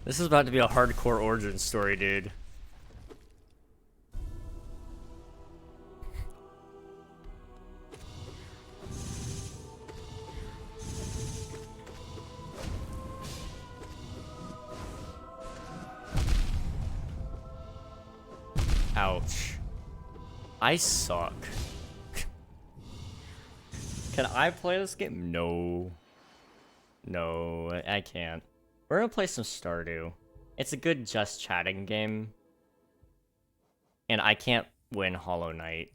[SPEAKER 1] This is about to be a hardcore origin story, dude. Ouch. I suck. Can I play this game? No. No, I can't. We're gonna play some Stardew. It's a good just chatting game. And I can't win Hollow Knight.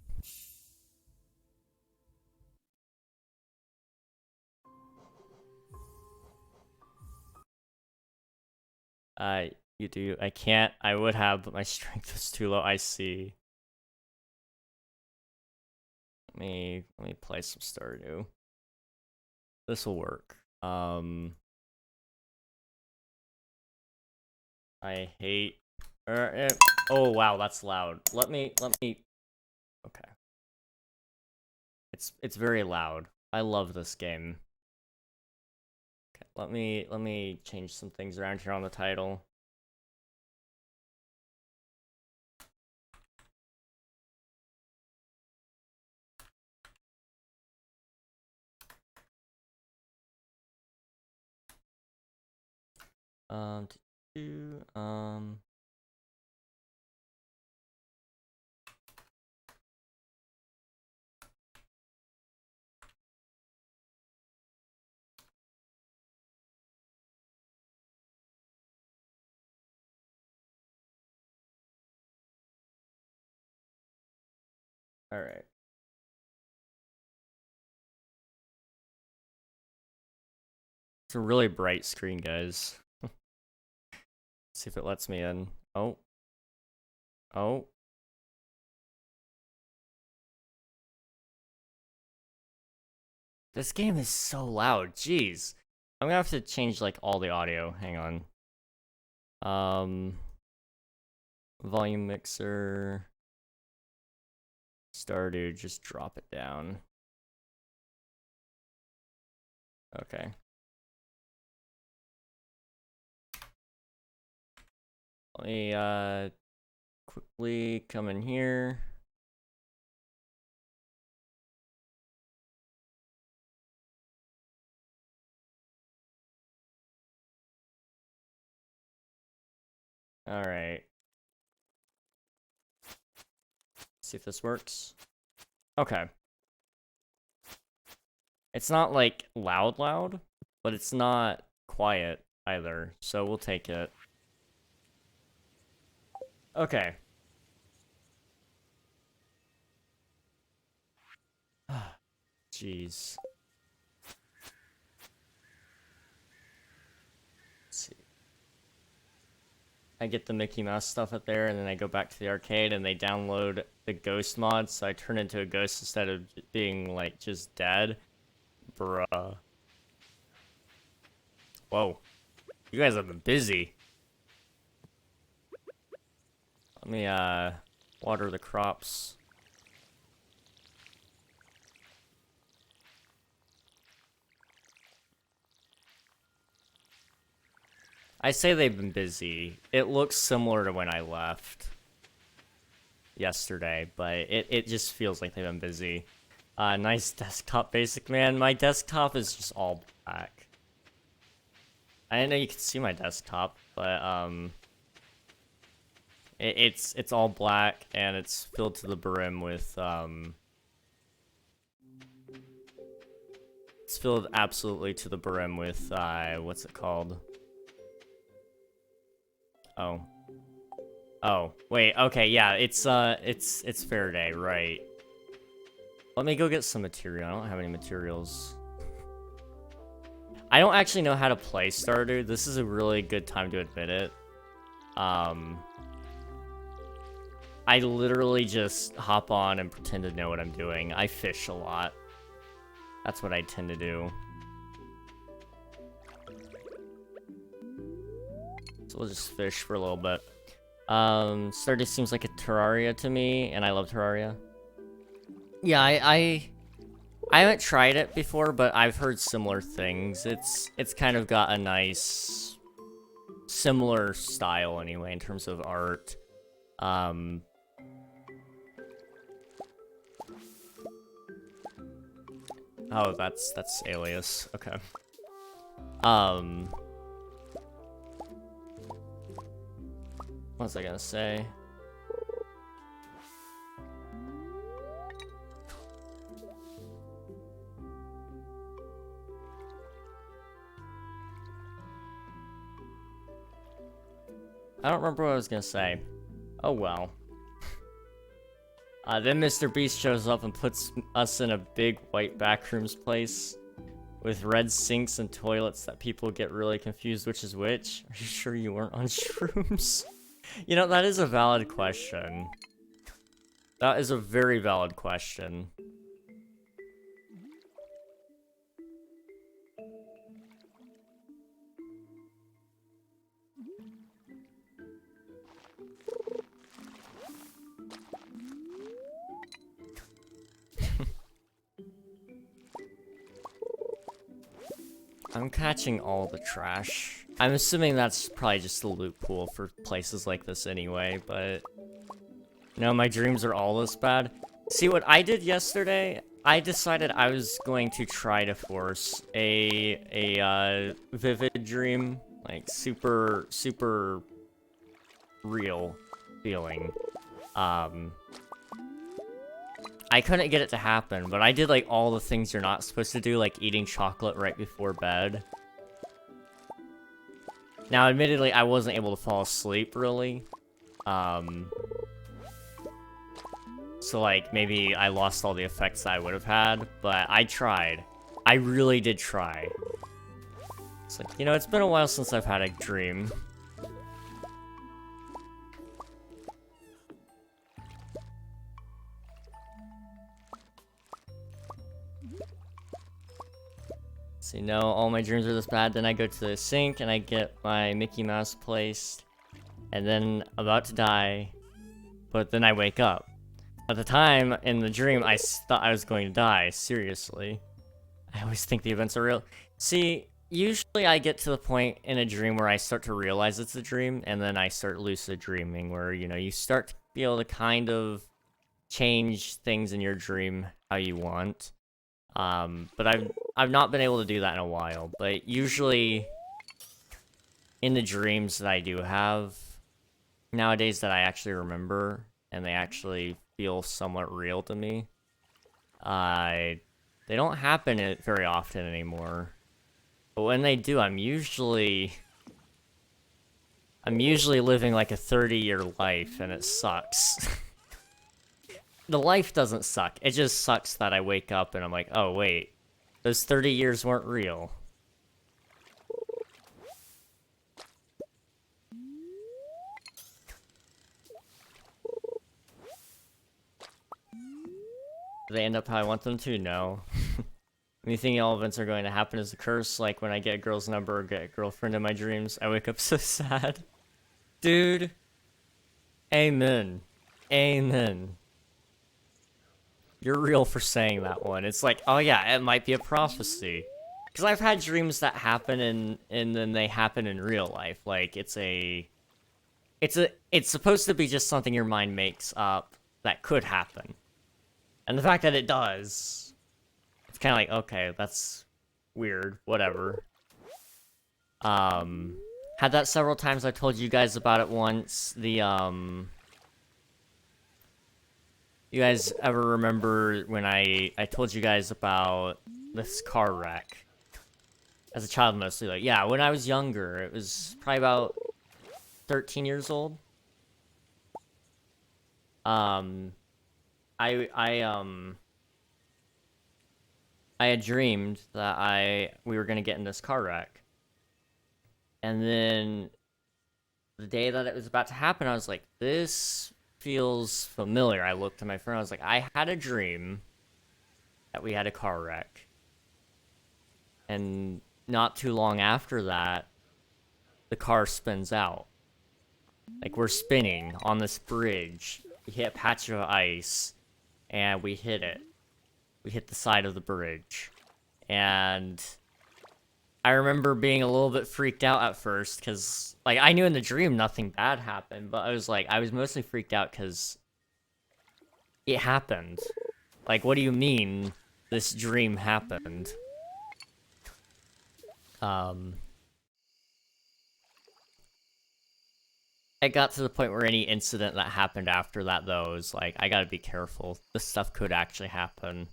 [SPEAKER 1] You do. I can't. I would have, but my strength is too low. I see. Let me play some Stardew. This will work. I hate. Oh wow, that's loud. Let me. Okay. It's very loud. I love this game. Okay, let me change some things around here on the title. All right. It's a really bright screen, guys. See if it lets me in. Oh. Oh. This game is so loud. Jeez. I'm gonna have to change like all the audio. Hang on. Volume mixer. Stardew, just drop it down. Okay. Let me quickly come in here. All right. See if this works. Okay. It's not like loud, but it's not quiet either, so we'll take it. Okay. Jeez. Let's see. I get the Mickey Mouse stuff up there, and then I go back to the arcade, and they download the ghost mod, so I turn into a ghost instead of being, like, just dead. Bruh. Whoa. You guys have been busy. Let me, water the crops. I say they've been busy. It looks similar to when I left yesterday, but it just feels like they've been busy. Nice desktop basic, man. My desktop is just all black. I didn't know you could see my desktop, but it's all black and it's filled to the brim with it's filled absolutely to the brim with what's it called? Oh, wait, okay, yeah, it's fair day, right. Let me go get some material. I don't have any materials. I don't actually know how to play Stardew. This is a really good time to admit it. I literally just hop on and pretend to know what I'm doing. I fish a lot. That's what I tend to do. So we'll just fish for a little bit. Stardew seems like a Terraria to me, and I love Terraria. Yeah, I haven't tried it before, but I've heard similar things. It's kind of got a nice similar style anyway in terms of art. Oh, that's Alias. Okay. What was I gonna say? I don't remember what I was gonna say. Oh well. Then Mr. Beast shows up and puts us in a big white backrooms place with red sinks and toilets that people get really confused which is which. Are you sure you weren't on shrooms? You know, that is a valid question. That is a very valid question. I'm catching all the trash. I'm assuming that's probably just a loot pool for places like this anyway, but... No, my dreams are all this bad. See, what I did yesterday, I decided I was going to try to force a vivid dream. Like, super real feeling. I couldn't get it to happen, but I did, like, all the things you're not supposed to do, like eating chocolate right before bed. Now, admittedly, I wasn't able to fall asleep, really. So, like, maybe I lost all the effects that I would have had, but I tried. I really did try. It's like, you know, it's been a while since I've had a dream. See, no, all my dreams are this bad. Then I go to the sink and I get my Mickey Mouse placed. And then about to die. But then I wake up. At the time, in the dream, I thought I was going to die. Seriously. I always think the events are real. See, usually I get to the point in a dream where I start to realize it's a dream. And then I start lucid dreaming where, you know, you start to be able to kind of change things in your dream how you want. But I've not been able to do that in a while, but usually in the dreams that I do have nowadays that I actually remember and they actually feel somewhat real to me, they don't happen very often anymore. But when they do, I'm usually living like a 30-year life and it sucks. The life doesn't suck. It just sucks that I wake up and I'm like, oh wait, those 30 years weren't real. Do they end up how I want them to? No. Anything all events are going to happen is a curse, like when I get a girl's number or get a girlfriend in my dreams, I wake up so sad. Dude. Amen. Amen. You're real for saying that one. It's like, oh yeah, it might be a prophecy. Because I've had dreams that happen and then they happen in real life. Like, it's supposed to be just something your mind makes up that could happen. And the fact that it does, it's kind of like, okay, that's weird, whatever. Had that several times. I told you guys about it once. You guys ever remember when I told you guys about this car wreck? As a child, mostly. Like, yeah, when I was younger, it was probably about 13 years old. I had dreamed that we were gonna get in this car wreck. And then the day that it was about to happen, I was like, this feels familiar. I looked at my friend, I was like, I had a dream that we had a car wreck. And not too long after that, the car spins out. Like, we're spinning on this bridge. We hit a patch of ice. and we hit it. We hit the side of the bridge. And I remember being a little bit freaked out at first, because, like, I knew in the dream nothing bad happened, but I was mostly freaked out because it happened. Like, what do you mean this dream happened? It got to the point where any incident that happened after that, though, was like, I gotta be careful. This stuff could actually happen.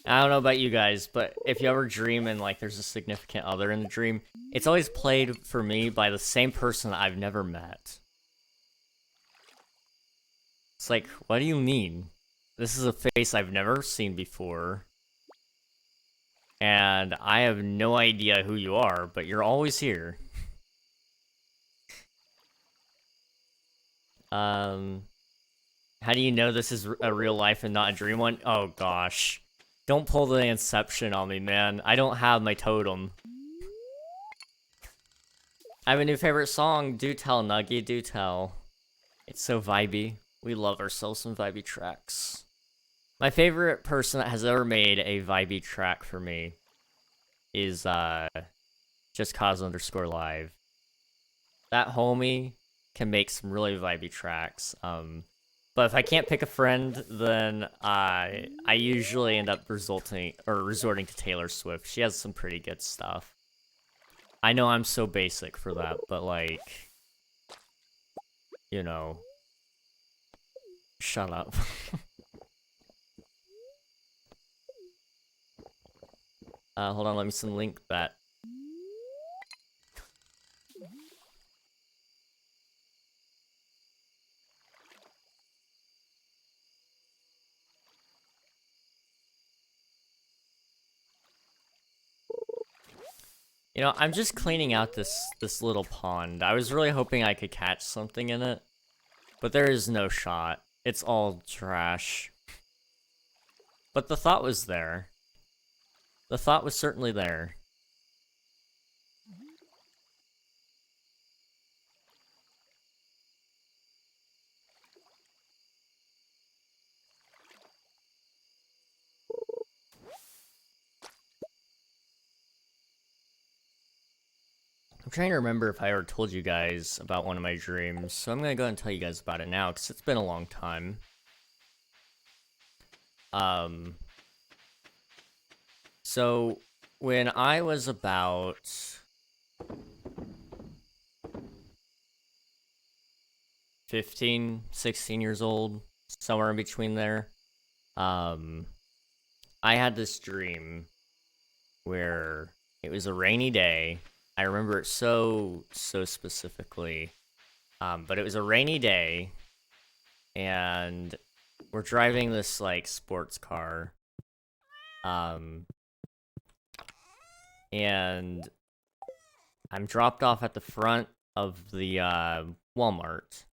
[SPEAKER 1] I don't know about you guys, but if you ever dream and, like, there's a significant other in the dream, it's always played for me by the same person that I've never met. It's like, what do you mean? This is a face I've never seen before. And I have no idea who you are, but you're always here. How do you know this is a real life and not a dream one? Oh gosh. Don't pull the Inception on me, man. I don't have my totem. I have a new favorite song. Do tell, Nuggy, do tell. It's so vibey. We love ourselves some vibey tracks. My favorite person that has ever made a vibey track for me is just cause_live. That homie can make some really vibey tracks. But if I can't pick a friend, then I usually end up resorting to Taylor Swift. She has some pretty good stuff. I know I'm so basic for that, but, like, you know, shut up. Hold on, let me some link that. You know, I'm just cleaning out this little pond. I was really hoping I could catch something in it, but there is no shot. It's all trash. But the thought was there. The thought was certainly there. I'm trying to remember if I ever told you guys about one of my dreams, so I'm gonna go ahead and tell you guys about it now, because it's been a long time. So, when I was about 15, 16 years old, somewhere in between there, I had this dream where it was a rainy day. I remember it so specifically. But it was a rainy day, and we're driving this, like, sports car. And I'm dropped off at the front of the Walmart.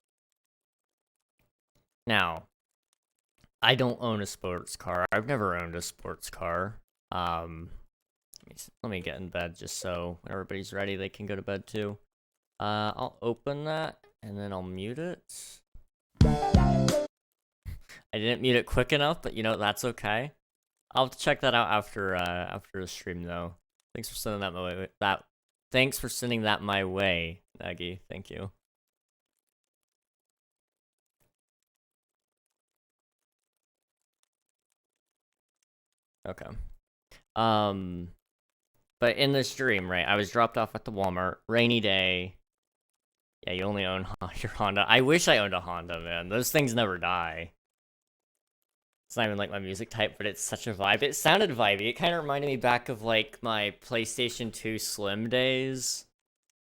[SPEAKER 1] Now, I don't own a sports car. I've never owned a sports car. Let me get in bed just so when everybody's ready, they can go to bed too. I'll open that and then I'll mute it. I didn't mute it quick enough, but you know, that's okay. I'll have to check that out after the stream though. Thanks for sending that my way. Thanks for sending that my way, Nuggy. Thank you. Okay. But in this dream, right, I was dropped off at the Walmart, rainy day. Yeah, you only own your Honda. I wish I owned a Honda, man. Those things never die. It's not even like my music type, but it's such a vibe. It sounded vibey. It kind of reminded me back of, like, my PlayStation 2 Slim days.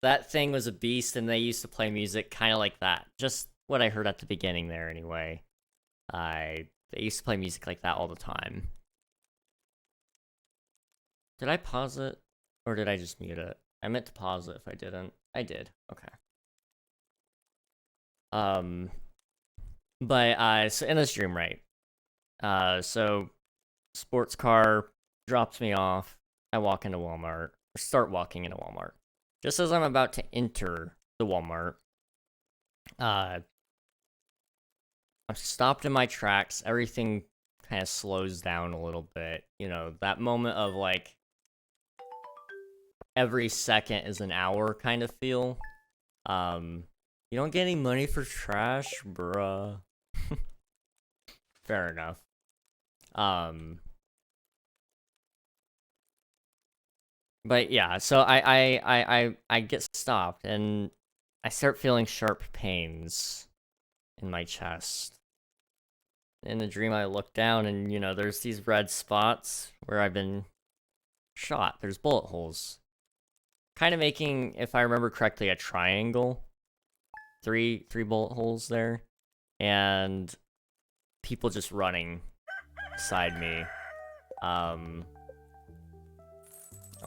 [SPEAKER 1] That thing was a beast, and they used to play music kind of like that. Just what I heard at the beginning there, anyway. They used to play music like that all the time. Did I pause it? Or did I just mute it? I meant to pause it if I didn't. I did. Okay. But, so in this dream, right? So, sports car drops me off. I walk into Walmart. Or start walking into Walmart. Just as I'm about to enter the Walmart, I'm stopped in my tracks. Everything kind of slows down a little bit. You know, that moment of like every second is an hour kind of feel. You don't get any money for trash, bruh. Fair enough. But yeah, so I get stopped and I start feeling sharp pains in my chest. In the dream, I look down and, you know, there's these red spots where I've been shot. There's bullet holes. Kind of making, if I remember correctly, a triangle. Three bullet holes there. And people just running beside me. I'll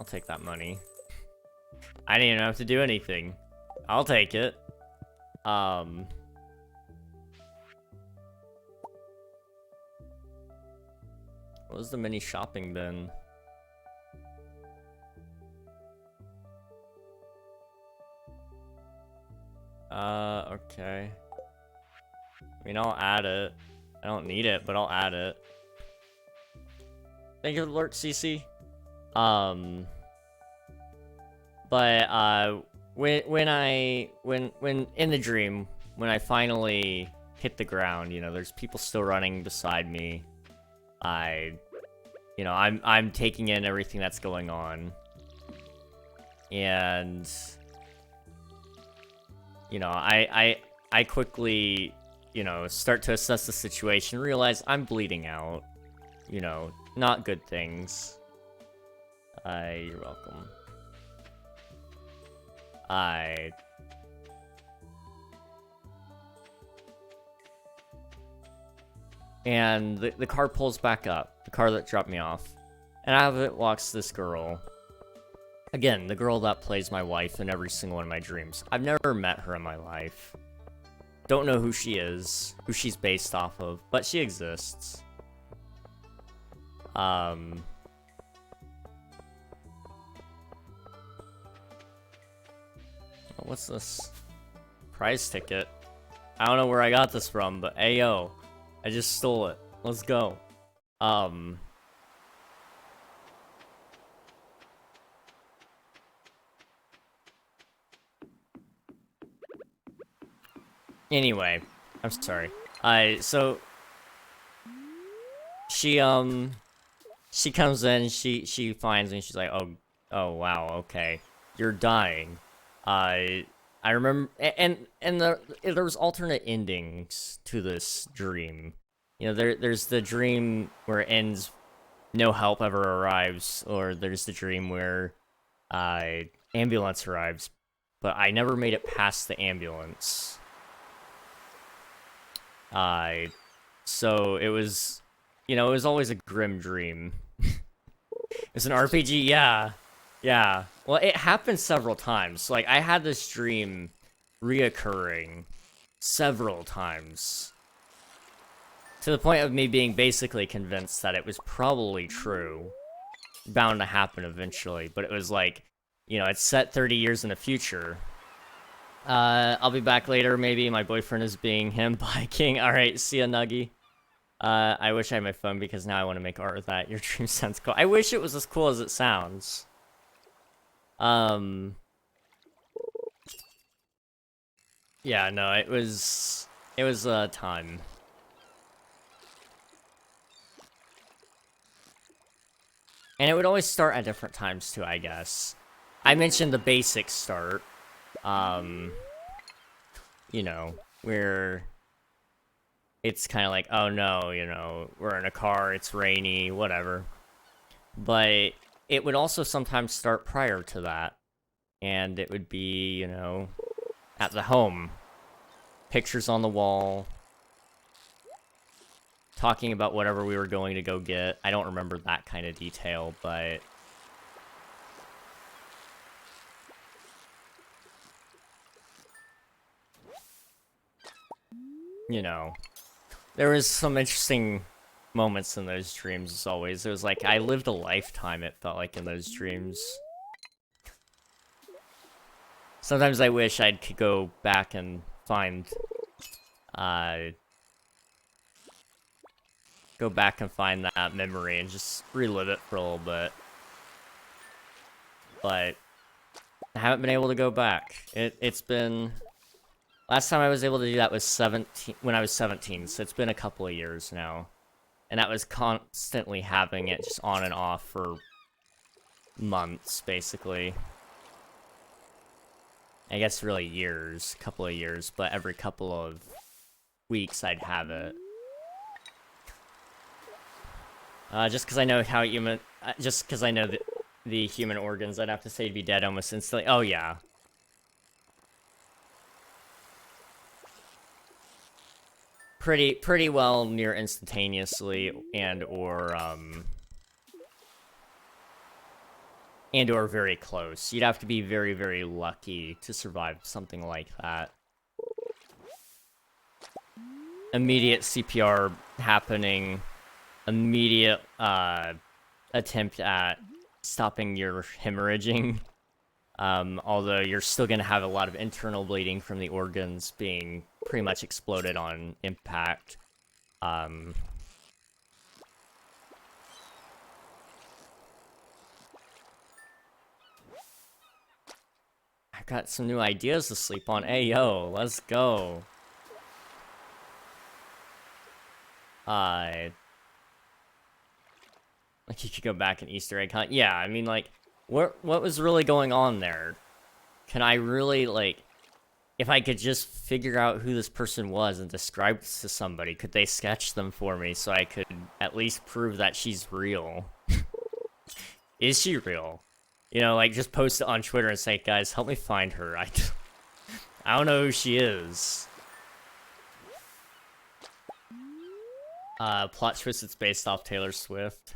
[SPEAKER 1] take that money. I didn't even have to do anything. I'll take it. What was the mini shopping bin? Okay. I mean, I'll add it. I don't need it, but I'll add it. Thank you for the alert, CC. But when in the dream, when I finally hit the ground, you know, there's people still running beside me. I'm taking in everything that's going on. And you know, I quickly, you know, start to assess the situation, realize I'm bleeding out. You know, not good things. You're welcome. And the car pulls back up, the car that dropped me off. And out of it walks this girl. Again, the girl that plays my wife in every single one of my dreams. I've never met her in my life. Don't know who she is, who she's based off of, but she exists. What's this? Prize ticket. I don't know where I got this from, but ayo, I just stole it. Let's go. Anyway, I'm sorry. So she comes in, she finds me, she's like, oh wow, okay, you're dying. I remember, and there was alternate endings to this dream. You know, there's the dream where it ends, no help ever arrives, or there's the dream where ambulance arrives, but I never made it past the ambulance. So it was, you know, it was always a grim dream. It's an RPG, yeah. Yeah. Well, it happened several times. Like, I had this dream reoccurring several times. To the point of me being basically convinced that it was probably true. Bound to happen eventually. But it was like, you know, it's set 30 years in the future. I'll be back later. Maybe my boyfriend is being him biking. Alright, see ya, Nuggy. I wish I had my phone because now I want to make art with that. Your dream sounds cool. I wish it was as cool as it sounds. Yeah, no, it was a ton. And it would always start at different times too, I guess. I mentioned the basic start. You know, where it's kind of like, oh no, you know, we're in a car, it's rainy, whatever. But it would also sometimes start prior to that. And it would be, you know, at the home. Pictures on the wall. Talking about whatever we were going to go get. I don't remember that kind of detail, but you know, there was some interesting moments in those dreams as always. It was like I lived a lifetime, it felt like, in those dreams. Sometimes I wish I could go back and find, that memory and just relive it for a little bit. But I haven't been able to go back. It's been... Last time I was able to do that was when I was 17, so it's been a couple of years now. And that was constantly having it just on and off for months, basically. I guess really years, couple of years, but every couple of weeks I'd have it. Just because I know how human... just because I know the human organs, I'd have to say to be dead almost instantly. Oh, yeah. Pretty well near instantaneously and/or very close. You'd have to be very, very lucky to survive something like that. Immediate CPR happening, immediate attempt at stopping your hemorrhaging. Although you're still gonna have a lot of internal bleeding from the organs being pretty much exploded on impact. I've got some new ideas to sleep on. Hey, yo, let's go. Like, you could go back and Easter egg hunt. Yeah, I mean, like, what was really going on there? Can I really, like... If I could just figure out who this person was and describe this to somebody, could they sketch them for me so I could at least prove that she's real? Is she real? You know, like, just post it on Twitter and say, guys, help me find her. I don't know who she is. Plot twist, it's based off Taylor Swift.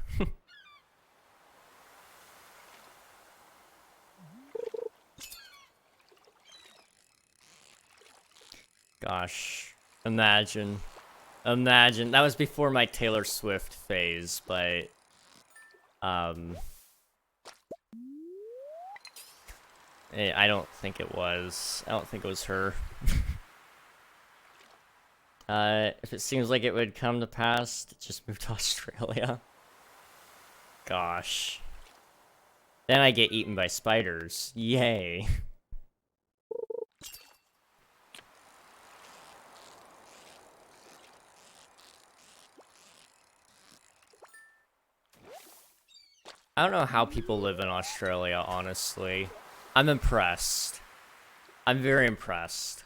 [SPEAKER 1] Gosh, imagine. That was before my Taylor Swift phase, but, I don't think it was. I don't think it was her. If it seems like it would come to pass, just move to Australia. Gosh. Then I get eaten by spiders. Yay. I don't know how people live in Australia, honestly. I'm impressed. I'm very impressed.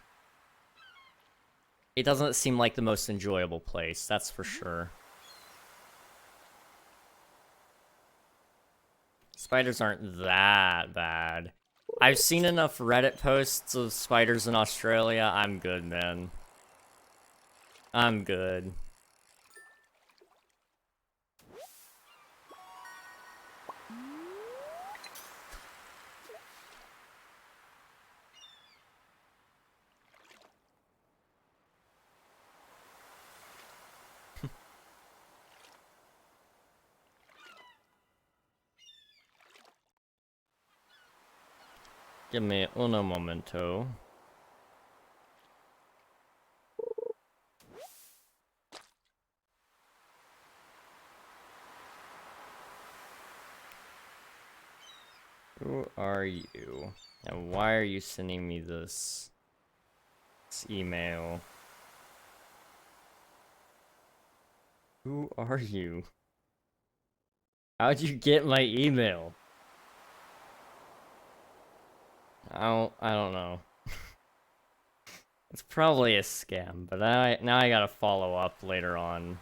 [SPEAKER 1] It doesn't seem like the most enjoyable place, that's for sure. Spiders aren't that bad. I've seen enough Reddit posts of spiders in Australia. I'm good, man. I'm good. Give me uno momento. Who are you? And why are you sending me this email? Who are you? How'd you get my email? I don't know. It's probably a scam, but now I gotta follow up later on.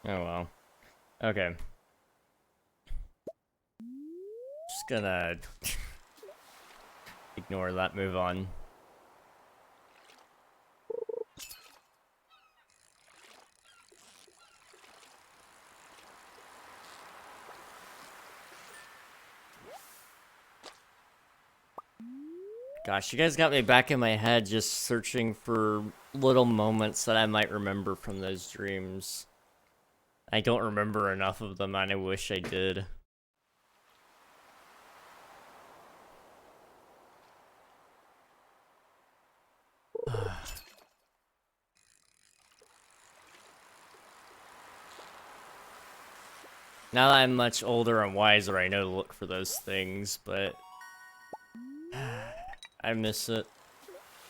[SPEAKER 1] Oh well. Okay. Just gonna ignore that, move on. Gosh, you guys got me back in my head just searching for little moments that I might remember from those dreams. I don't remember enough of them, and I wish I did. Now that I'm much older and wiser, I know to look for those things, but I miss it.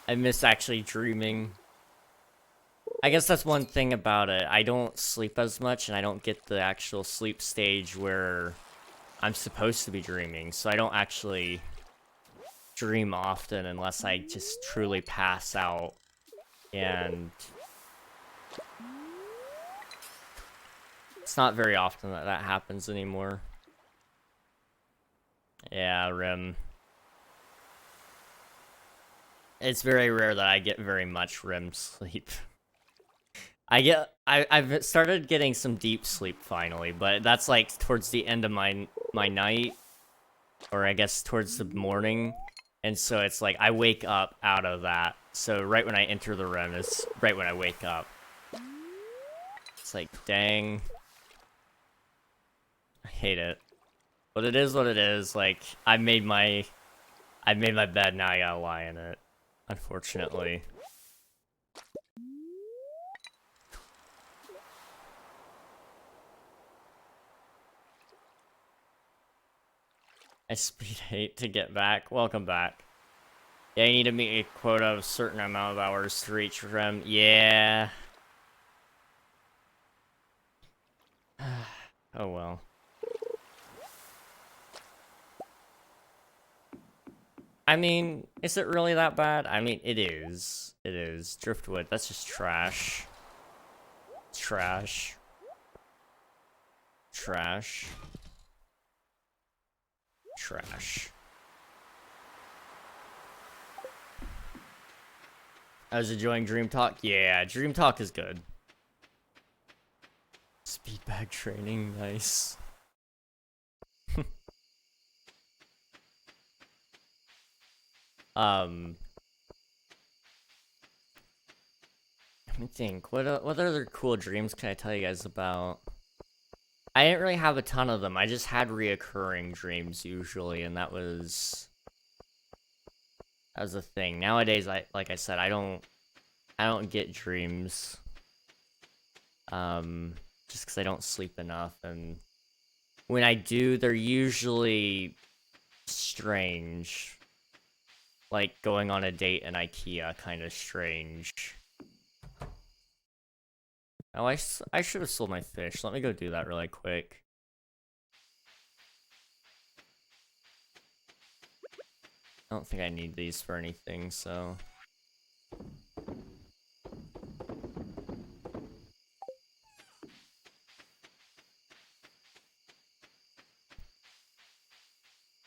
[SPEAKER 1] I miss actually dreaming. I guess that's one thing about it. I don't sleep as much, and I don't get the actual sleep stage where I'm supposed to be dreaming, so I don't actually dream often unless I just truly pass out. And it's not very often that that happens anymore. Yeah, REM. It's very rare that I get very much REM sleep. I've started getting some deep sleep finally, but that's like towards the end of my night, or I guess towards the morning, and so it's like I wake up out of that. So right when I enter the REM is right when I wake up. It's like, dang, I hate it, but it is what it is. Like I made my bed, now I gotta lie in it, unfortunately. I speed hate to get back. Welcome back. Yeah, you need to meet a quota of a certain amount of hours to reach REM. Yeah. Oh well. I mean, is it really that bad? I mean, it is. It is. Driftwood, that's just trash. Trash. Trash. Trash. I was enjoying Dream Talk. Yeah, Dream Talk is good. Speed bag training, nice. Let me think. What other cool dreams can I tell you guys about? I didn't really have a ton of them. I just had reoccurring dreams usually, and that was a thing. Nowadays, like I said, I don't get dreams. Just because I don't sleep enough, and when I do, they're usually strange. Like going on a date in IKEA, kind of strange. Oh, I should have sold my fish. Let me go do that really quick. I don't think I need these for anything, so...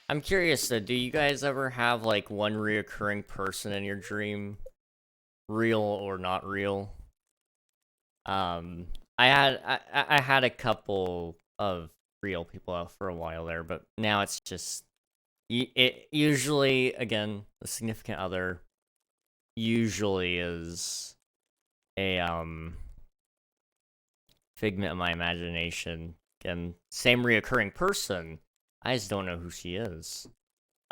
[SPEAKER 1] I'm curious though, do you guys ever have like one reoccurring person in your dream? Real or not real? I had a couple of real people out for a while there, but now it's just it usually, again, the significant other usually is a figment of my imagination. Again, same reoccurring person. I just don't know who she is.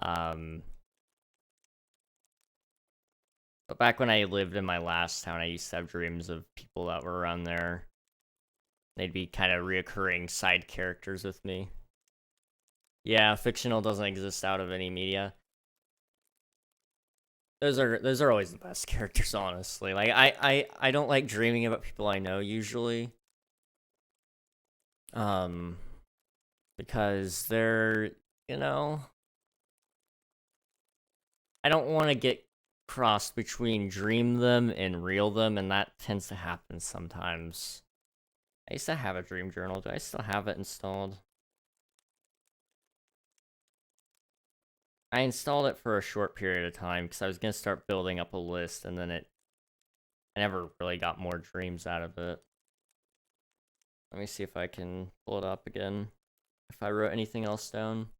[SPEAKER 1] But back when I lived in my last town, I used to have dreams of people that were around there. They'd be kind of reoccurring side characters with me. Yeah, fictional doesn't exist out of any media. Those are always the best characters, honestly. Like I don't like dreaming about people I know usually. Because they're, you know, I don't want to get crossed between dream them and real them, and that tends to happen sometimes. I used to have a dream journal. Do I still have it installed? I installed it for a short period of time because I was going to start building up a list, and then I never really got more dreams out of it. Let me see if I can pull it up again. If I wrote anything else down.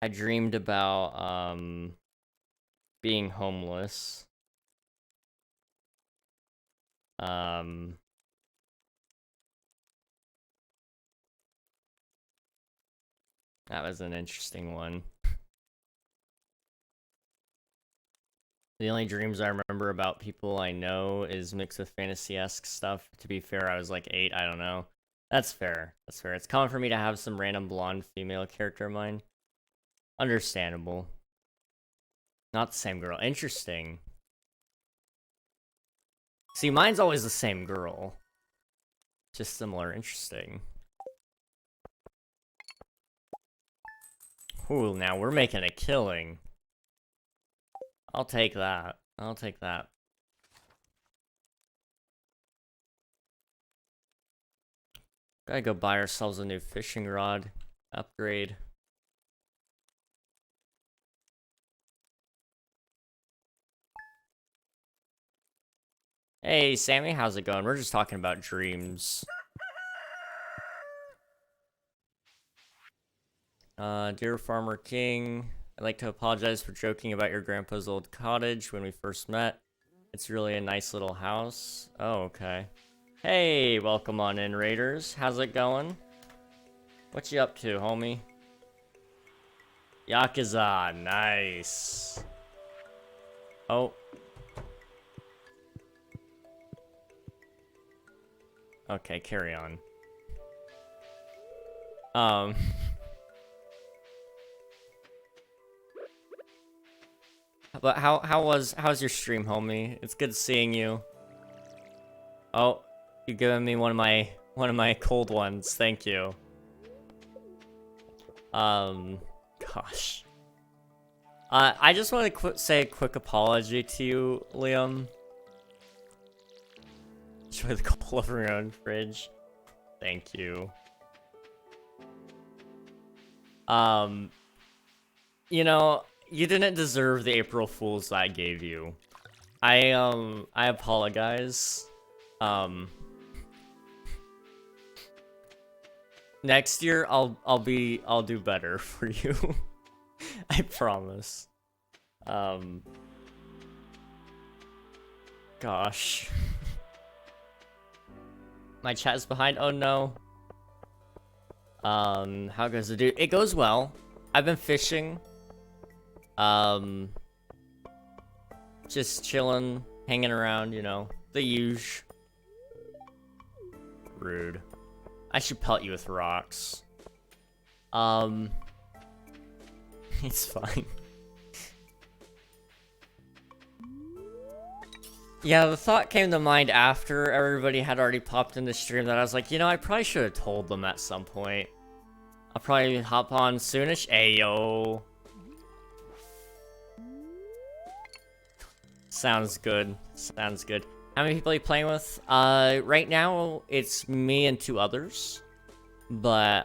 [SPEAKER 1] I dreamed about being homeless. That was an interesting one. The only dreams I remember about people I know is mixed with fantasy-esque stuff. To be fair, I was like 8, I don't know. That's fair. That's fair. It's common for me to have some random blonde female character in mind. Understandable. Not the same girl. Interesting. See, mine's always the same girl. Just similar. Interesting. Ooh, now we're making a killing. I'll take that. I'll take that. Gotta go buy ourselves a new fishing rod. Upgrade. Hey, Sammy, how's it going? We're just talking about dreams. Dear Farmer King, I'd like to apologize for joking about your grandpa's old cottage when we first met. It's really a nice little house. Oh, okay. Hey, welcome on in, Raiders. How's it going? What you up to, homie? Yakuza, nice. Oh. Okay, carry on. But how's your stream, homie? It's good seeing you. Oh, you're giving me one of my cold ones. Thank you. Gosh. I just want to say a quick apology to you, Liam. Enjoy the couple of your own fridge. Thank you. You know, you didn't deserve the April Fools I gave you. I apologize. Next year I'll do better for you. I promise. Gosh. My chat's behind. Oh no. How goes it, dude? It goes well. I've been fishing. Just chilling, hanging around, you know, the usual. Rude. I should pelt you with rocks. It's fine. Yeah, the thought came to mind after everybody had already popped in the stream that I was like, you know, I probably should have told them at some point. I'll probably hop on soonish. Ayo. Sounds good. Sounds good. How many people are you playing with? Right now, it's me and 2 others. But,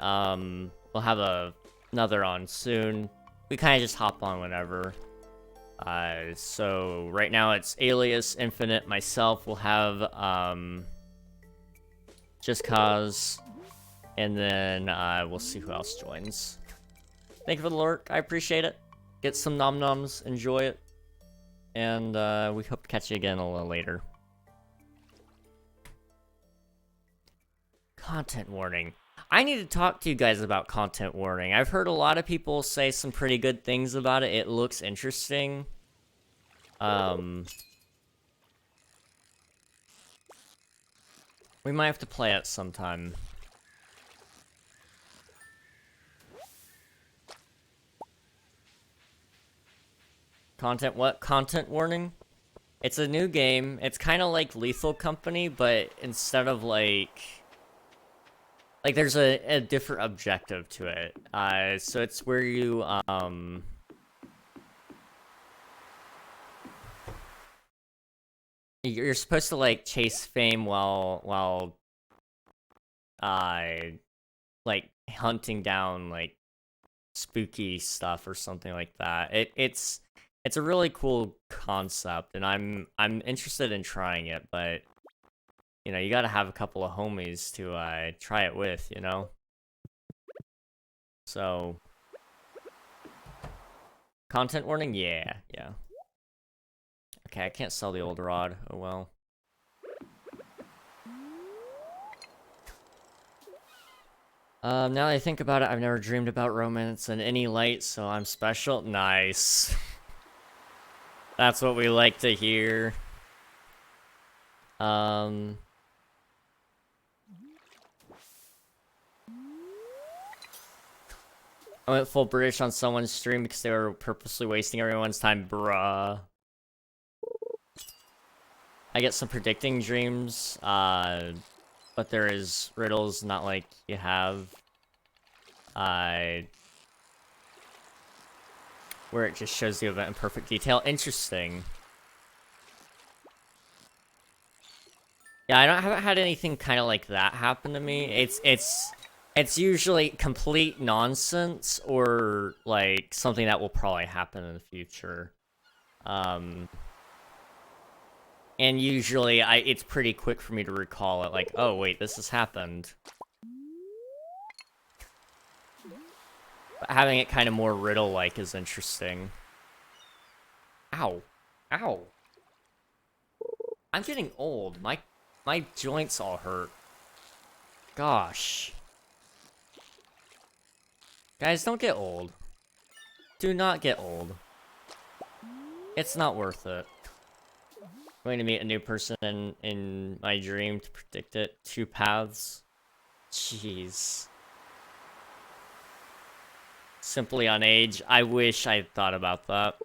[SPEAKER 1] we'll have another on soon. We kind of just hop on whenever. So right now it's Alias, Infinite, myself. We'll have, Just Cause. And then, we'll see who else joins. Thank you for the lurk. I appreciate it. Get some nom-noms. Enjoy it. And, we hope to catch you again a little later. Content warning. I need to talk to you guys about content warning. I've heard a lot of people say some pretty good things about it. It looks interesting. We might have to play it sometime. Content what? Content warning? It's a new game. It's kind of like Lethal Company, but instead of like there's a different objective to it. So it's where you, you're supposed to, like, chase fame while, like, hunting down, like, spooky stuff or something like that. It's a really cool concept, and I'm interested in trying it, but you know, you gotta have a couple of homies to try it with, you know? So Content warning? Yeah. Okay, I can't sell the old rod. Oh well. Now that I think about it, I've never dreamed about romance in any light, so I'm special. Nice. That's what we like to hear. I went full British on someone's stream because they were purposely wasting everyone's time, bruh. I get some predicting dreams, but there is riddles, not like you have, where it just shows the event in perfect detail. Interesting. Yeah, I haven't had anything kind of like that happen to me. It's usually complete nonsense or like something that will probably happen in the future. And usually it's pretty quick for me to recall it, like, oh wait, this has happened. But having it kind of more riddle-like is interesting. Ow. Ow. I'm getting old. My joints all hurt. Gosh. Guys, don't get old. Do not get old. It's not worth it. I'm going to meet a new person in my dream to predict it. 2 paths. Jeez. Simply on age. I wish I had thought about that.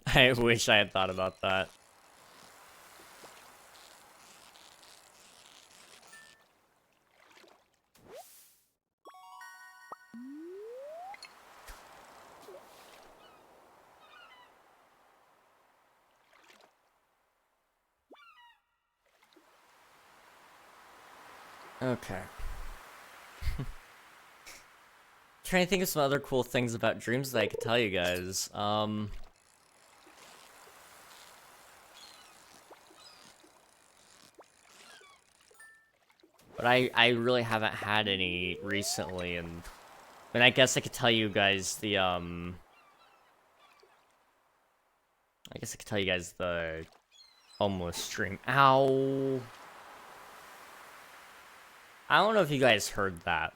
[SPEAKER 1] I wish I had thought about that. Okay. Trying to think of some other cool things about dreams that I could tell you guys. But I really haven't had any recently, and I guess I could tell you guys the homeless dream. Ow. I don't know if you guys heard that,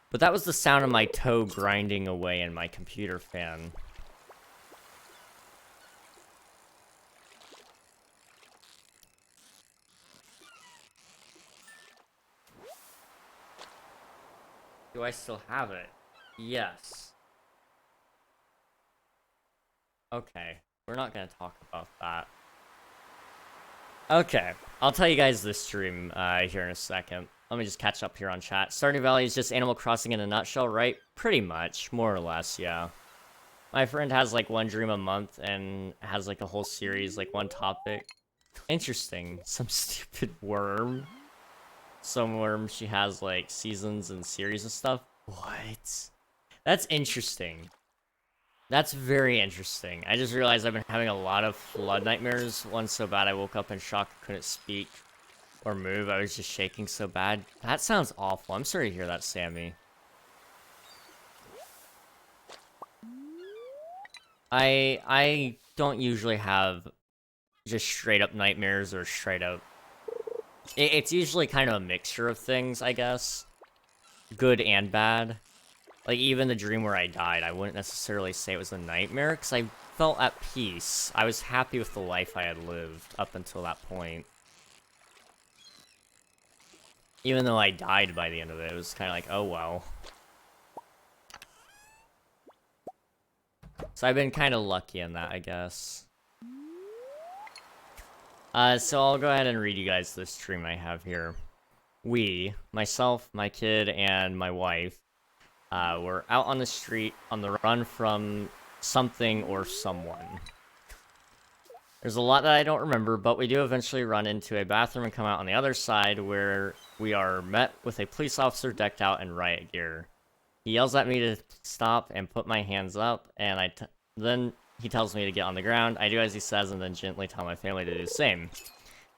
[SPEAKER 1] but that was the sound of my toe grinding away in my computer fan. Do I still have it? Yes. Okay, we're not gonna talk about that. Okay, I'll tell you guys this stream here in a second. Let me just catch up here on chat. Stardew Valley is just Animal Crossing in a nutshell, right? Pretty much, more or less, yeah. My friend has like 1 dream a month and has like a whole series, like 1 topic. Interesting. Some stupid worm. Some worm, she has like seasons and series and stuff. What? That's interesting. That's very interesting. I just realized I've been having a lot of flood nightmares. One so bad I woke up in shock, couldn't speak or move. I was just shaking so bad. That sounds awful. I'm sorry to hear that, Sammy. I don't usually have just straight up nightmares or straight up. It's usually kind of a mixture of things, I guess. Good and bad. Like, even the dream where I died, I wouldn't necessarily say it was a nightmare, because I felt at peace. I was happy with the life I had lived up until that point. Even though I died by the end of it, it was kind of like, oh well. So I've been kind of lucky in that, I guess. So I'll go ahead and read you guys this stream I have here. We, myself, my kid, and my wife, were out on the street on the run from something or someone. There's a lot that I don't remember, but we do eventually run into a bathroom and come out on the other side where we are met with a police officer decked out in riot gear. He yells at me to stop and put my hands up, and then he tells me to get on the ground. I do as he says and then gently tell my family to do the same.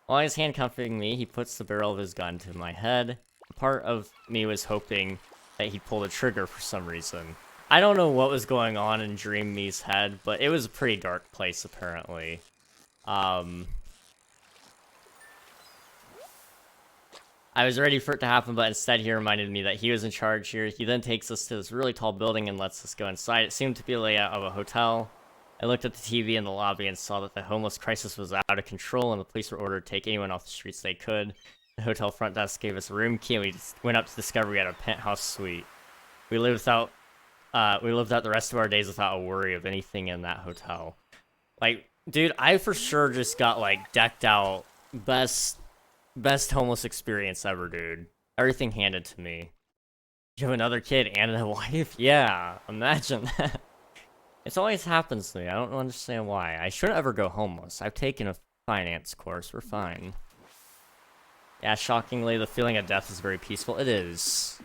[SPEAKER 1] While he's handcuffing me, he puts the barrel of his gun to my head. Part of me was hoping that he'd pull the trigger for some reason. I don't know what was going on in Dream Me's head, but it was a pretty dark place, apparently. I was ready for it to happen, but instead he reminded me that he was in charge here. He then takes us to this really tall building and lets us go inside. It seemed to be a layout of a hotel. I looked at the TV in the lobby and saw that the homeless crisis was out of control and the police were ordered to take anyone off the streets they could. The hotel front desk gave us a room key and we went up to discover we had a penthouse suite. We lived out the rest of our days without a worry of anything in that hotel. Like, dude, I for sure just got, like, decked out. Best homeless experience ever, dude. Everything handed to me. You have another kid and a wife? Yeah, imagine that. It always happens to me. I don't understand why. I shouldn't ever go homeless. I've taken a finance course. We're fine. Yeah, shockingly, the feeling of death is very peaceful. It is.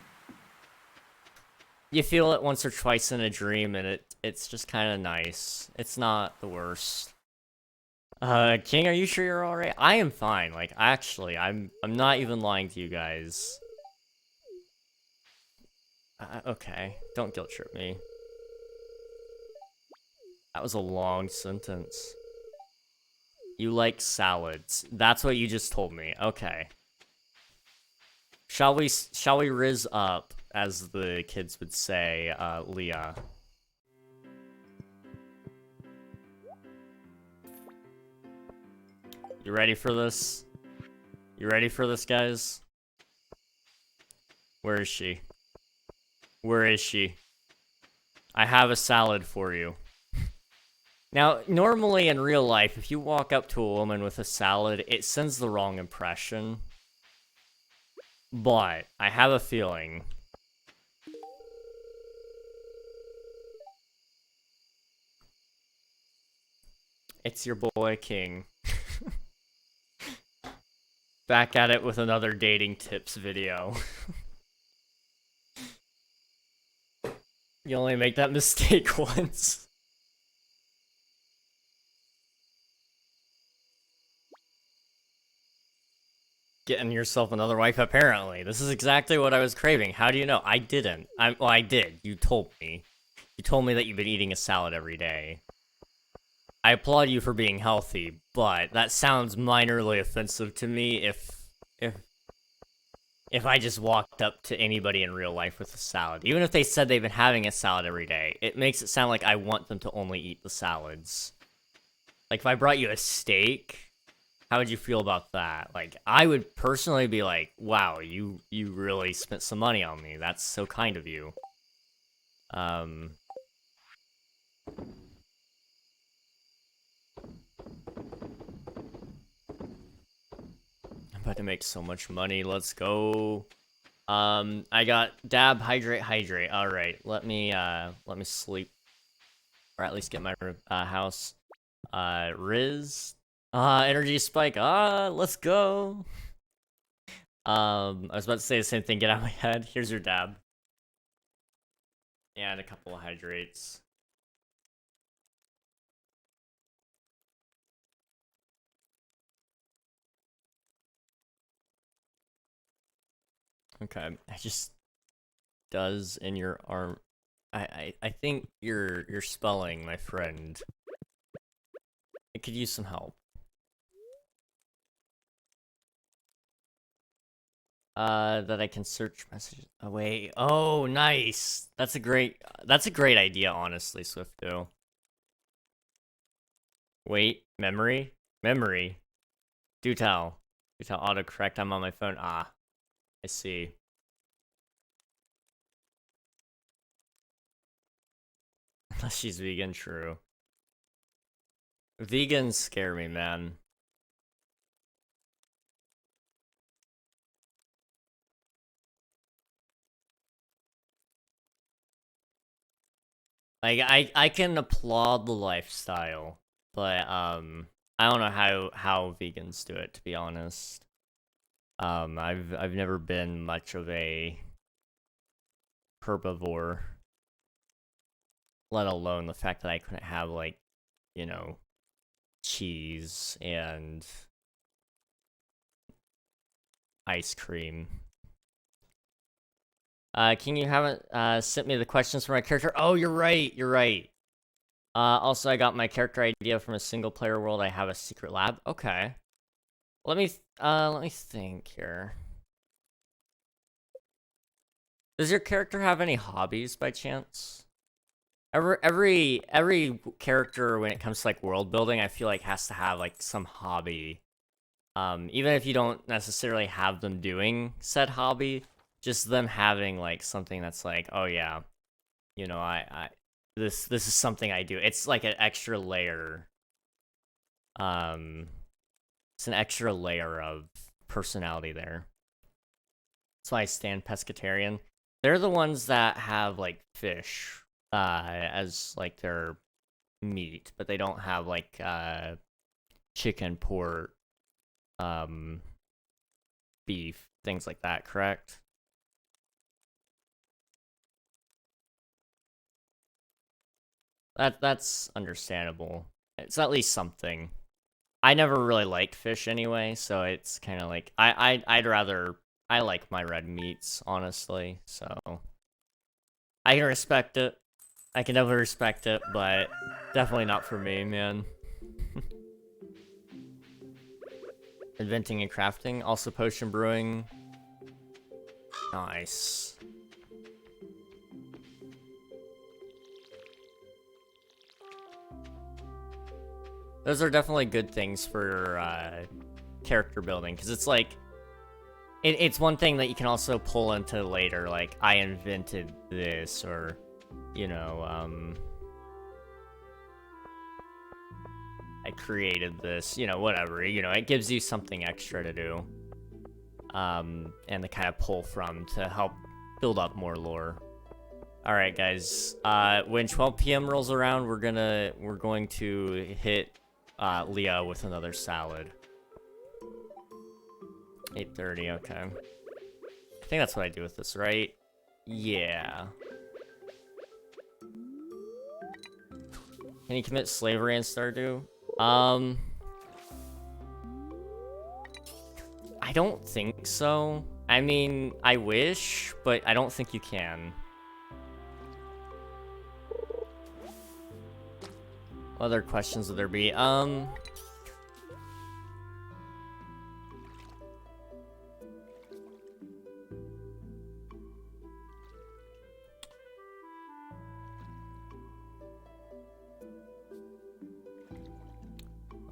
[SPEAKER 1] You feel it once or twice in a dream, and it's just kind of nice. It's not the worst. King, are you sure you're alright? I am fine. Like, actually, I'm not even lying to you guys. Okay, don't guilt trip me. That was a long sentence. You like salads. That's what you just told me. Okay. Shall we riz up, as the kids would say, Leah? You ready for this? You ready for this, guys? Where is she? Where is she? I have a salad for you. Now, normally in real life, if you walk up to a woman with a salad, it sends the wrong impression. But I have a feeling. It's your boy, King. Back at it with another dating tips video. You only make that mistake once. Getting yourself another wife, apparently. This is exactly what I was craving. How do you know? I didn't. Well, I did. You told me. You told me that you've been eating a salad every day. I applaud you for being healthy, but that sounds minorly offensive to me if I just walked up to anybody in real life with a salad. Even if they said they've been having a salad every day, it makes it sound like I want them to only eat the salads. Like, if I brought you a steak, how would you feel about that? Like, I would personally be like, wow, you really spent some money on me. That's so kind of you. I'm about to make so much money. Let's go. I got dab, hydrate, hydrate. All right, let me sleep, or at least get my house. Riz, energy spike. Let's go. I was about to say the same thing. Get out of my head. Here's your dab. And a couple of hydrates. Okay, I just does in your arm. I think you're spelling, my friend. I could use some help. That I can search messages. Oh wait. Oh, nice. That's a great idea, honestly, Swifto. Wait, memory? Memory. Do tell. Do tell autocorrect. I'm on my phone. Ah, I see. Unless she's vegan, true. Vegans scare me, man. Like, I can applaud the lifestyle, but I don't know how vegans do it, to be honest. I've never been much of a herbivore, let alone the fact that I couldn't have, like, you know, cheese and ice cream. King, you haven't sent me the questions for my character. Oh, you're right. You're right. Also, I got my character idea from a single player world. I have a secret lab. Okay. Let me think here. Does your character have any hobbies by chance? Every character when it comes to like world building, I feel like has to have like some hobby. Even if you don't necessarily have them doing said hobby, just them having like something that's like, oh yeah, you know, this is something I do. It's like an extra layer. It's an extra layer of personality there. That's why I stand pescatarian. They're the ones that have like fish as like their meat, but they don't have like chicken, pork, beef, things like that, correct? That's understandable. It's at least something. I never really liked fish anyway, so it's kind of like I'd rather I like my red meats, honestly. So I can respect it. I can definitely respect it, but definitely not for me, man. Inventing and crafting, also potion brewing. Nice. Those are definitely good things for character building, because it's like, it's one thing that you can also pull into later, like, I invented this, or, you know, I created this, you know, whatever, you know, it gives you something extra to do. And to kind of pull from to help build up more lore. Alright, guys, when 12 p.m. rolls around, we're going to hit Leo with another salad. 8:30, okay. I think that's what I do with this, right? Yeah. Can you commit slavery in Stardew? I don't think so. I mean, I wish, but I don't think you can. What other questions would there be? Let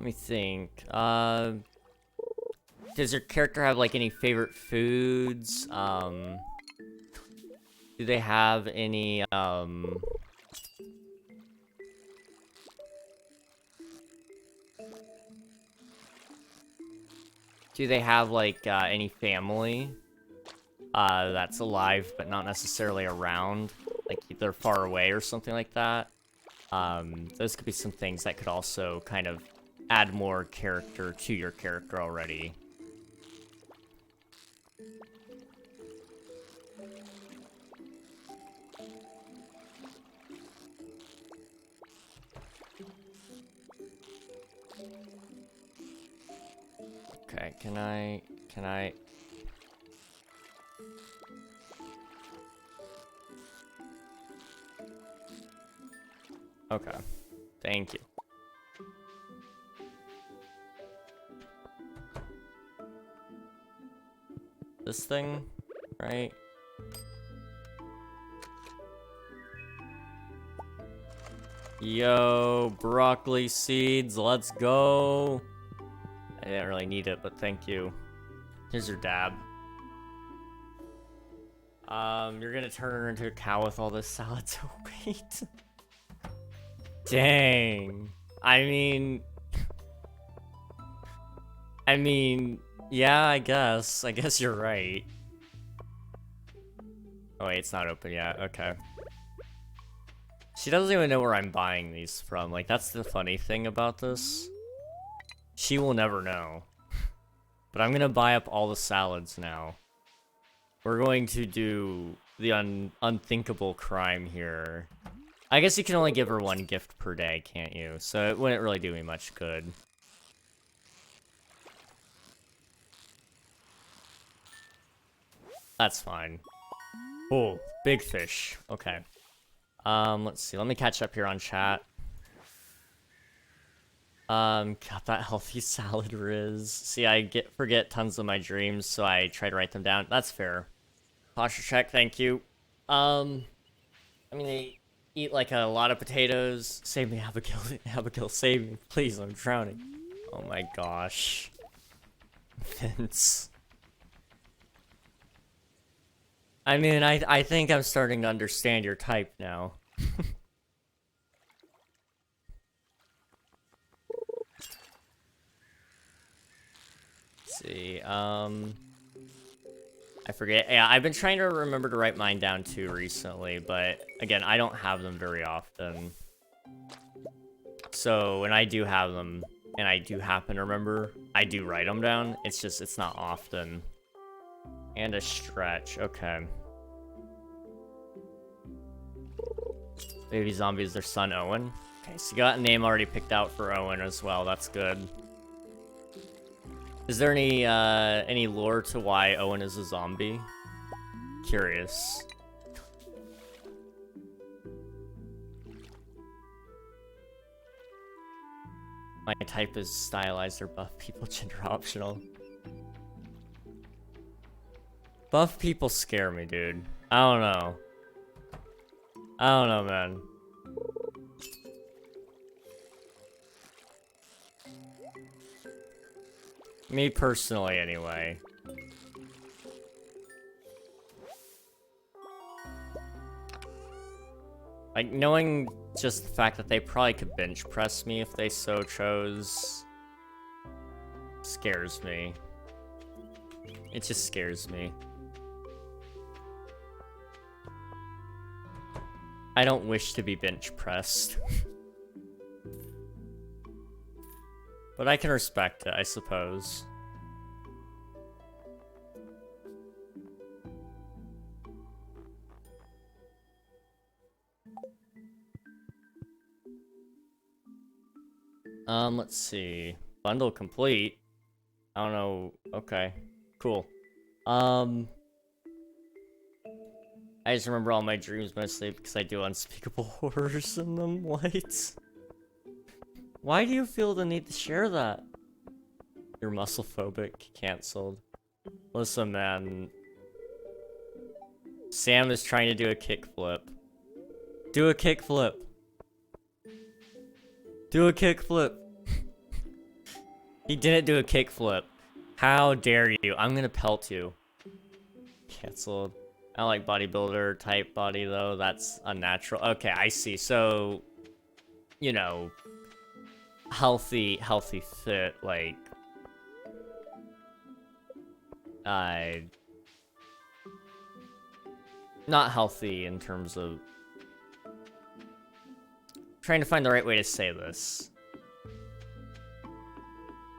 [SPEAKER 1] me think. Does your character have like any favorite foods? Do they have any do they have like any family that's alive but not necessarily around? Like they're far away or something like that? Those could be some things that could also kind of add more character to your character already. Okay, can I... Okay, thank you. This thing, right? Yo, broccoli seeds, let's go. I didn't really need it, but thank you. Here's your dab. You're gonna turn her into a cow with all this salad, so wait. Dang. I mean, yeah, I guess you're right. Oh wait, it's not open yet, okay. She doesn't even know where I'm buying these from, like, that's the funny thing about this. She will never know. But I'm gonna buy up all the salads now. We're going to do the unthinkable crime here. I guess you can only give her one gift per day, can't you? So it wouldn't really do me much good. That's fine. Oh, big fish. Okay. Let's see. Let me catch up here on chat. Got that healthy salad, Riz. See, I forget tons of my dreams, so I try to write them down. That's fair. Posture check, thank you. I mean, they eat like a lot of potatoes. Save me, Abigail. Abigail, save me. Please, I'm drowning. Oh my gosh. Vince. I mean, I think I'm starting to understand your type now. Let's see, I forget. Yeah, I've been trying to remember to write mine down too recently, but again, I don't have them very often. So when I do have them, and I do happen to remember, I do write them down. It's just, it's not often. And a stretch, okay. Baby zombie is their son, Owen. Okay, so you got a name already picked out for Owen as well, that's good. Is there any lore to why Owen is a zombie? Curious. My type is stylized or buff people, gender optional. Buff people scare me, dude. I don't know. I don't know, man. Me personally, anyway. Like, knowing just the fact that they probably could bench press me if they so chose scares me. It just scares me. I don't wish to be bench pressed. But I can respect it, I suppose. Let's see. Bundle complete. I don't know. Okay. Cool. I just remember all my dreams mostly because I do unspeakable horrors in them. What? Why do you feel the need to share that? You're muscle phobic. Cancelled. Listen, man. Sam is trying to do a kickflip. Do a kickflip. Do a kickflip. He didn't do a kickflip. How dare you? I'm gonna pelt you. Cancelled. I don't like bodybuilder type body though. That's unnatural. Okay, I see. So, you know, healthy fit, like, not healthy in terms of trying to find the right way to say this.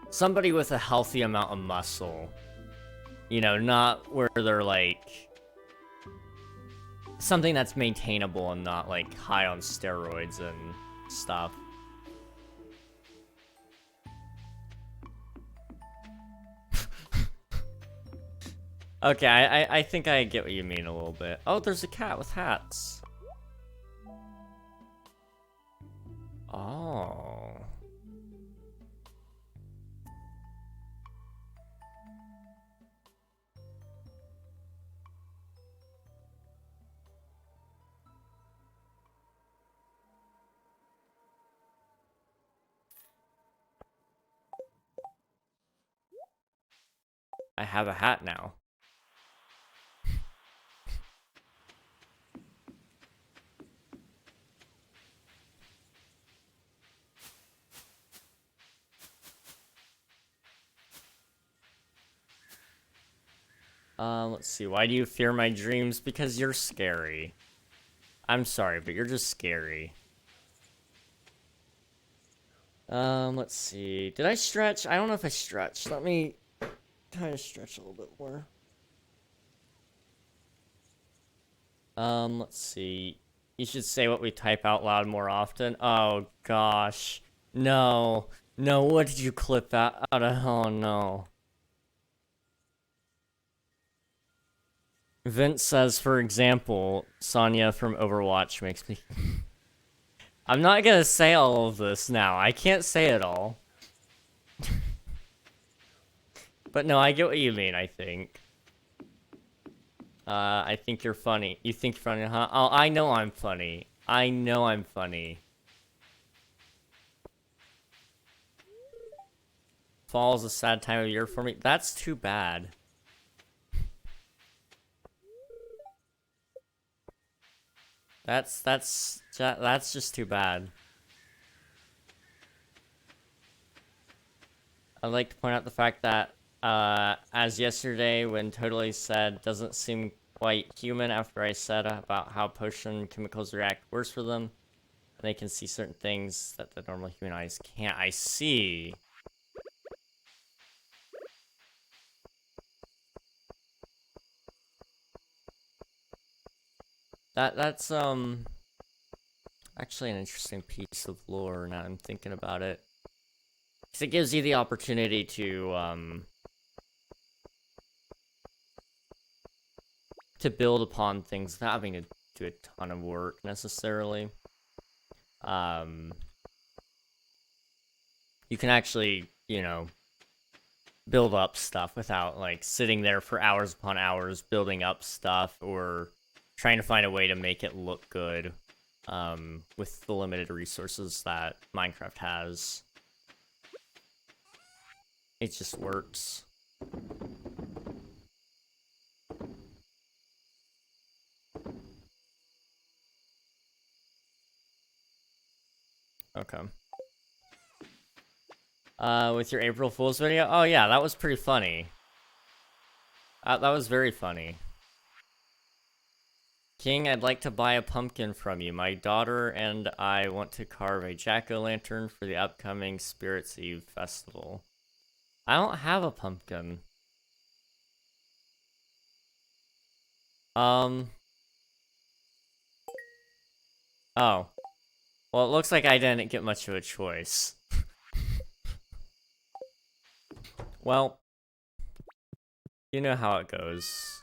[SPEAKER 1] Somebody with a healthy amount of muscle, you know, not where they're like something that's maintainable and not like high on steroids and stuff. Okay, I think I get what you mean a little bit. Oh, there's a cat with hats. Oh. I have a hat now. Let's see. Why do you fear my dreams? Because you're scary. I'm sorry, but you're just scary. Let's see. Did I stretch? I don't know if I stretched. Let me kind of stretch a little bit more. Let's see. You should say what we type out loud more often. Oh, gosh. No. No, what did you clip out of? Oh, no. Vince says, for example, Sonya from Overwatch makes me... I'm not gonna say all of this now. I can't say it all. But no, I get what you mean, I think. I think you're funny. You think you're funny, huh? Oh, I know I'm funny. I know I'm funny. Fall's a sad time of year for me. That's too bad. That's just too bad. I'd like to point out the fact that, as yesterday when Totally said doesn't seem quite human after I said about how potion chemicals react worse for them. They can see certain things that the normal human eyes can't. I see. That's actually an interesting piece of lore now I'm thinking about it. Because it gives you the opportunity to build upon things without having to do a ton of work necessarily. You can actually, you know, build up stuff without like sitting there for hours upon hours building up stuff or trying to find a way to make it look good with the limited resources that Minecraft has. It just works. Okay. With your April Fool's video? Oh yeah, that was pretty funny. That was very funny. King, I'd like to buy a pumpkin from you. My daughter and I want to carve a jack-o'-lantern for the upcoming Spirits Eve festival. I don't have a pumpkin. Oh. Well, it looks like I didn't get much of a choice. Well, you know how it goes.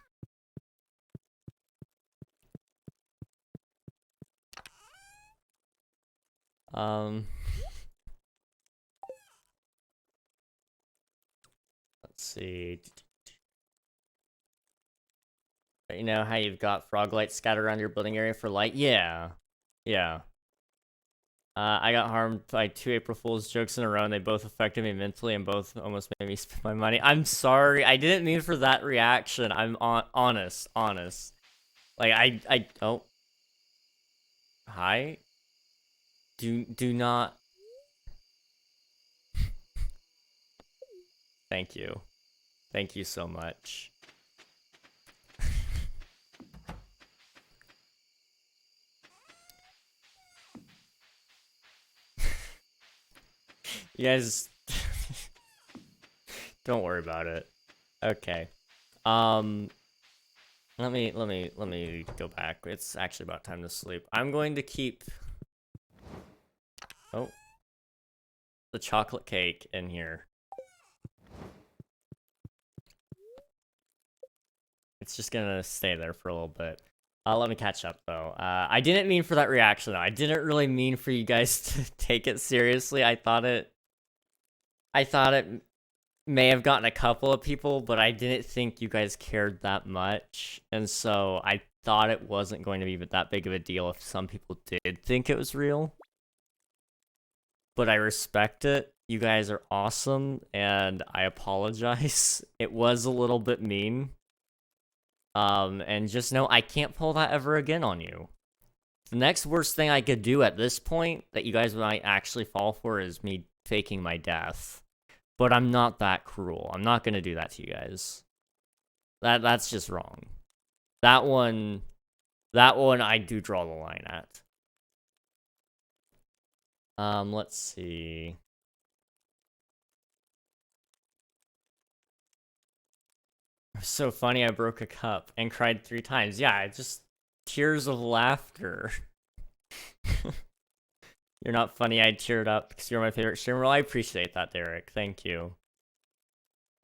[SPEAKER 1] Let's see. You know how you've got frog lights scattered around your building area for light? Yeah. Yeah. I got harmed by 2 April Fool's jokes in a row, and they both affected me mentally, and both almost made me spend my money. I'm sorry. I didn't mean for that reaction. I'm honest. Like, oh. Hi? Do not... Thank you. Thank you so much. You guys... Don't worry about it. Okay. Let me go back. It's actually about time to sleep. I'm going to keep... Oh. The chocolate cake in here. It's just gonna stay there for a little bit. Let me catch up, though. I didn't mean for that reaction, though. I didn't really mean for you guys to take it seriously. I thought it may have gotten a couple of people, but I didn't think you guys cared that much. And so I thought it wasn't going to be that big of a deal if some people did think it was real. But I respect it. You guys are awesome, and I apologize. It was a little bit mean. And just know I can't pull that ever again on you. The next worst thing I could do at this point that you guys might actually fall for is me faking my death. But I'm not that cruel. I'm not gonna do that to you guys. That's just wrong. That one I do draw the line at. Let's see. So funny I broke a cup and cried 3 times. Yeah, just tears of laughter. You're not funny, I teared up because you're my favorite streamer. Well, I appreciate that, Derek. Thank you.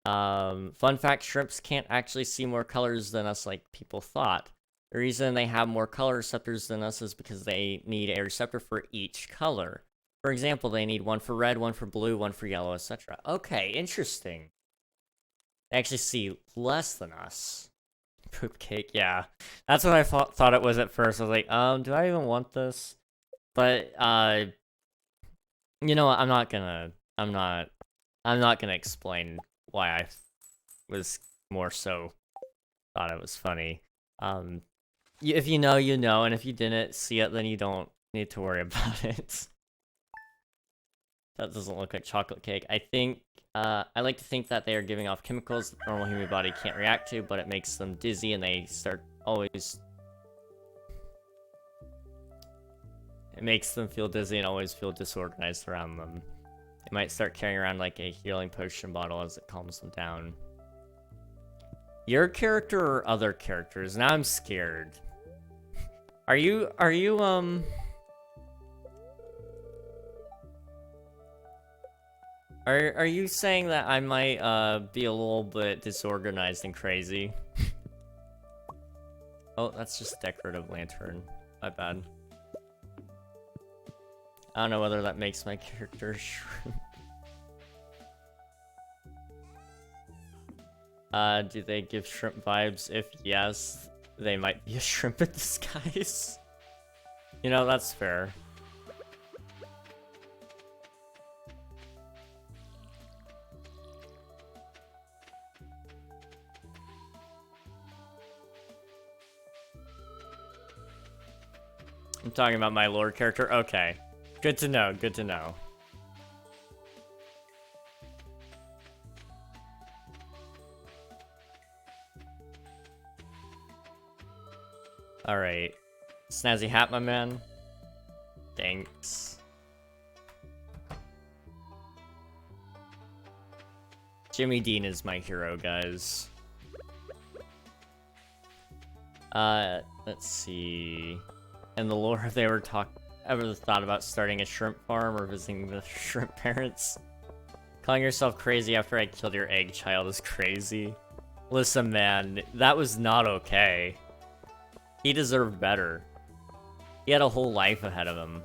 [SPEAKER 1] Fun fact, shrimps can't actually see more colors than us like people thought. The reason they have more color receptors than us is because they need a receptor for each color. For example, they need one for red, one for blue, one for yellow, etc. Okay, interesting. They actually see less than us. Poop cake, yeah. That's what I thought it was at first. I was like, do I even want this? But, you know what, I'm not gonna explain why I was more so thought it was funny. If you know, you know, and if you didn't see it, then you don't need to worry about it. That doesn't look like chocolate cake. I think, I like to think that they are giving off chemicals that the normal human body can't react to, but it makes them dizzy and they start always... It makes them feel dizzy and always feel disorganized around them. They might start carrying around like a healing potion bottle as it calms them down. Your character or other characters? Now I'm scared. Are you saying that I might, be a little bit disorganized and crazy? Oh, that's just a decorative lantern. My bad. I don't know whether that makes my character shrimp. Do they give shrimp vibes? If yes, they might be a shrimp in disguise. You know, that's fair. I'm talking about my lore character? Okay. Good to know, good to know. Alright. Snazzy hat, my man. Thanks. Jimmy Dean is my hero, guys. Let's see. In the lore, if they ever thought about starting a shrimp farm or visiting the shrimp parents? Calling yourself crazy after I killed your egg child is crazy. Listen, man, that was not okay. He deserved better. He had a whole life ahead of him.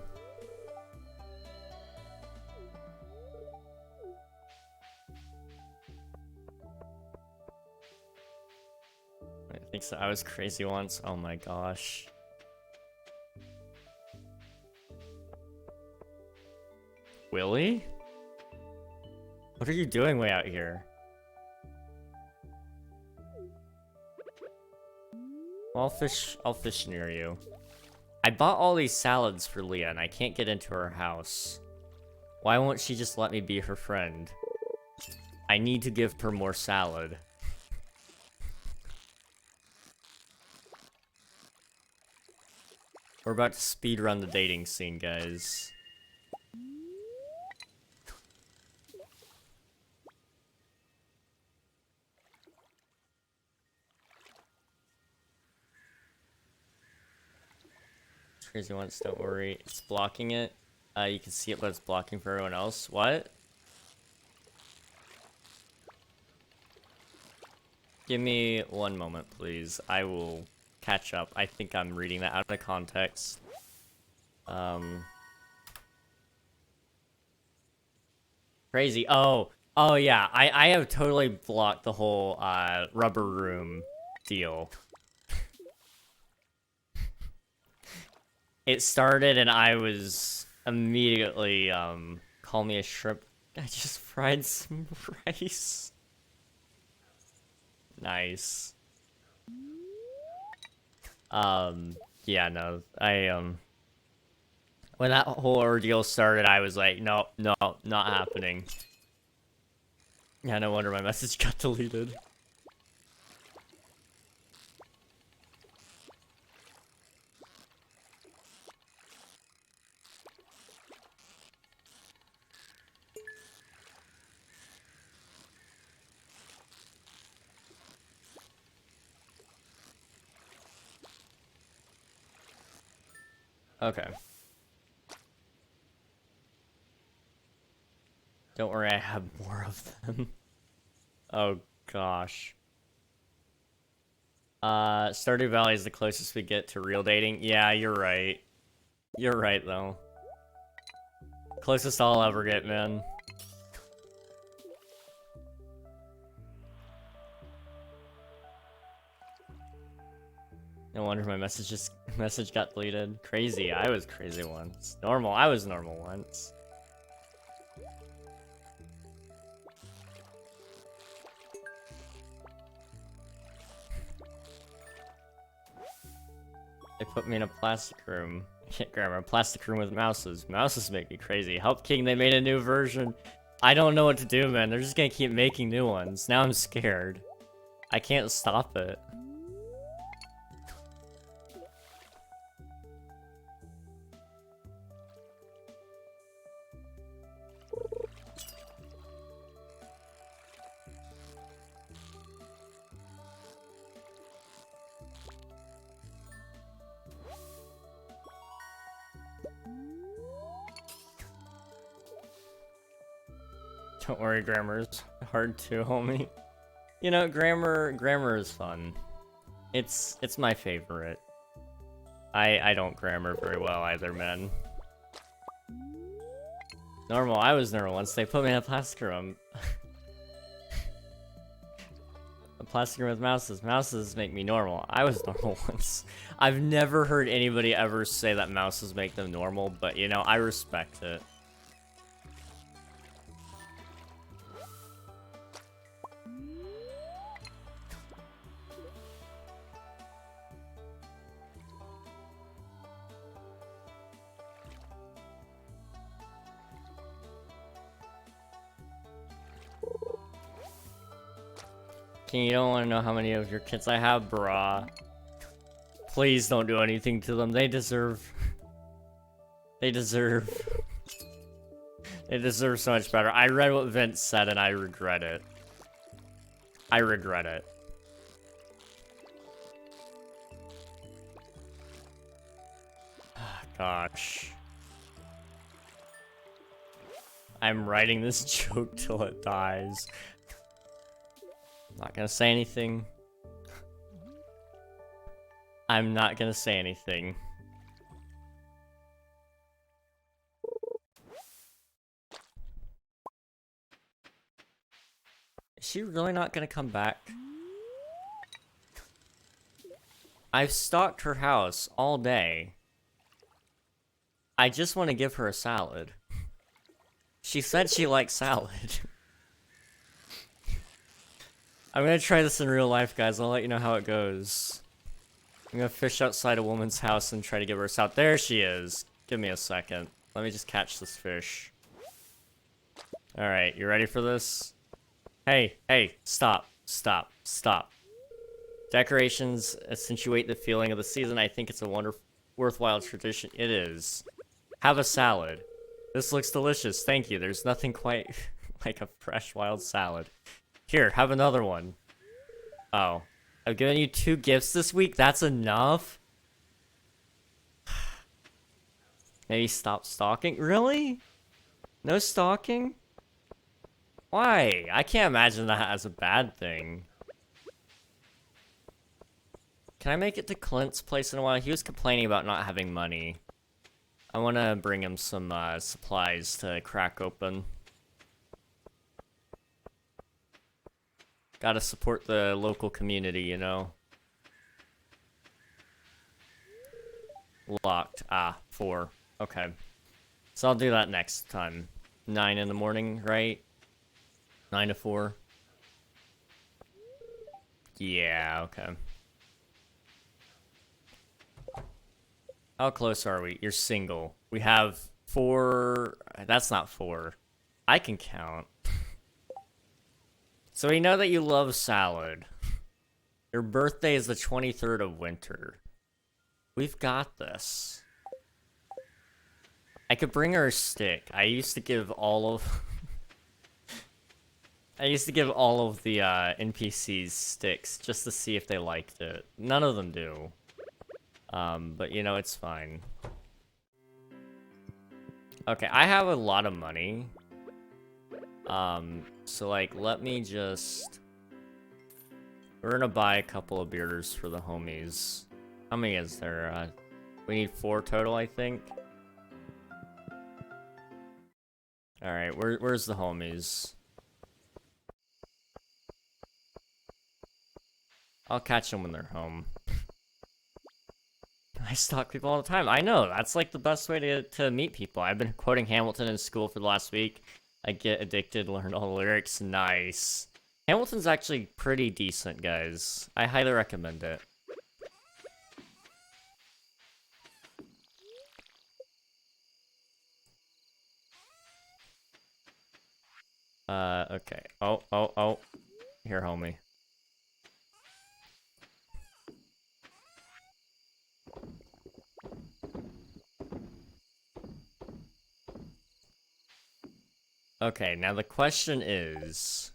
[SPEAKER 1] I think so. I was crazy once. Oh my gosh. Willie? What are you doing way out here? I'll fish near you. I bought all these salads for Leah and I can't get into her house. Why won't she just let me be her friend? I need to give her more salad. We're about to speedrun the dating scene, guys. Crazy once, don't worry. It's blocking it. You can see it, but it's blocking for everyone else. What? Give me one moment, please. I will catch up. I think I'm reading that out of context. Crazy. Oh yeah. I have totally blocked the whole rubber room deal. It started and I was immediately, call me a shrimp. I just fried some rice. Nice. Yeah, no, when that whole ordeal started, I was like, no, not happening. Yeah, no wonder my message got deleted. Okay. Don't worry, I have more of them. Oh gosh. Stardew Valley is the closest we get to real dating. Yeah, you're right. You're right, though. Closest I'll ever get, man. No wonder my message got deleted. Crazy. I was crazy once. Normal. I was normal once. They put me in a plastic room. I can't grab a plastic room with mouses. Mouses make me crazy. Help King, they made a new version. I don't know what to do, man. They're just gonna keep making new ones. Now I'm scared. I can't stop it. Don't worry, grammar's hard too, homie. You know, grammar is fun. It's my favorite. I don't grammar very well either, man. Normal, I was normal once. They put me in a plastic room. A plastic room with mouses. Mouses make me normal. I was normal once. I've never heard anybody ever say that mouses make them normal, but you know, I respect it. You don't want to know how many of your kids I have, brah. Please don't do anything to them. They deserve... They deserve so much better. I read what Vince said and I regret it. I regret it. Gosh. I'm writing this joke till it dies. Not gonna say anything. I'm not gonna say anything. Is she really not gonna come back? I've stalked her house all day. I just want to give her a salad. She said she likes salad. I'm gonna try this in real life, guys. I'll let you know how it goes. I'm gonna fish outside a woman's house and try to give her a salad. There she is. Give me a second. Let me just catch this fish. Alright, you ready for this? Hey, hey, stop, stop, stop. Decorations accentuate the feeling of the season. I think it's a worthwhile tradition. It is. Have a salad. This looks delicious. Thank you. There's nothing quite like a fresh wild salad. Here, have another one. Oh. I've given you 2 gifts this week? That's enough? Maybe stop stalking? Really? No stalking? Why? I can't imagine that as a bad thing. Can I make it to Clint's place in a while? He was complaining about not having money. I want to bring him some supplies to crack open. Gotta support the local community, you know. Locked. Ah, 4. Okay. So I'll do that next time. 9 in the morning, right? 9 to 4. Yeah, okay. How close are we? You're single. We have 4... That's not 4. I can count. So we know that you love salad. Your birthday is the 23rd of winter. We've got this. I could bring her a stick. I used to give all of... I used to give all of the NPCs sticks just to see if they liked it. None of them do. But you know, it's fine. Okay, I have a lot of money. So like, let me just... We're gonna buy a couple of beers for the homies. How many is there? We need 4 total, I think. Alright, where's the homies? I'll catch them when they're home. I stalk people all the time. I know, that's like the best way to meet people. I've been quoting Hamilton in school for the last week. I get addicted, learned all the lyrics. Nice. Hamilton's actually pretty decent, guys. I highly recommend it. Okay. Oh. Here, homie. Okay, now the question is...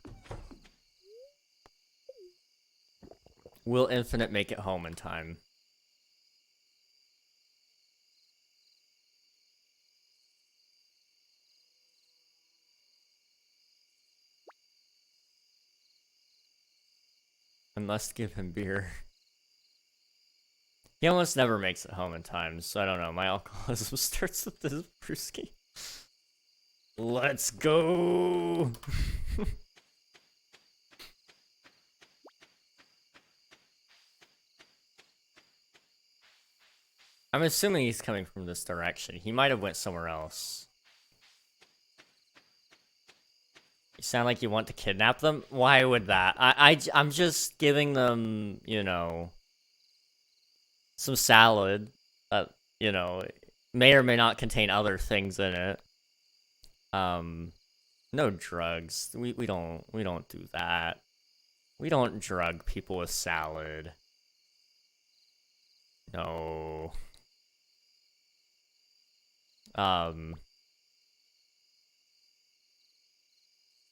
[SPEAKER 1] will Infinite make it home in time? I must give him beer. He almost never makes it home in time, so I don't know. My alcoholism starts with this brewski. Let's go! I'm assuming he's coming from this direction. He might have went somewhere else. You sound like you want to kidnap them? Why would that? I'm just giving them, you know, some salad that, you know, may or may not contain other things in it. No drugs. We don't do that. We don't drug people with salad. No.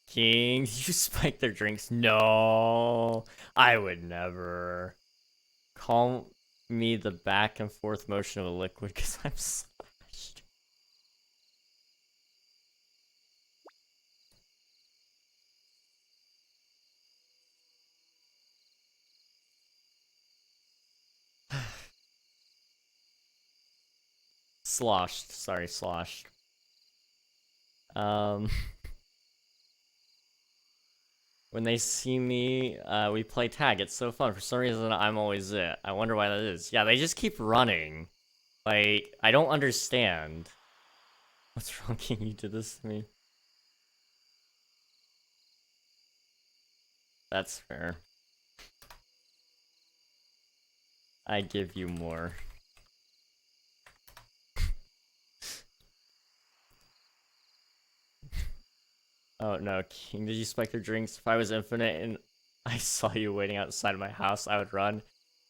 [SPEAKER 1] King, you spike their drinks? No, I would never. Call me the back and forth motion of a liquid because I'm slashed. Sloshed. Sorry, sloshed. When they see me, we play tag. It's so fun. For some reason, I'm always it. I wonder why that is. Yeah, they just keep running. Like, I don't understand. What's wrong? Can you do this to me? That's fair. I give you more. Oh no, King, did you spike their drinks? If I was Infinite and I saw you waiting outside of my house, I would run.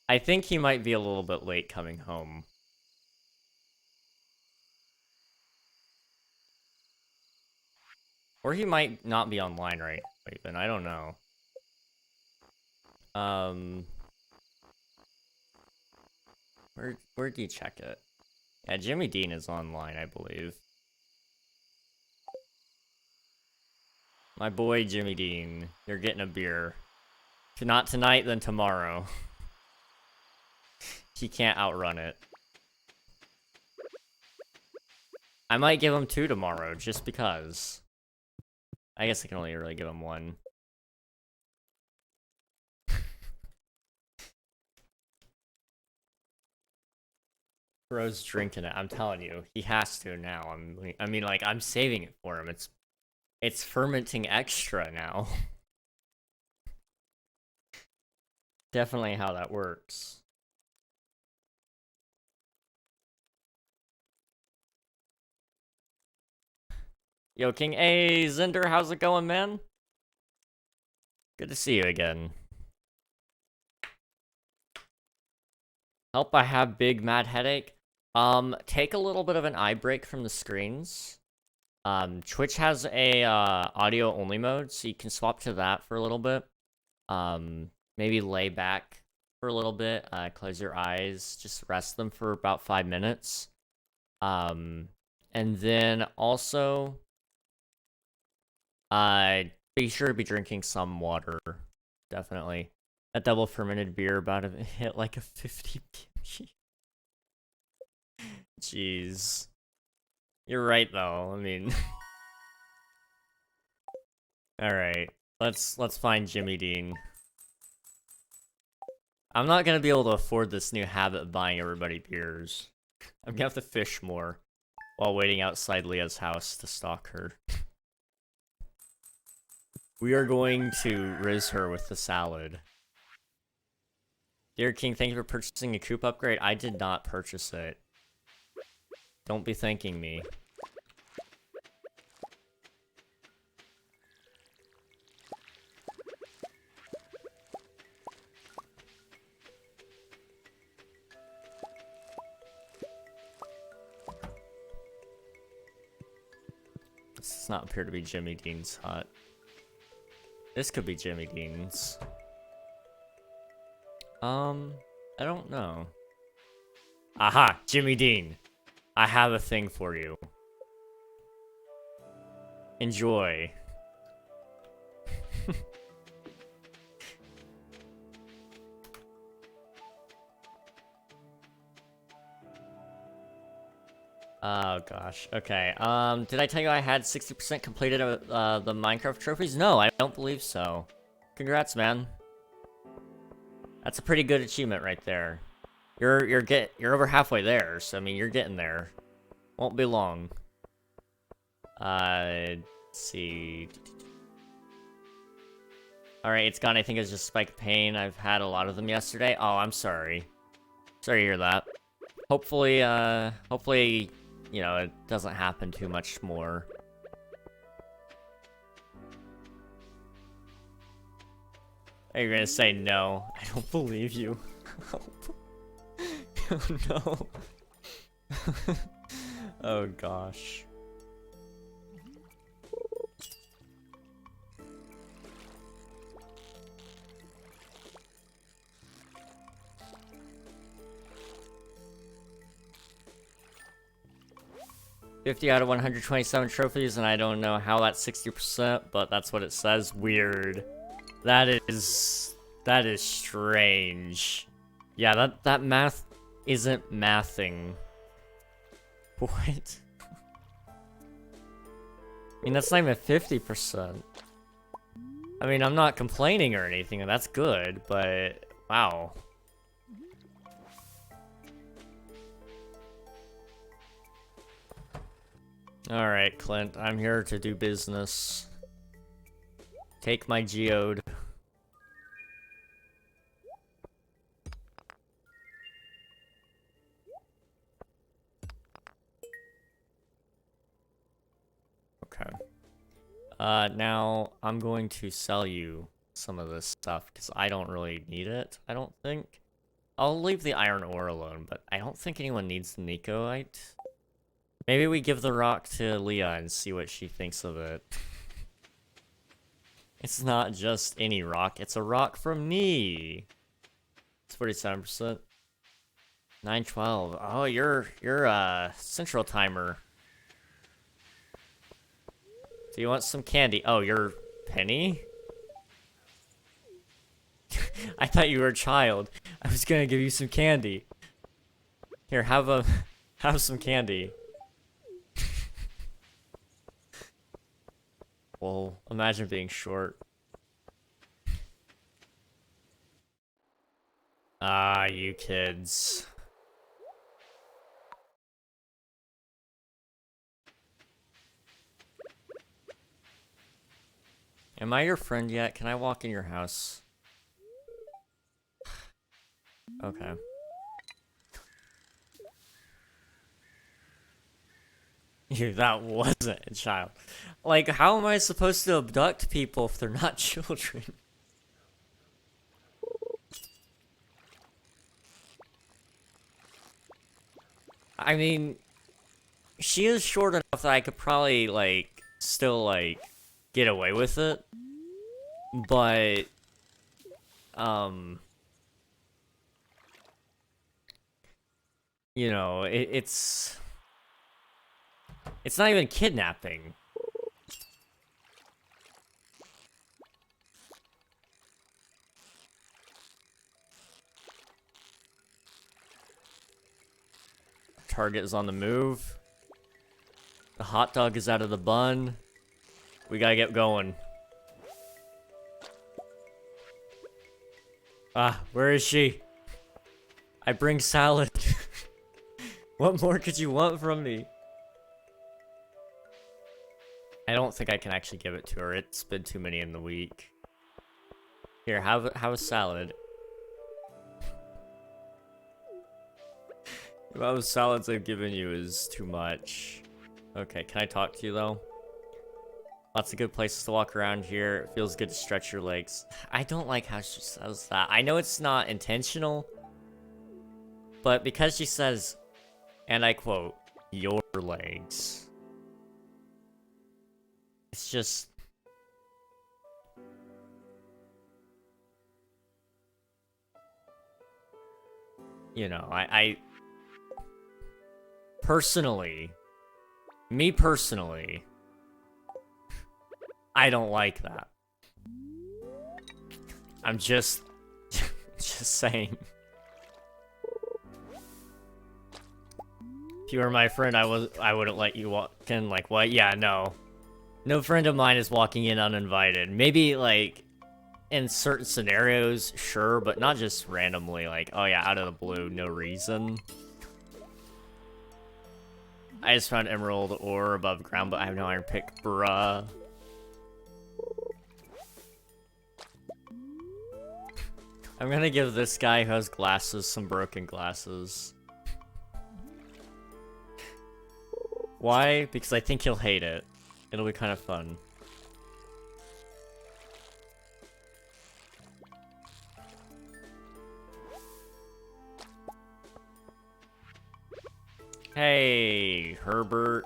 [SPEAKER 1] I think he might be a little bit late coming home. Or he might not be online right even, I don't know. Where'd you check it? Yeah, Jimmy Dean is online, I believe. My boy Jimmy Dean, you're getting a beer. If not tonight, then tomorrow. He can't outrun it. I might give him 2 tomorrow, just because. I guess I can only really give him 1. Bro's drinking it. I'm telling you, he has to now. I mean, like, I'm saving it for him. It's fermenting extra now. Definitely how that works. Yo, King. Hey, Zinder, how's it going, man? Good to see you again. Help, I have big mad headache. Take a little bit of an eye break from the screens. Twitch has a audio only mode, so you can swap to that for a little bit. Maybe lay back for a little bit, close your eyes, just rest them for about 5 minutes. And then also, be sure to be drinking some water, definitely. That double fermented beer about to hit like a 50 PG. Jeez. You're right though, I mean. Alright. Let's find Jimmy Dean. I'm not gonna be able to afford this new habit of buying everybody beers. I'm gonna have to fish more while waiting outside Leah's house to stalk her. We are going to riz her with the salad. Dear King, thank you for purchasing a coop upgrade. I did not purchase it. Don't be thanking me. This does not appear to be Jimmy Dean's hut. This could be Jimmy Dean's. I don't know. Aha! Jimmy Dean! I have a thing for you. Enjoy. Oh gosh. Okay. Did I tell you I had 60% completed the Minecraft trophies? No, I don't believe so. Congrats, man. That's a pretty good achievement right there. You're over halfway there, so I mean you're getting there. Won't be long. Let's see. Alright, it's gone. I think it's just Spike of Pain. I've had a lot of them yesterday. Oh, I'm sorry. Sorry to hear that. Hopefully, you know, it doesn't happen too much more. Are you gonna say no? I don't believe you. Oh no. Oh gosh. $50 out of 127 trophies, and I don't know how that's 60%, but that's what it says. Weird. That is strange. Yeah, that math isn't mathing. What? I mean, that's not even 50%. I mean, I'm not complaining or anything, and that's good, but wow. Alright, Clint, I'm here to do business. Take my geode. Okay. Now I'm going to sell you some of this stuff because I don't really need it, I don't think. I'll leave the iron ore alone, but I don't think anyone needs the Nicoite. Maybe we give the rock to Leah and see what she thinks of it. It's not just any rock, it's a rock from me. It's 47%. 912. Oh, you're a central timer. Do you want some candy? Oh, you're Penny? I thought you were a child. I was gonna give you some candy. Here, have some candy. Well, imagine being short. Ah, you kids. Am I your friend yet? Can I walk in your house? Okay. That wasn't a child. Like, how am I supposed to abduct people if they're not children? I mean, she is short enough that I could probably, like, still, like, get away with it. But, you know, it's not even kidnapping. target is on the move. The hot dog is out of the bun. We gotta get going. Ah, where is she? I bring salad. What more could you want from me? I don't think I can actually give it to her. It's been too many in the week. Here, have a salad. The amount of salads I've given you is too much. Okay, can I talk to you though? Lots of good places to walk around here. It feels good to stretch your legs. I don't like how she says that. I know it's not intentional, but because she says, and I quote, your legs. It's just... You know, I personally, me personally, I don't like that. I'm just saying. If you were my friend, I wouldn't let you walk in. Like, what? Yeah, no. No friend of mine is walking in uninvited. Maybe, like, in certain scenarios, sure, but not just randomly, like, oh yeah, out of the blue, no reason. I just found emerald ore above ground, but I have no iron pick, bruh. I'm gonna give this guy who has glasses some broken glasses. Why? Because I think he'll hate it. It'll be kind of fun. Hey, Herbert,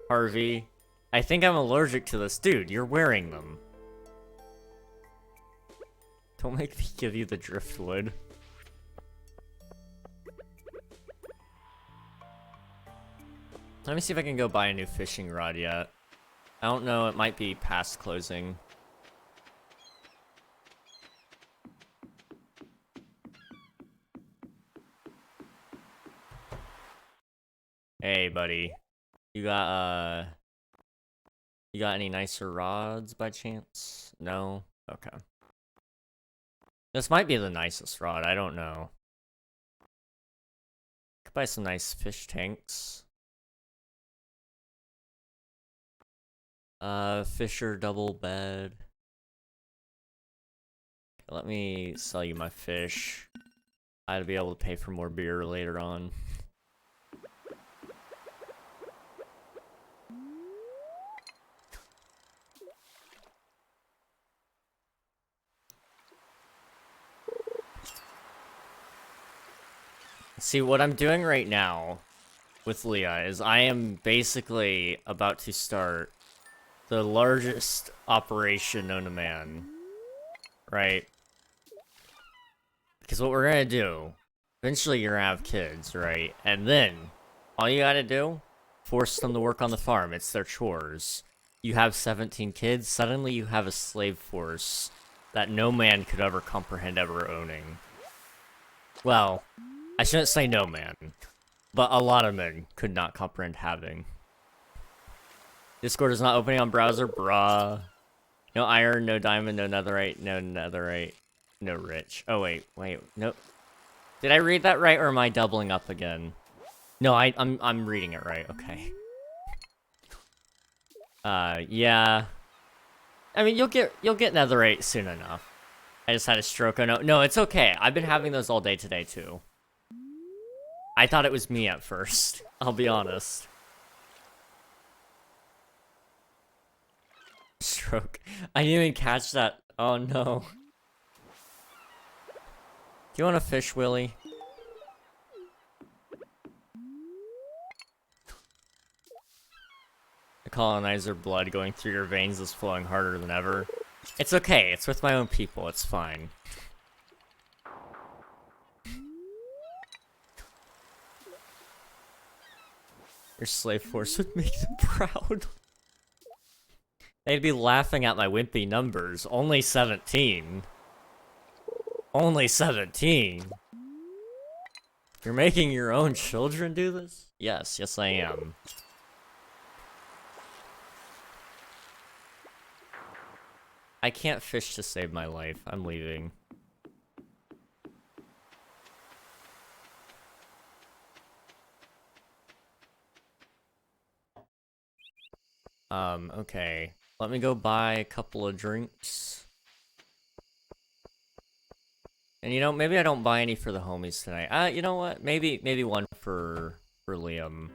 [SPEAKER 1] Harvey. I think I'm allergic to this. Dude, you're wearing them. Don't make me give you the driftwood. Let me see if I can go buy a new fishing rod yet. I don't know, it might be past closing. Hey, buddy. You got any nicer rods by chance? No? Okay. This might be the nicest rod, I don't know. Could buy some nice fish tanks. Fisher double bed. Let me sell you my fish. I'd be able to pay for more beer later on. See, what I'm doing right now with Leah is I am basically about to start the largest operation known to man. Right? Because what we're gonna do, eventually you're gonna have kids, right? And then, all you gotta do, force them to work on the farm. It's their chores. You have 17 kids, suddenly you have a slave force that no man could ever comprehend ever owning. Well, I shouldn't say no man, but a lot of men could not comprehend having. Discord is not opening on browser, bruh. No iron, no diamond, no netherite, no rich. Oh wait, nope. Did I read that right, or am I doubling up again? No, I'm reading it right. Okay. Yeah. I mean, you'll get netherite soon enough. I just had a stroke. Oh no, it's okay. I've been having those all day today too. I thought it was me at first. I'll be honest. Stroke. I didn't even catch that. Oh no. Do you want to fish, Willie? The colonizer blood going through your veins is flowing harder than ever. It's okay. It's with my own people. It's fine. Your slave force would make them proud. They'd be laughing at my wimpy numbers. Only 17. Only 17. You're making your own children do this? Yes, yes I am. I can't fish to save my life. I'm leaving. Okay. Let me go buy a couple of drinks. And you know, maybe I don't buy any for the homies tonight. You know what? Maybe one for Liam.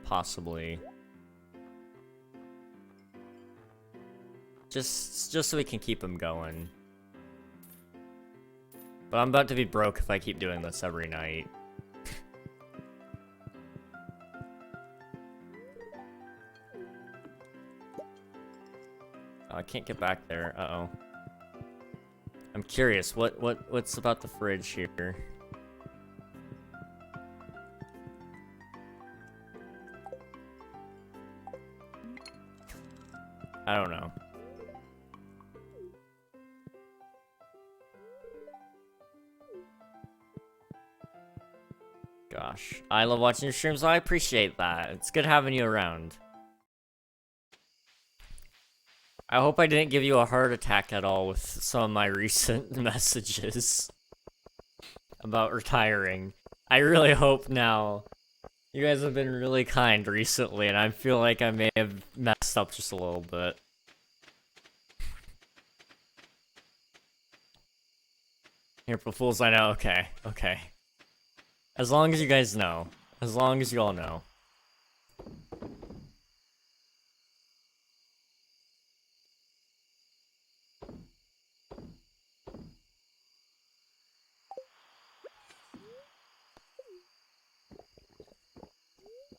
[SPEAKER 1] Possibly. Just so we can keep him going. But I'm about to be broke if I keep doing this every night. Oh, I can't get back there. Uh-oh. I'm curious, what's about the fridge here? I don't know. Gosh, I love watching your streams, so I appreciate that. It's good having you around. I hope I didn't give you a heart attack at all with some of my recent messages about retiring. I really hope now. You guys have been really kind recently, and I feel like I may have messed up just a little bit. April Fools, I know. Okay, okay. As long as you guys know. As long as you all know.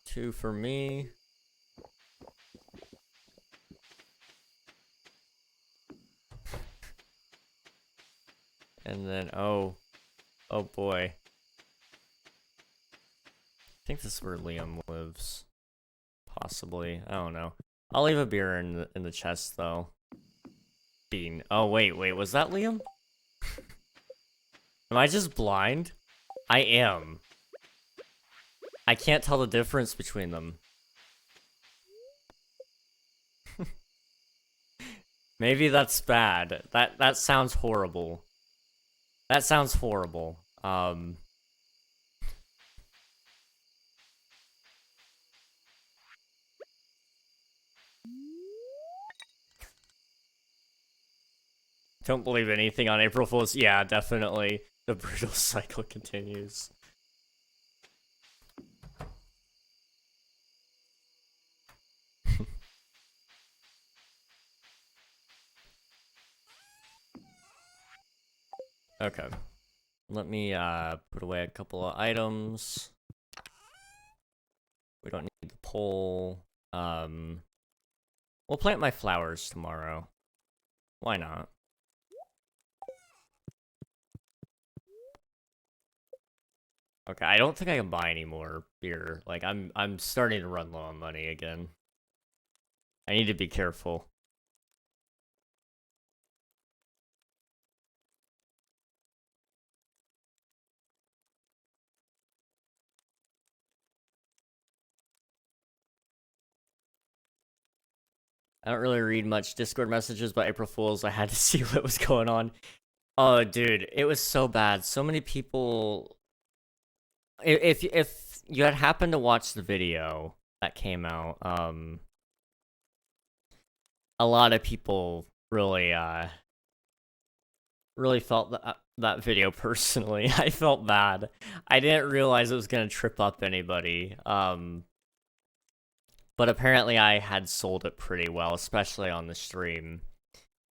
[SPEAKER 1] Two for me. And then, oh boy. I think this is where Liam lives. Possibly. I don't know. I'll leave a beer in the chest, though. Bean. Oh, wait, was that Liam? Am I just blind? I am. I can't tell the difference between them. Maybe that's bad. That sounds horrible. That sounds horrible. Don't believe anything on April Fools. Yeah, definitely. The brutal cycle continues. Okay. Let me put away a couple of items. We don't need the pole. We'll plant my flowers tomorrow. Why not? Okay, I don't think I can buy any more beer. Like I'm starting to run low on money again. I need to be careful. I don't really read much Discord messages about April Fools. I had to see what was going on. Oh, dude, it was so bad. So many people. If you had happened to watch the video that came out, a lot of people really felt that video personally. I felt bad. I didn't realize it was gonna trip up anybody. But apparently I had sold it pretty well, especially on the stream.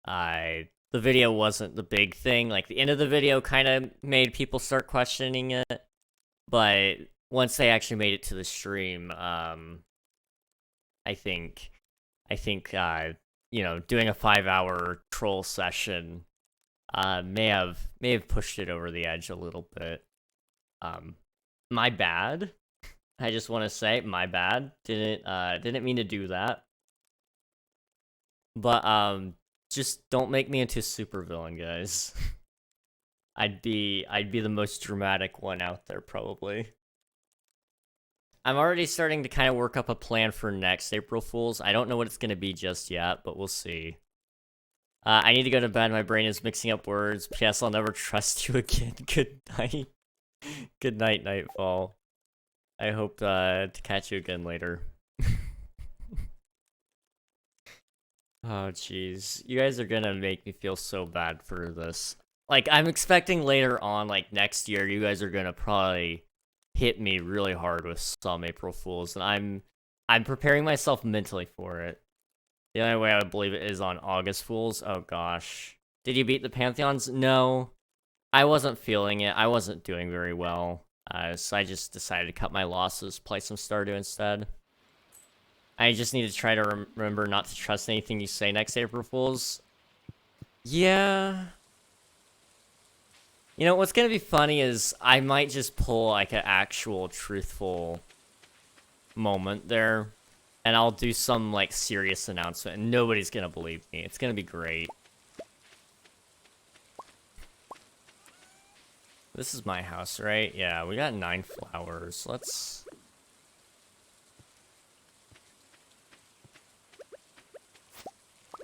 [SPEAKER 1] The video wasn't the big thing. Like, the end of the video kind of made people start questioning it. But once they actually made it to the stream, I think, you know, doing a 5-hour troll session, may have pushed it over the edge a little bit. My bad. I just want to say, my bad. Didn't mean to do that. But just don't make me into a supervillain, guys. I'd be the most dramatic one out there, probably. I'm already starting to kind of work up a plan for next April Fools. I don't know what it's going to be just yet, but we'll see. I need to go to bed. My brain is mixing up words. P.S. I'll never trust you again. Good night. Good night, Nightfall. I hope to catch you again later. Oh, jeez. You guys are gonna make me feel so bad for this. Like, I'm expecting later on, like, next year, you guys are gonna probably hit me really hard with some April Fools, and I'm preparing myself mentally for it. The only way I would believe it is on August Fools. Oh, gosh. Did you beat the Pantheons? No. I wasn't feeling it. I wasn't doing very well. So I just decided to cut my losses, play some Stardew instead. I just need to try to remember not to trust anything you say next April Fools. Yeah. You know, what's gonna be funny is I might just pull, like, an actual truthful moment there. And I'll do some, like, serious announcement, and nobody's gonna believe me. It's gonna be great. This is my house, right? Yeah, we got 9 flowers. Let's...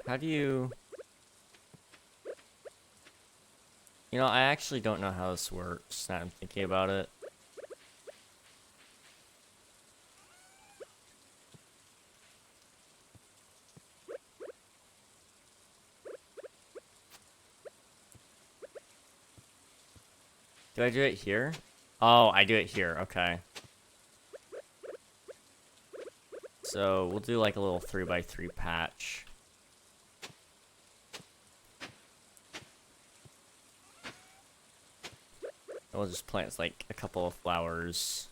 [SPEAKER 1] How do you... You know, I actually don't know how this works, now I'm thinking about it. Do I do it here? Oh, I do it here, okay. So, we'll do like a little 3x3 patch. We'll just plant like a couple of flowers.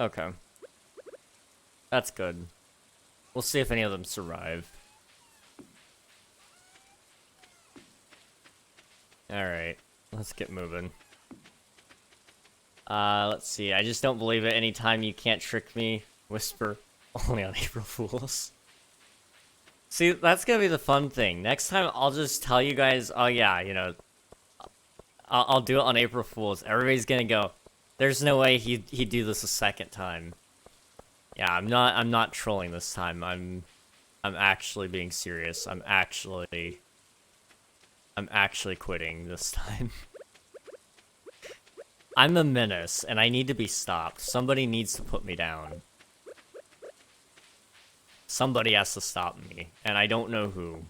[SPEAKER 1] Okay. That's good. We'll see if any of them survive. Alright, let's get moving. Let's see. I just don't believe it. Anytime you can't trick me, whisper only on April Fools. See, that's gonna be the fun thing. Next time, I'll just tell you guys, oh yeah, you know, I'll do it on April Fools. Everybody's gonna go, there's no way he'd do this a second time. Yeah, I'm not trolling this time. I'm actually being serious. I'm actually quitting this time. I'm a menace, and I need to be stopped. Somebody needs to put me down. Somebody has to stop me, and I don't know who.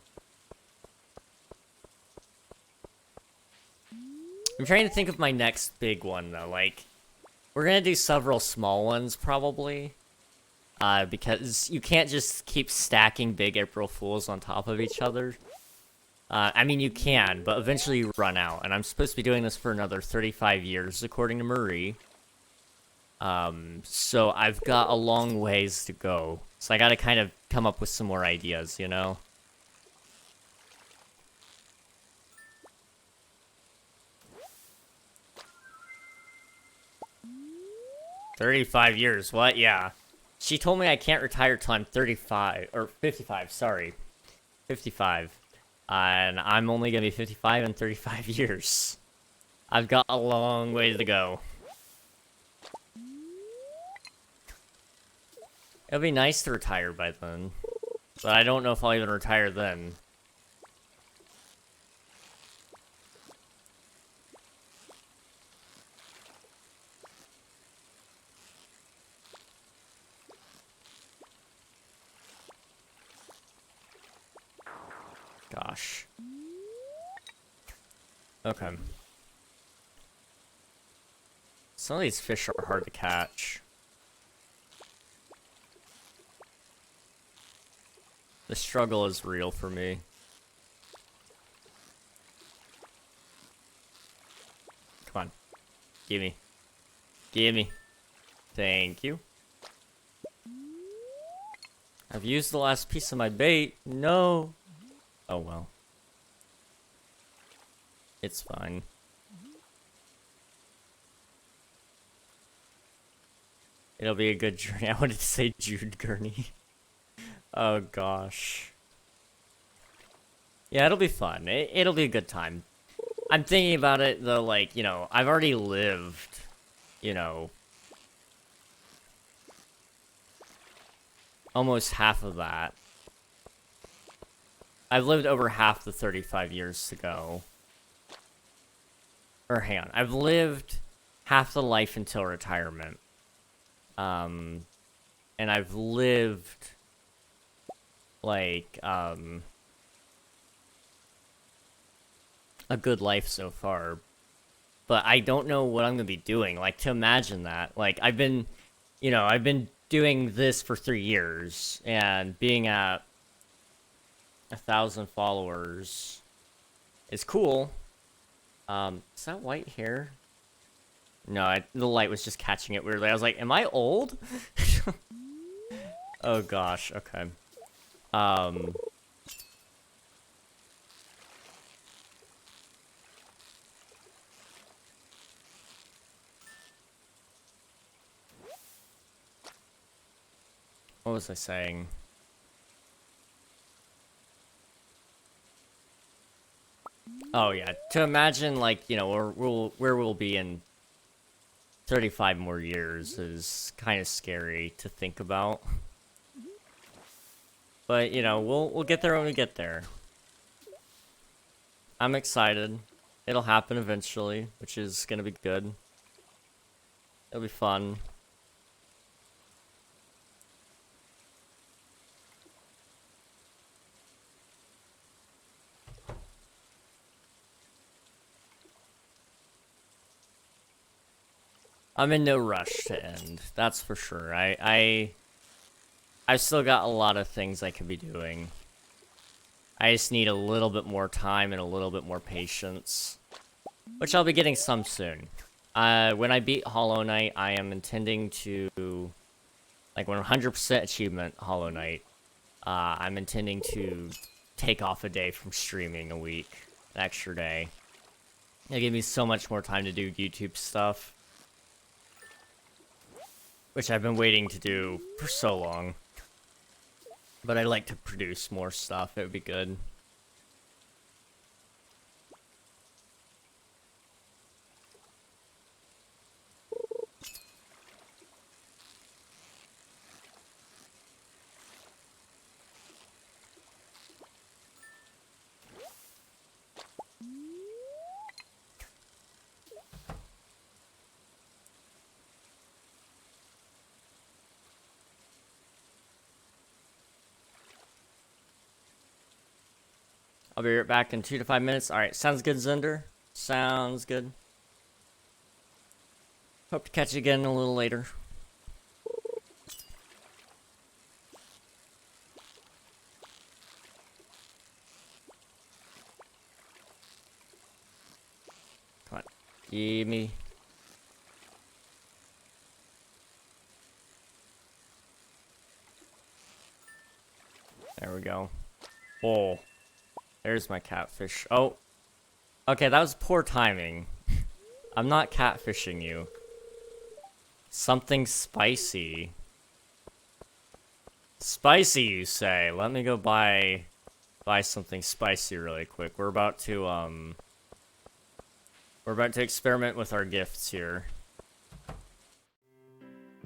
[SPEAKER 1] I'm trying to think of my next big one, though. Like, we're gonna do several small ones, probably. Because you can't just keep stacking big April Fools on top of each other. I mean, you can, but eventually you run out. And I'm supposed to be doing this for another 35 years, according to Marie. So I've got a long ways to go. So I gotta kind of come up with some more ideas, you know? "35 years, what? Yeah. She told me I can't retire till I'm 35, or 55, sorry. 55. And I'm only gonna be 55 in 35 years. I've got a long way to go. It'll be nice to retire by then. But I don't know if I'll even retire then. Gosh. Okay. Some of these fish are hard to catch. The struggle is real for me. Come on. Gimme. Gimme. Thank you. I've used the last piece of my bait. No. Oh well. It's fine. It'll be a good journey. I wanted to say Jude Gurney. Oh gosh. Yeah, it'll be fun. It'll be a good time. I'm thinking about it though, like, I've already lived, almost half of that. I've lived over half the 35 years to go. Or hang on, I've lived half the life until retirement. And I've lived like a good life so far. But I don't know what I'm gonna be doing. Like, to imagine that. Like, I've been doing this for 3 years, and being at 1,000 followers is cool. Is that white hair? No, the light was just catching it weirdly. I was like, am I old? Oh gosh, okay. What was I saying? Oh yeah, to imagine, like, where we'll be in 35 more years is kind of scary to think about. But, we'll get there when we get there. I'm excited. It'll happen eventually, which is gonna be good. It'll be fun. I'm in no rush to end, that's for sure. I've still got a lot of things I could be doing. I just need a little bit more time and a little bit more patience, which I'll be getting some soon. When I beat Hollow Knight, I am intending to, like, 100% achievement Hollow Knight, I'm intending to take off a day from streaming a week, an extra day. It'll give me so much more time to do YouTube stuff, which I've been waiting to do for so long. But I'd like to produce more stuff, it would be good. I'll be right back in 2 to 5 minutes. Alright, sounds good, Zender. Sounds good. Hope to catch you again a little later. Come on. Give me. There we go. Oh. There's my catfish. Oh. Okay, that was poor timing. I'm not catfishing you. Something spicy. Spicy, you say? Let me go buy something spicy really quick. We're about to experiment with our gifts here.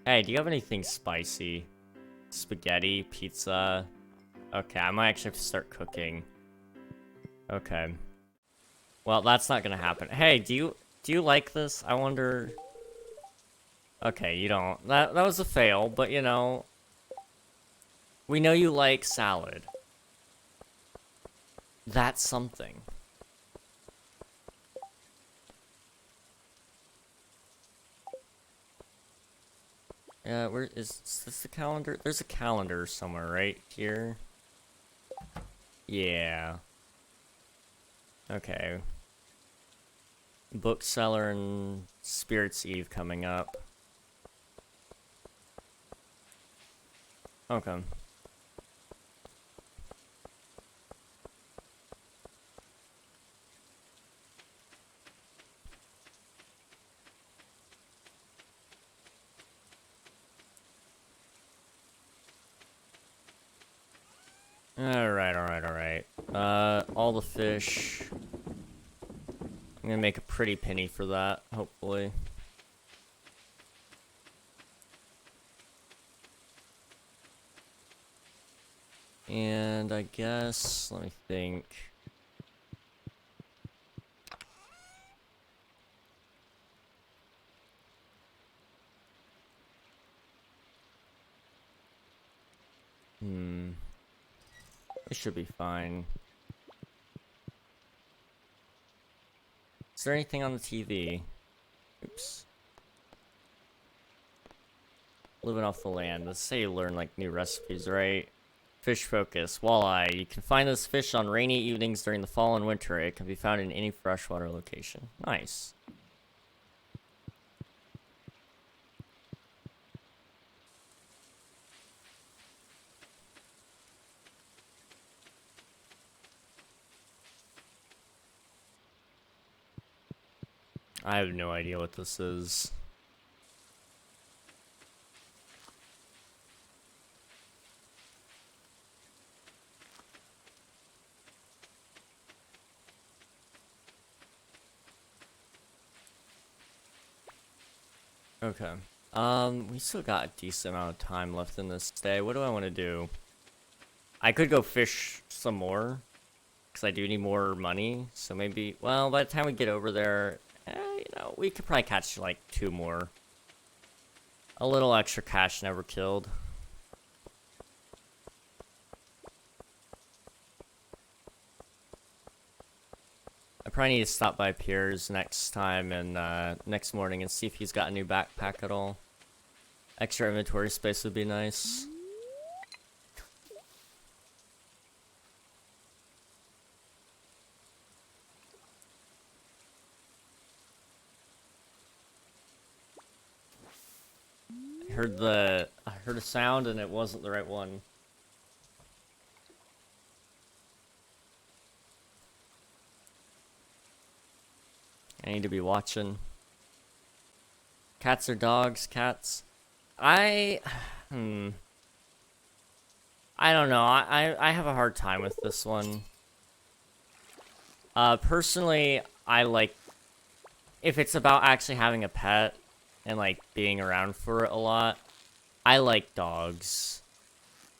[SPEAKER 1] Hey, do you have anything spicy? Spaghetti, pizza. Okay, I might actually have to start cooking. Okay. Well, that's not gonna happen. Hey, do you like this? I wonder. Okay, you don't. That was a fail, but we know you like salad. That's something. Yeah, where is this the calendar? There's a calendar somewhere right here. Yeah. Okay. Bookseller and Spirit's Eve coming up. Okay. Alright. All the fish. I'm gonna make a pretty penny for that, hopefully. And I guess, let me think. It should be fine. Is there anything on the TV? Oops. Living off the land. Let's say you learn like new recipes, right? Fish focus. Walleye. You can find this fish on rainy evenings during the fall and winter. It can be found in any freshwater location. Nice. I have no idea what this is. Okay. We still got a decent amount of time left in this day. What do I want to do? I could go fish some more, because I do need more money. So maybe, well, by the time we get over there, you know, we could probably catch like 2 more. A little extra cash never killed. I probably need to stop by Pierre's next time and next morning and see if he's got a new backpack at all. Extra inventory space would be nice. I heard a sound and it wasn't the right one. I need to be watching. Cats or dogs? Cats? I don't know. I have a hard time with this one. Personally, I like if it's about actually having a pet and like being around for it a lot, I like dogs.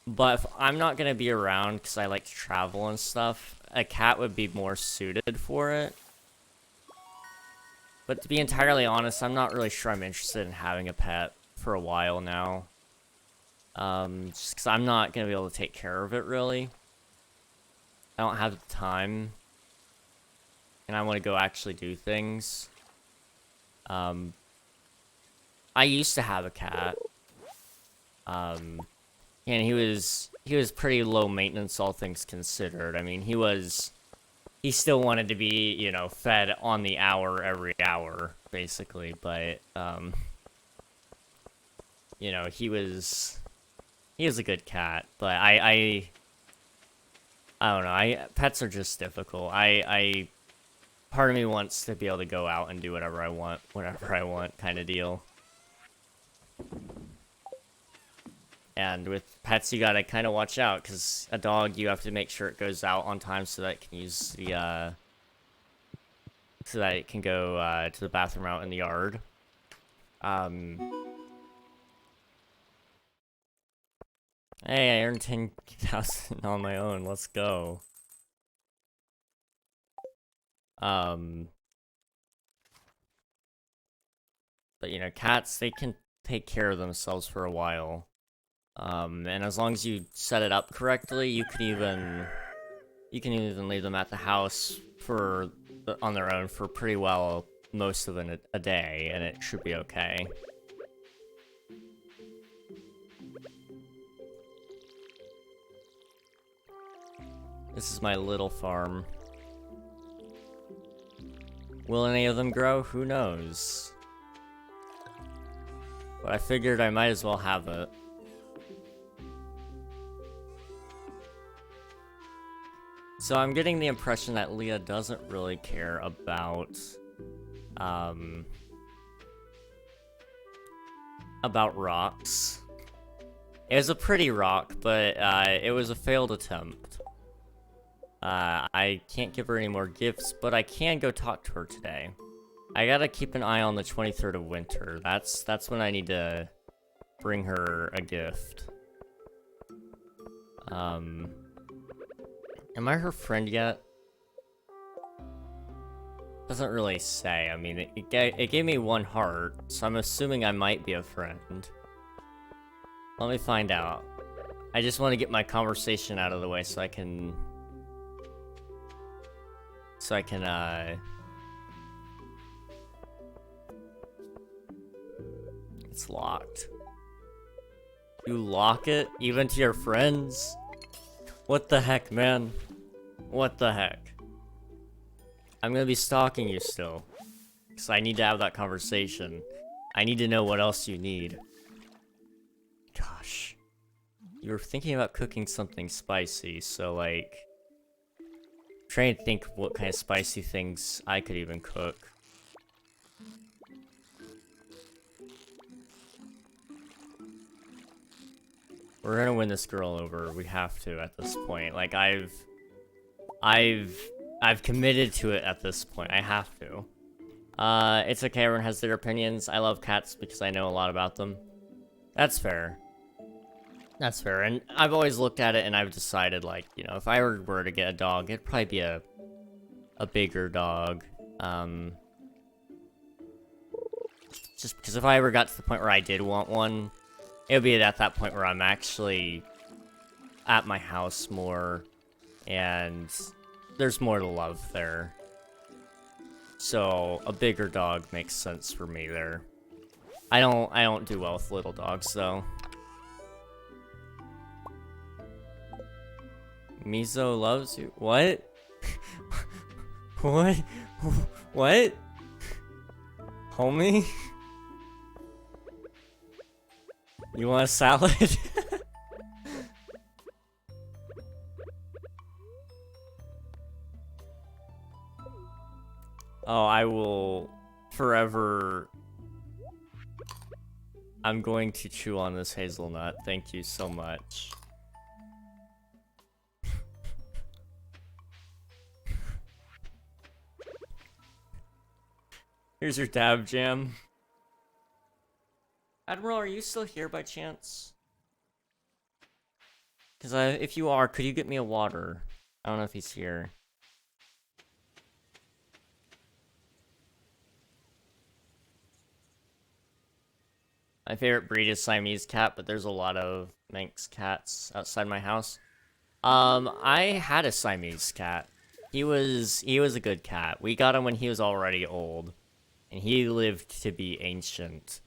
[SPEAKER 1] But if I'm not gonna be around because I like to travel and stuff, a cat would be more suited for it. But to be entirely honest, I'm not really sure I'm interested in having a pet for a while now. Just because I'm not going to be able to take care of it, really. I don't have the time. And I want to go actually do things. I used to have a cat. And he was pretty low maintenance, all things considered. I mean, he still wanted to be, you know, fed on the hour every hour, basically, but, you know, he was a good cat, but I don't know, pets are just difficult. Part of me wants to be able to go out and do whatever I want, whenever I want, kind of deal. And with pets, you gotta kind of watch out, because a dog, you have to make sure it goes out on time so that it can use the, so that it can go, to the bathroom out in the yard. Hey, I earned 10,000 on my own, let's go. But, you know, cats, they can take care of themselves for a while. And as long as you set it up correctly, you can even leave them at the house on their own for pretty well most of a day, and it should be okay. This is my little farm. Will any of them grow? Who knows? But I figured I might as well have it. So I'm getting the impression that Leah doesn't really care about rocks. It was a pretty rock, but it was a failed attempt. I can't give her any more gifts, but I can go talk to her today. I gotta keep an eye on the 23rd of winter. That's when I need to bring her a gift. Am I her friend yet? Doesn't really say. I mean, it gave me 1 heart, so I'm assuming I might be a friend. Let me find out. I just want to get my conversation out of the way so I can... It's locked. You lock it? Even to your friends? What the heck, man? What the heck? I'm gonna be stalking you still. Because I need to have that conversation. I need to know what else you need. Gosh. You were thinking about cooking something spicy, so like... I'm trying to think what kind of spicy things I could even cook. We're gonna win this girl over. We have to at this point. Like, I've committed to it at this point. I have to. It's okay, everyone has their opinions. I love cats because I know a lot about them. That's fair. That's fair, and I've always looked at it and I've decided, like, you know, if I were to get a dog, it'd probably be a bigger dog. Just because if I ever got to the point where I did want one, it would be at that point where I'm actually at my house more, and there's more to love there. So a bigger dog makes sense for me there. I don't do well with little dogs though. Mizo loves you. What? What? What? Homie? You want a salad? Oh, I will forever... I'm going to chew on this hazelnut. Thank you so much. Here's your dab jam. Admiral, are you still here by chance? Because if you are, could you get me a water? I don't know if he's here. My favorite breed is Siamese cat, but there's a lot of Manx cats outside my house. I had a Siamese cat. He was a good cat. We got him when he was already old, and he lived to be ancient.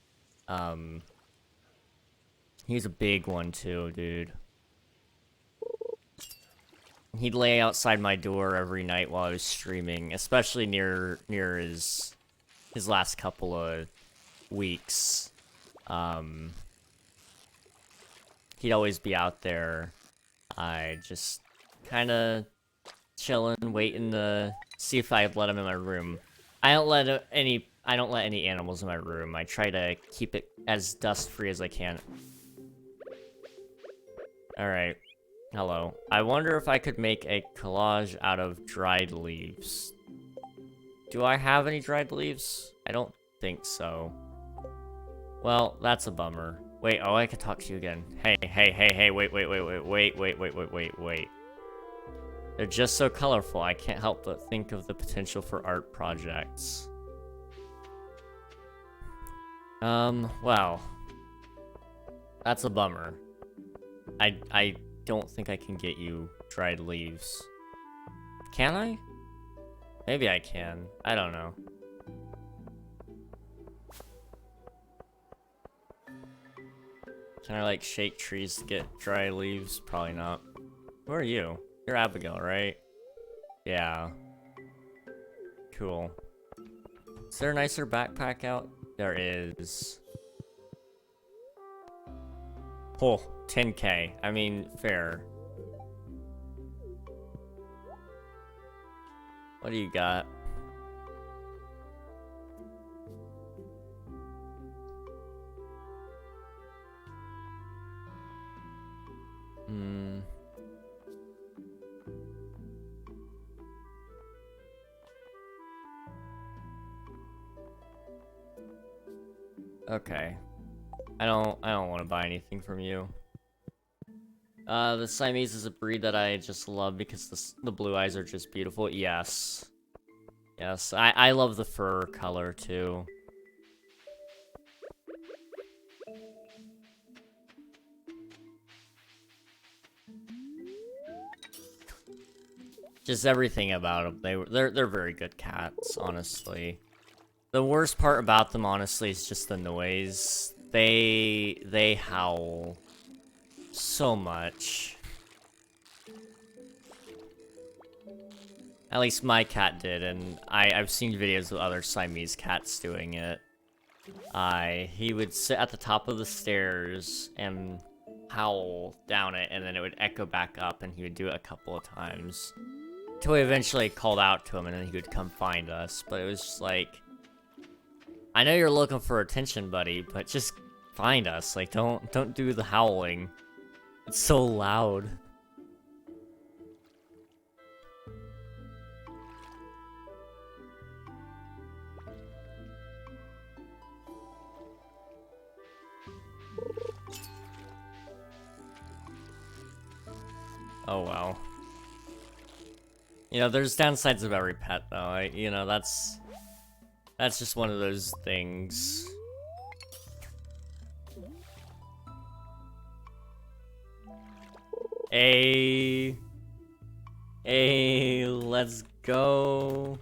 [SPEAKER 1] He was a big one too, dude. He'd lay outside my door every night while I was streaming, especially near his last couple of weeks. He'd always be out there. I just kind of chilling, waiting to see if I'd let him in my room. I don't let any animals in my room. I try to keep it as dust-free as I can. Alright. Hello. I wonder if I could make a collage out of dried leaves. Do I have any dried leaves? I don't think so. Well, that's a bummer. Wait, oh, I could talk to you again. Hey, wait. They're just so colorful, I can't help but think of the potential for art projects. Well. That's a bummer. I don't think I can get you dried leaves. Can I? Maybe I can. I don't know. Can I, like, shake trees to get dry leaves? Probably not. Who are you? You're Abigail, right? Yeah. Cool. Is there a nicer backpack out? There is. Oh, 10K. I mean, fair. What do you got? Okay. I don't want to buy anything from you. The Siamese is a breed that I just love because the blue eyes are just beautiful. Yes. Yes, I love the fur color too. Just everything about them. They're very good cats, honestly. The worst part about them, honestly, is just the noise. They howl so much. At least my cat did, and I've seen videos of other Siamese cats doing it. He would sit at the top of the stairs and howl down it, and then it would echo back up, and he would do it a couple of times. Till we eventually called out to him, and then he would come find us, but it was just like, I know you're looking for attention, buddy, but just find us. Like, don't do the howling. It's so loud. Oh, well. You know, there's downsides of every pet, though. You know, that's just one of those things. Hey, let's go.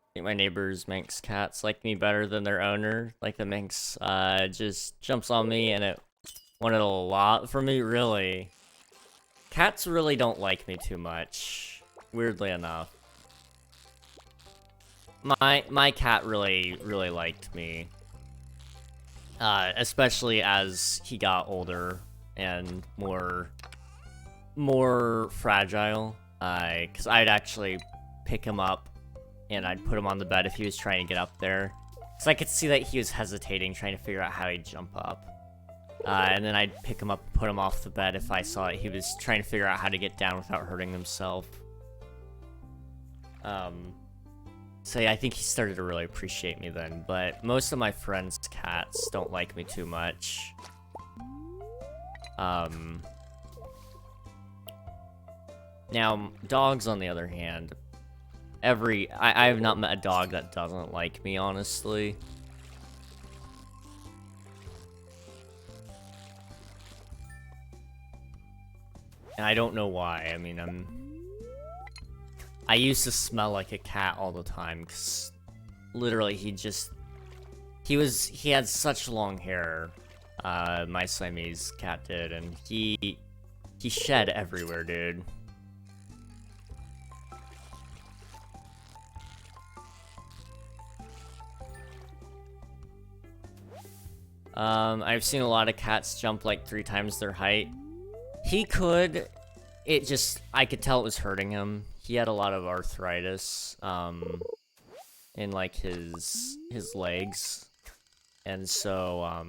[SPEAKER 1] I think my neighbor's Manx cats like me better than their owner. Like, the Manx just jumps on me and it wanted a lot from me, really. Cats really don't like me too much, weirdly enough. My cat really liked me. Especially as he got older and more fragile. Because I'd actually pick him up and I'd put him on the bed if he was trying to get up there. So I could see that he was hesitating, trying to figure out how he'd jump up. And then I'd pick him up and put him off the bed if I saw that he was trying to figure out how to get down without hurting himself. So yeah, I think he started to really appreciate me then, but most of my friends' cats don't like me too much. Now, dogs on the other hand, I have not met a dog that doesn't like me, honestly. And I don't know why. I mean, I used to smell like a cat all the time, because literally he had such long hair, my Siamese cat did, and he shed everywhere, dude. I've seen a lot of cats jump like 3 times their height. He could, I could tell it was hurting him. He had a lot of arthritis, in like his legs. And so,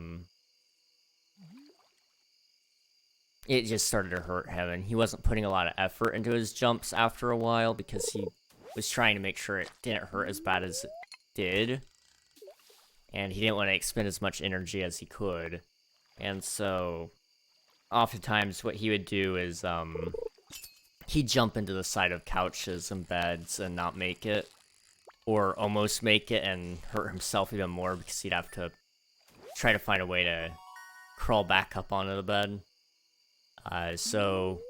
[SPEAKER 1] it just started to hurt him, and he wasn't putting a lot of effort into his jumps after a while because he was trying to make sure it didn't hurt as bad as it did. And he didn't want to expend as much energy as he could. And so, oftentimes what he would do is, he'd jump into the side of couches and beds and not make it. Or almost make it and hurt himself even more because he'd have to try to find a way to crawl back up onto the bed. So,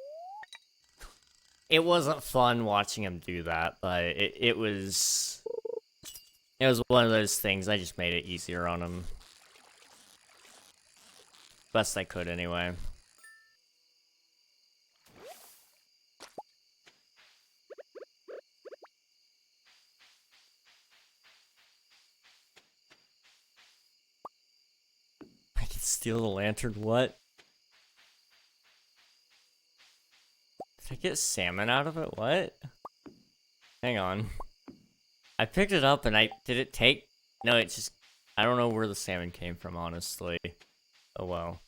[SPEAKER 1] it wasn't fun watching him do that, but it was one of those things. I just made it easier on him. Best I could, anyway. I can steal the lantern, what? Did I get salmon out of it? What? Hang on. I picked it up and did it take? No, it just, I don't know where the salmon came from, honestly. Oh well.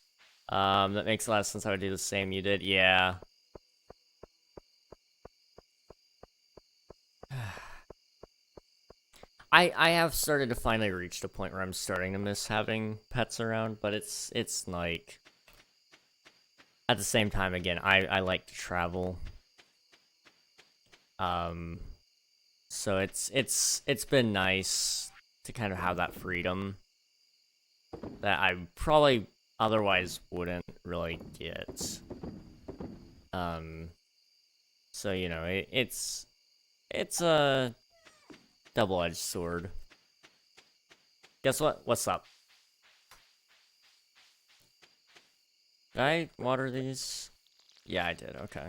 [SPEAKER 1] That makes a lot of sense. I would do the same you did. Yeah. I have started to finally reach the point where I'm starting to miss having pets around, but it's like at the same time again, I like to travel. So it's been nice to kind of have that freedom that I probably otherwise wouldn't really get. So you know, it's a double-edged sword. Guess what? What's up? Did I water these? Yeah, I did. Okay.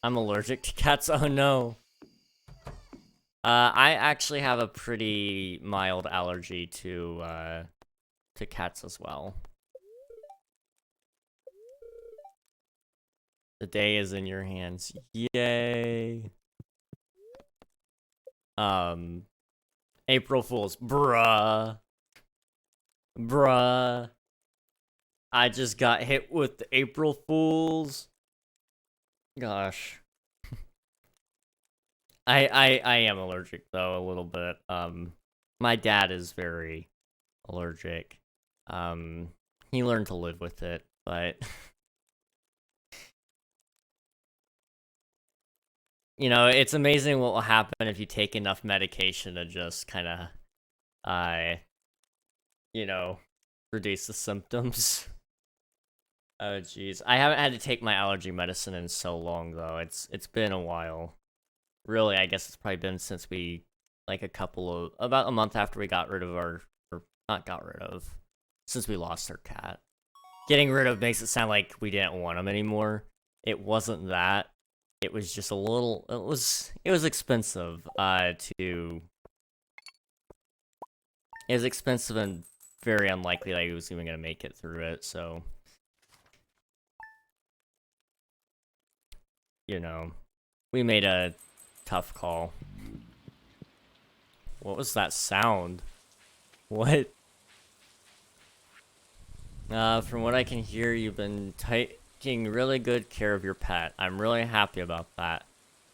[SPEAKER 1] I'm allergic to cats. Oh no. I actually have a pretty mild allergy to cats as well. The day is in your hands. Yay. April Fools. Bruh. Bruh. I just got hit with the April Fools. Gosh. I am allergic though a little bit. My dad is very allergic. He learned to live with it, but you know, it's amazing what will happen if you take enough medication to just kind of you know, reduce the symptoms. Oh jeez. I haven't had to take my allergy medicine in so long though. It's been a while. Really, I guess it's probably been since we like about a month after we got rid of or not got rid of, since we lost our cat. Getting rid of makes it sound like we didn't want him anymore. It wasn't that. It was just a little, it was expensive, it was expensive and very unlikely that he was even gonna make it through it, so. You know, we made a tough call. What was that sound? What? From what I can hear, you've been taking really good care of your pet. I'm really happy about that.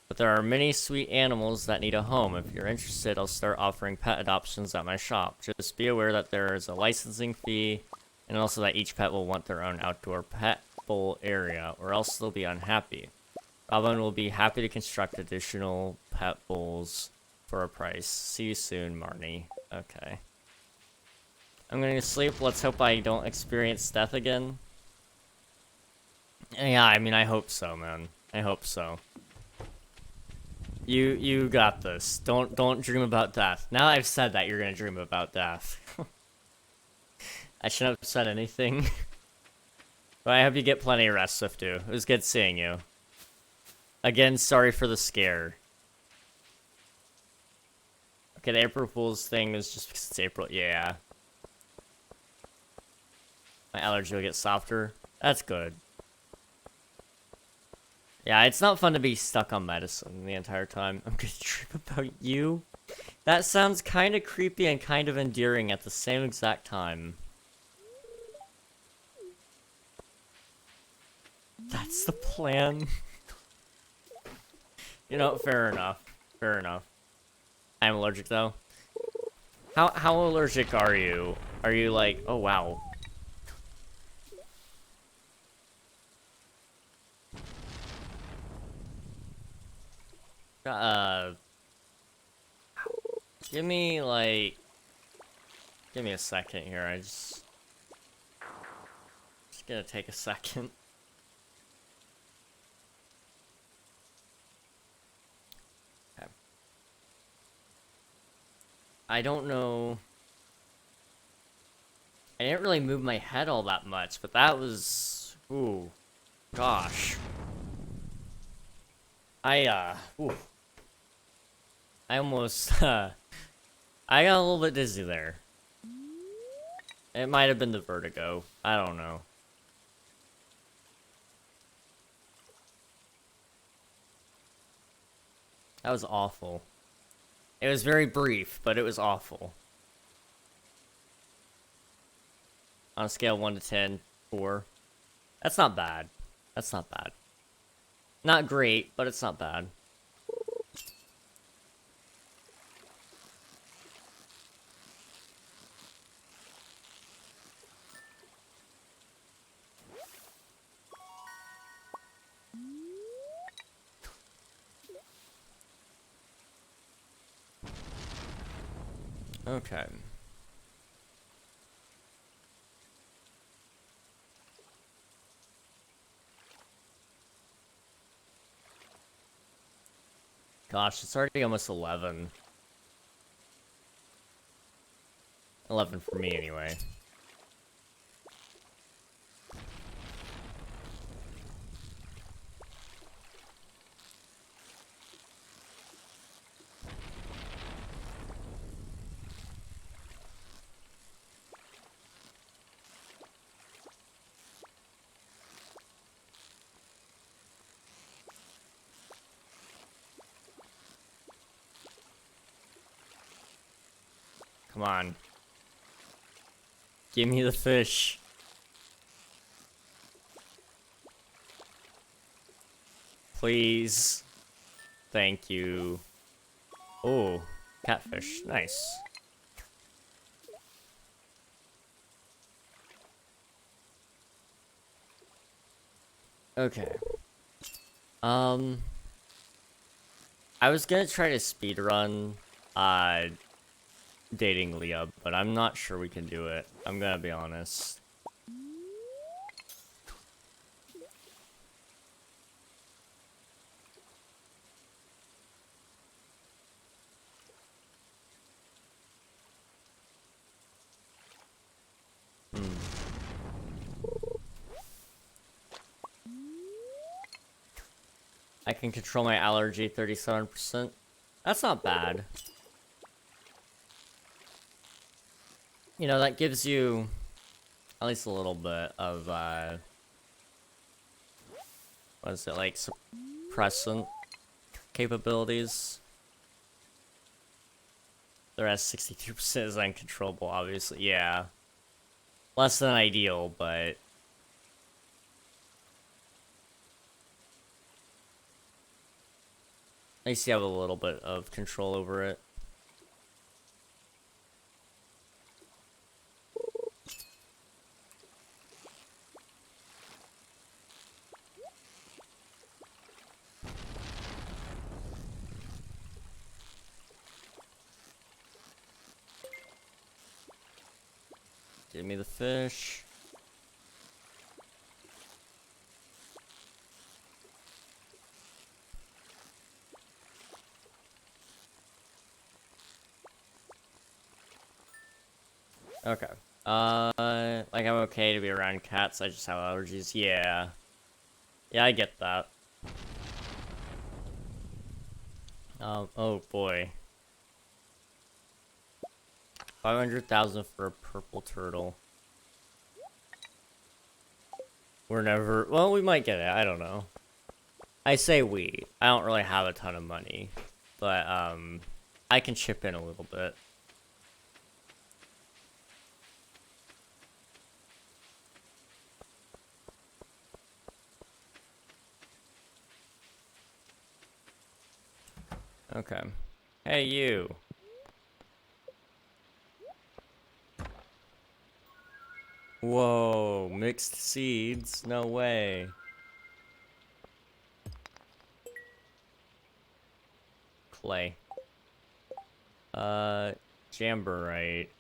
[SPEAKER 1] But there are many sweet animals that need a home. If you're interested, I'll start offering pet adoptions at my shop. Just be aware that there is a licensing fee, and also that each pet will want their own outdoor pet bowl area, or else they'll be unhappy. Robin will be happy to construct additional pet bowls for a price. See you soon, Marnie. Okay. I'm gonna sleep. Let's hope I don't experience death again. Yeah, I mean, I hope so, man. I hope so. You got this. Don't dream about death. Now that I've said that, you're gonna dream about death. I shouldn't have said anything. But I hope you get plenty of rest, Swiftu. It was good seeing you. Again, sorry for the scare. Okay, the April Fool's thing is just because it's April. Yeah. My allergy will get softer. That's good. Yeah, it's not fun to be stuck on medicine the entire time. I'm gonna dream about you. That sounds kind of creepy and kind of endearing at the same exact time. That's the plan. You know, fair enough. Fair enough. I'm allergic though. How allergic are you? Are you like, oh wow. Give me a second here. Just gonna take a second. Okay. I don't know. I didn't really move my head all that much, but that was, ooh, gosh. Ooh. I almost, I got a little bit dizzy there. It might have been the vertigo. I don't know. That was awful. It was very brief, but it was awful. On a scale of 1 to 10, 4. That's not bad. That's not bad. Not great, but it's not bad. Okay. Gosh, it's already almost 11. 11 for me, anyway. Come on. Give me the fish. Please. Thank you. Oh, catfish. Nice. Okay. I was gonna try to speedrun, dating Leah, but I'm not sure we can do it. I'm gonna be honest. I can control my allergy 37%. That's not bad. You know, that gives you at least a little bit of, what is it, like, suppressant capabilities. The rest, 63% is uncontrollable, obviously. Yeah. Less than ideal, but... at least you have a little bit of control over it. Give me the fish. Okay. Like I'm okay to be around cats, I just have allergies. Yeah. Yeah, I get that. Oh boy. 500,000 for a purple turtle. We're never... well, we might get it, I don't know. I say we. I don't really have a ton of money. But, I can chip in a little bit. Okay. Hey, you. Whoa, mixed seeds? No way. Clay. Jamborite.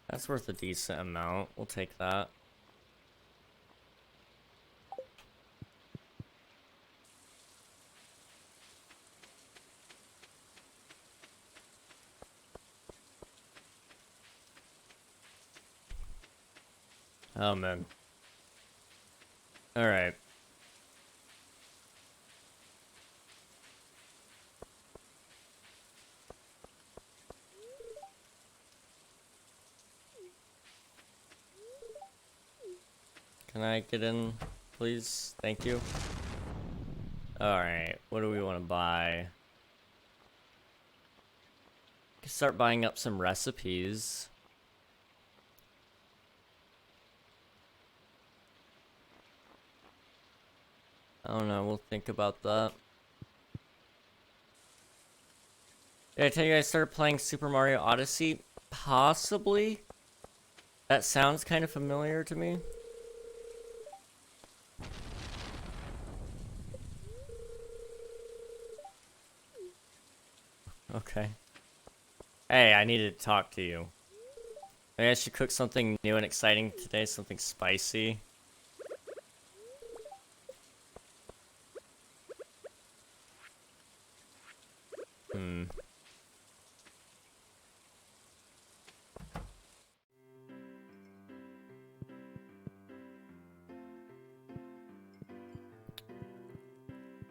[SPEAKER 1] That's worth a decent amount. We'll take that. Oh, man. Alright. Can I get in, please? Thank you. Alright, what do we want to buy? Start buying up some recipes. I don't know, we'll think about that. Did I tell you I started playing Super Mario Odyssey? Possibly. That sounds kind of familiar to me. Okay. Hey, I needed to talk to you. Maybe I should cook something new and exciting today, something spicy.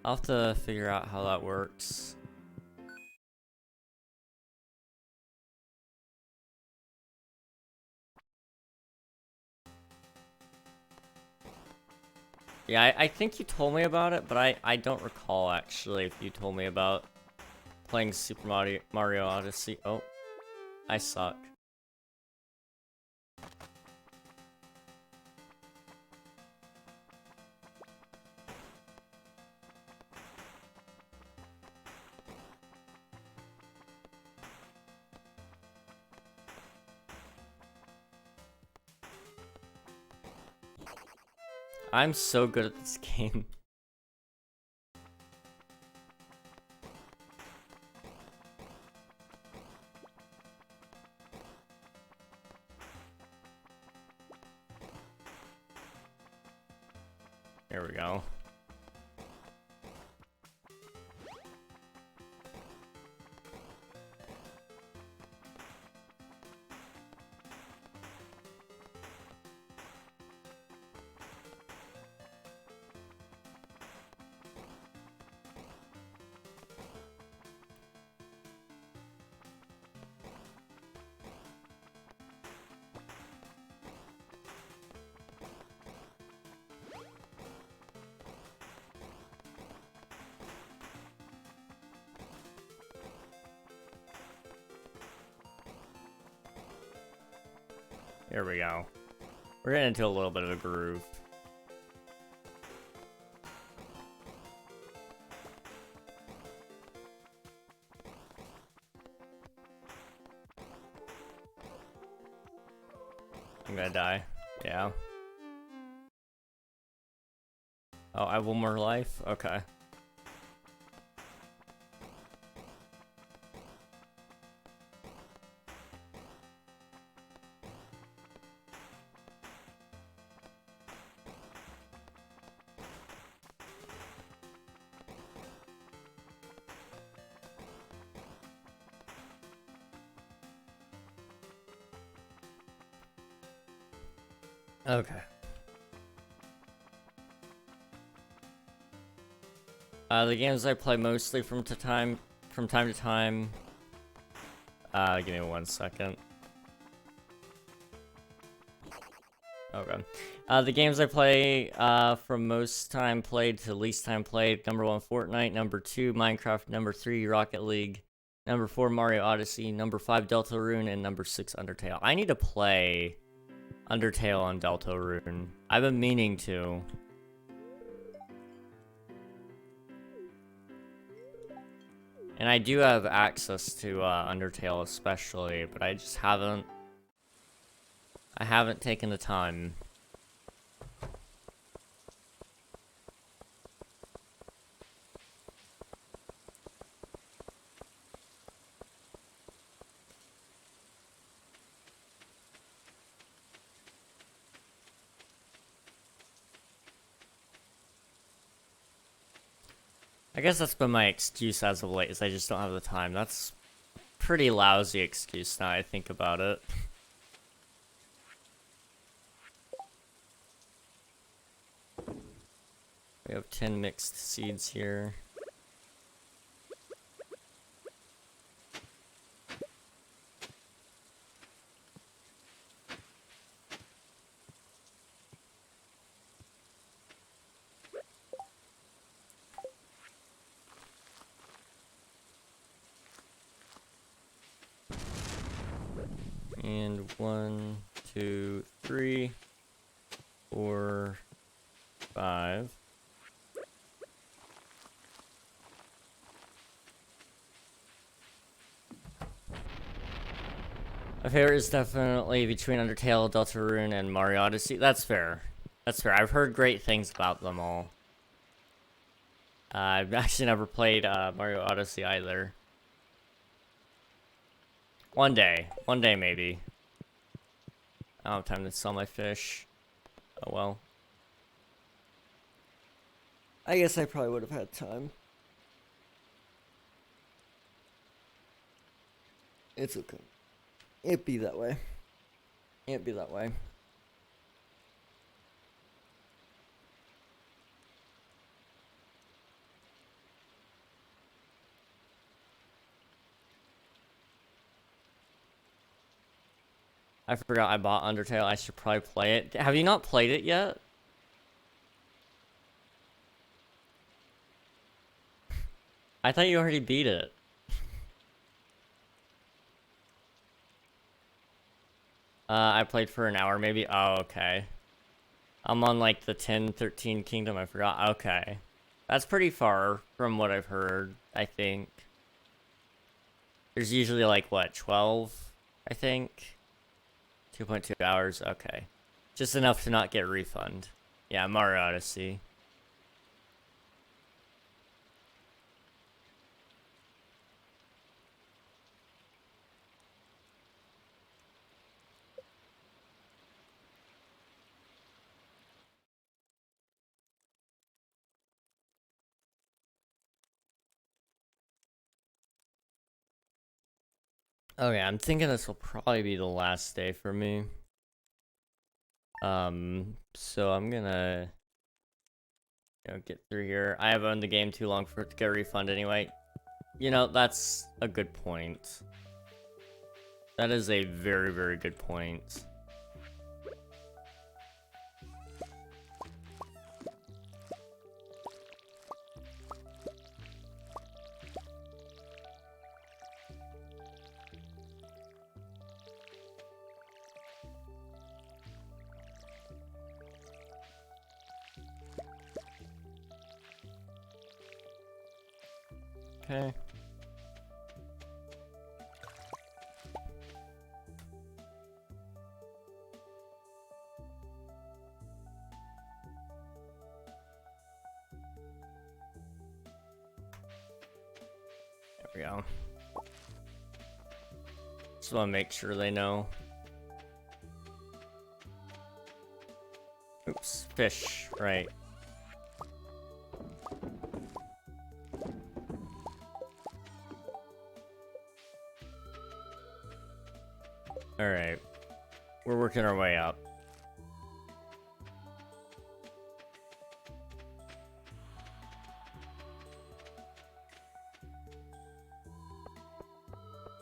[SPEAKER 1] I'll have to figure out how that works. Yeah, I think you told me about it, but I don't recall actually if you told me about playing Super Mario Odyssey. Oh, I suck. I'm so good at this game. There we go. There we go. We're getting into a little bit of a groove. I'm gonna die. Yeah. Oh, I have one more life? Okay. Okay. The games I play mostly from time to time. Give me 1 second. Okay. The games I play from most time played to least time played. Number 1, Fortnite. Number 2, Minecraft. Number 3, Rocket League. Number 4, Mario Odyssey. Number 5, Deltarune. And number 6, Undertale. I need to play Undertale on Deltarune. I've been meaning to. And I do have access to Undertale especially, but I just haven't taken the time. I guess that's been my excuse as of late, is I just don't have the time. That's a pretty lousy excuse now I think about it. We have 10 mixed seeds here. And 1, 2, 3, 4, 5. My favorite is definitely between Undertale, Deltarune, and Mario Odyssey. That's fair. That's fair. I've heard great things about them all. I've actually never played Mario Odyssey either. One day maybe. I don't have time to sell my fish. Oh well. I guess I probably would have had time. It's okay. It'd be that way. It'd be that way. I forgot I bought Undertale. I should probably play it. Have you not played it yet? I thought you already beat it. I played for an hour maybe. Oh, okay. I'm on like the 10-13 kingdom. I forgot. Okay. That's pretty far from what I've heard, I think. There's usually like, what, 12, I think? 2.2 hours, okay. Just enough to not get a refund. Yeah, Mario Odyssey. Okay, I'm thinking this will probably be the last day for me. So I'm gonna, get through here. I have owned the game too long for it to get a refund anyway. That's a good point. That is a very, very good point. Okay. There we go. Just want to make sure they know. Oops, fish, right. Alright. We're working our way up.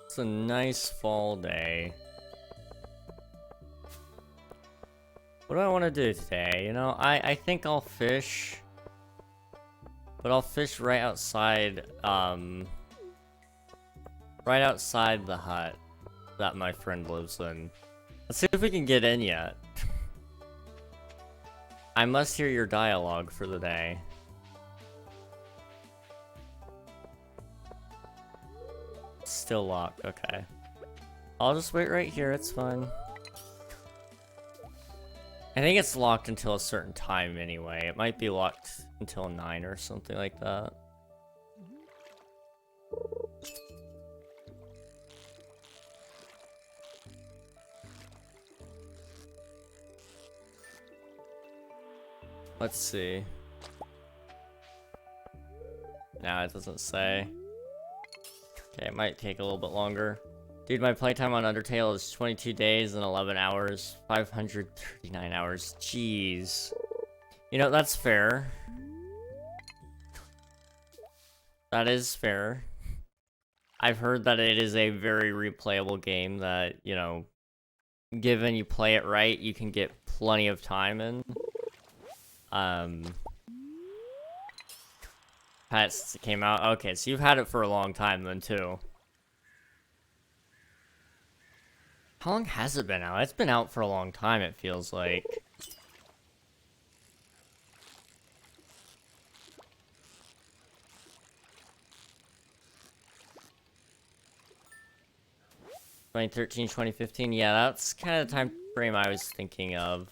[SPEAKER 1] It's a nice fall day. What do I want to do today? I think I'll fish. But I'll fish right outside, right outside the hut that my friend lives in. Let's see if we can get in yet. I must hear your dialogue for the day. It's still locked, okay. I'll just wait right here, it's fine. I think it's locked until a certain time anyway. It might be locked until 9 or something like that. Let's see. No, it doesn't say. Okay, it might take a little bit longer. Dude, my playtime on Undertale is 22 days and 11 hours. 539 hours. Jeez. That's fair. That is fair. I've heard that it is a very replayable game that, given you play it right, you can get plenty of time in. Since it came out. Okay, so you've had it for a long time then too. How long has it been out? It's been out for a long time, it feels like. (2013, 2015). Yeah, that's kind of the time frame I was thinking of.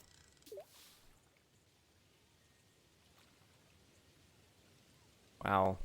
[SPEAKER 1] Wow.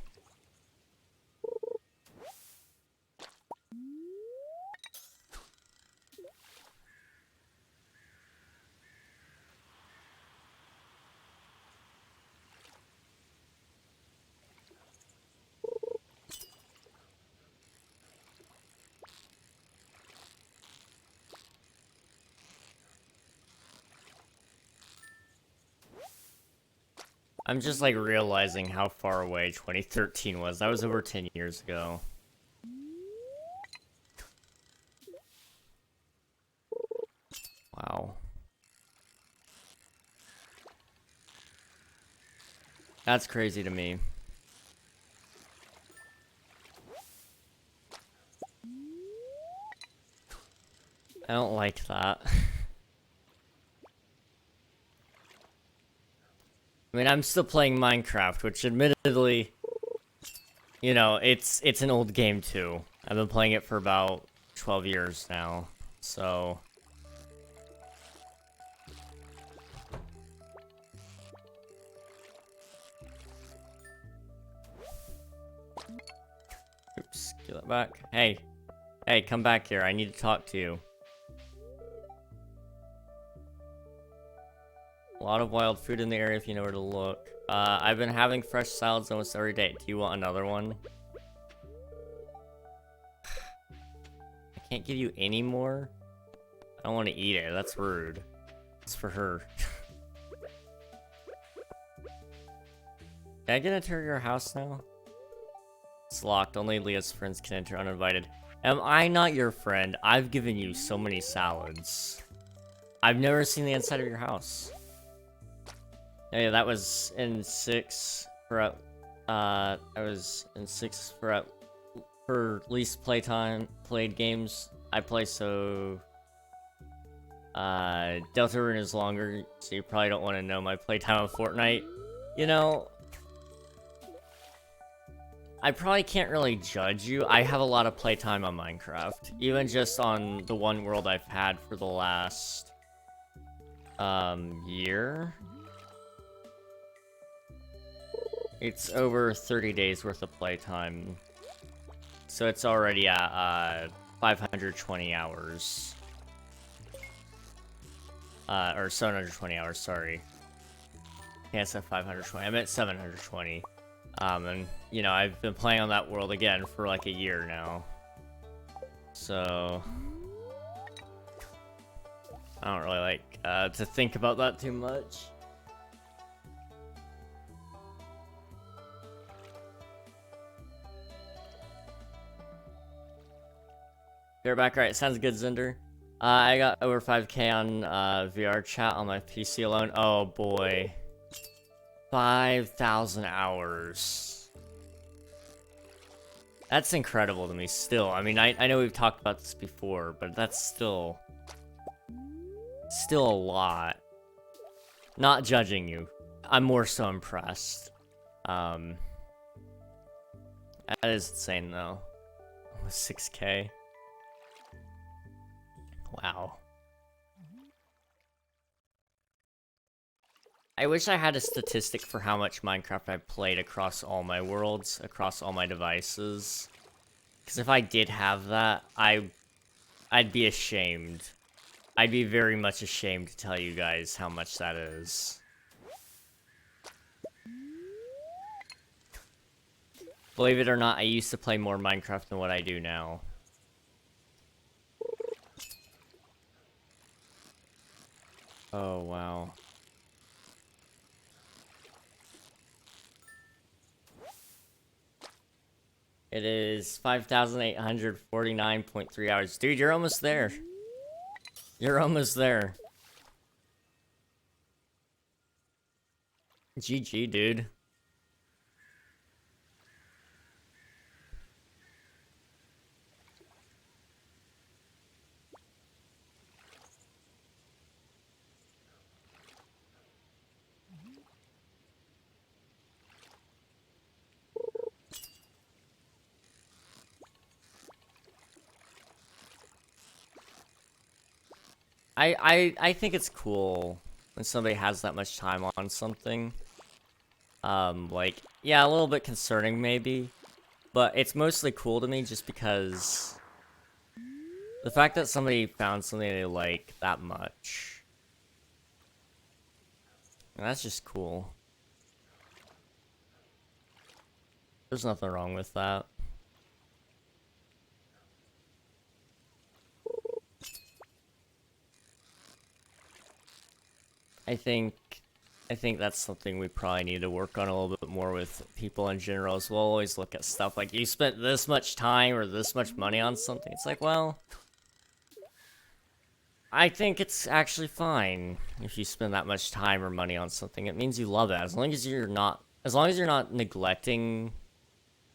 [SPEAKER 1] I'm just like realizing how far away 2013 was. That was over 10 years ago. Wow. That's crazy to me. I don't like that. I mean, I'm still playing Minecraft, which admittedly, you know, it's an old game too. I've been playing it for about 12 years now, so... Oops, get that back. Hey. Hey, come back here. I need to talk to you. A lot of wild food in the area if you know where to look. I've been having fresh salads almost every day. Do you want another one? I can't give you any more? I don't want to eat it. That's rude. It's for her. Can I get into your house now? It's locked. Only Leah's friends can enter uninvited. Am I not your friend? I've given you so many salads. I've never seen the inside of your house. Oh, yeah, that was in 6 for I was in 6 for least played games I play, so Deltarune is longer, so you probably don't want to know my playtime on Fortnite. You know, I probably can't really judge you. I have a lot of playtime on Minecraft, even just on the one world I've had for the last year. It's over 30 days worth of playtime. So it's already at 520 hours. Or 720 hours, sorry. Can't say 520, I meant 720. And, you know, I've been playing on that world again for like a year now. So... I don't really like to think about that too much. You're back, right? Sounds good, Zinder. I got over 5K on VR chat on my PC alone. Oh boy. 5,000 hours. That's incredible to me still. I mean, I know we've talked about this before, but that's still a lot. Not judging you. I'm more so impressed. That is insane though. Almost 6K. Wow. I wish I had a statistic for how much Minecraft I played across all my worlds, across all my devices. Because if I did have that, I'd be ashamed. I'd be very much ashamed to tell you guys how much that is. Believe it or not, I used to play more Minecraft than what I do now. Oh, wow. It is 5,849.3 hours. Dude, you're almost there. You're almost there. GG, dude. I think it's cool when somebody has that much time on something. Like, yeah, a little bit concerning maybe, but it's mostly cool to me just because the fact that somebody found something they like that much, that's just cool. There's nothing wrong with that. I think that's something we probably need to work on a little bit more with people in general, as we'll always look at stuff like, you spent this much time or this much money on something. It's like, well, I think it's actually fine if you spend that much time or money on something. It means you love it. As long as you're not neglecting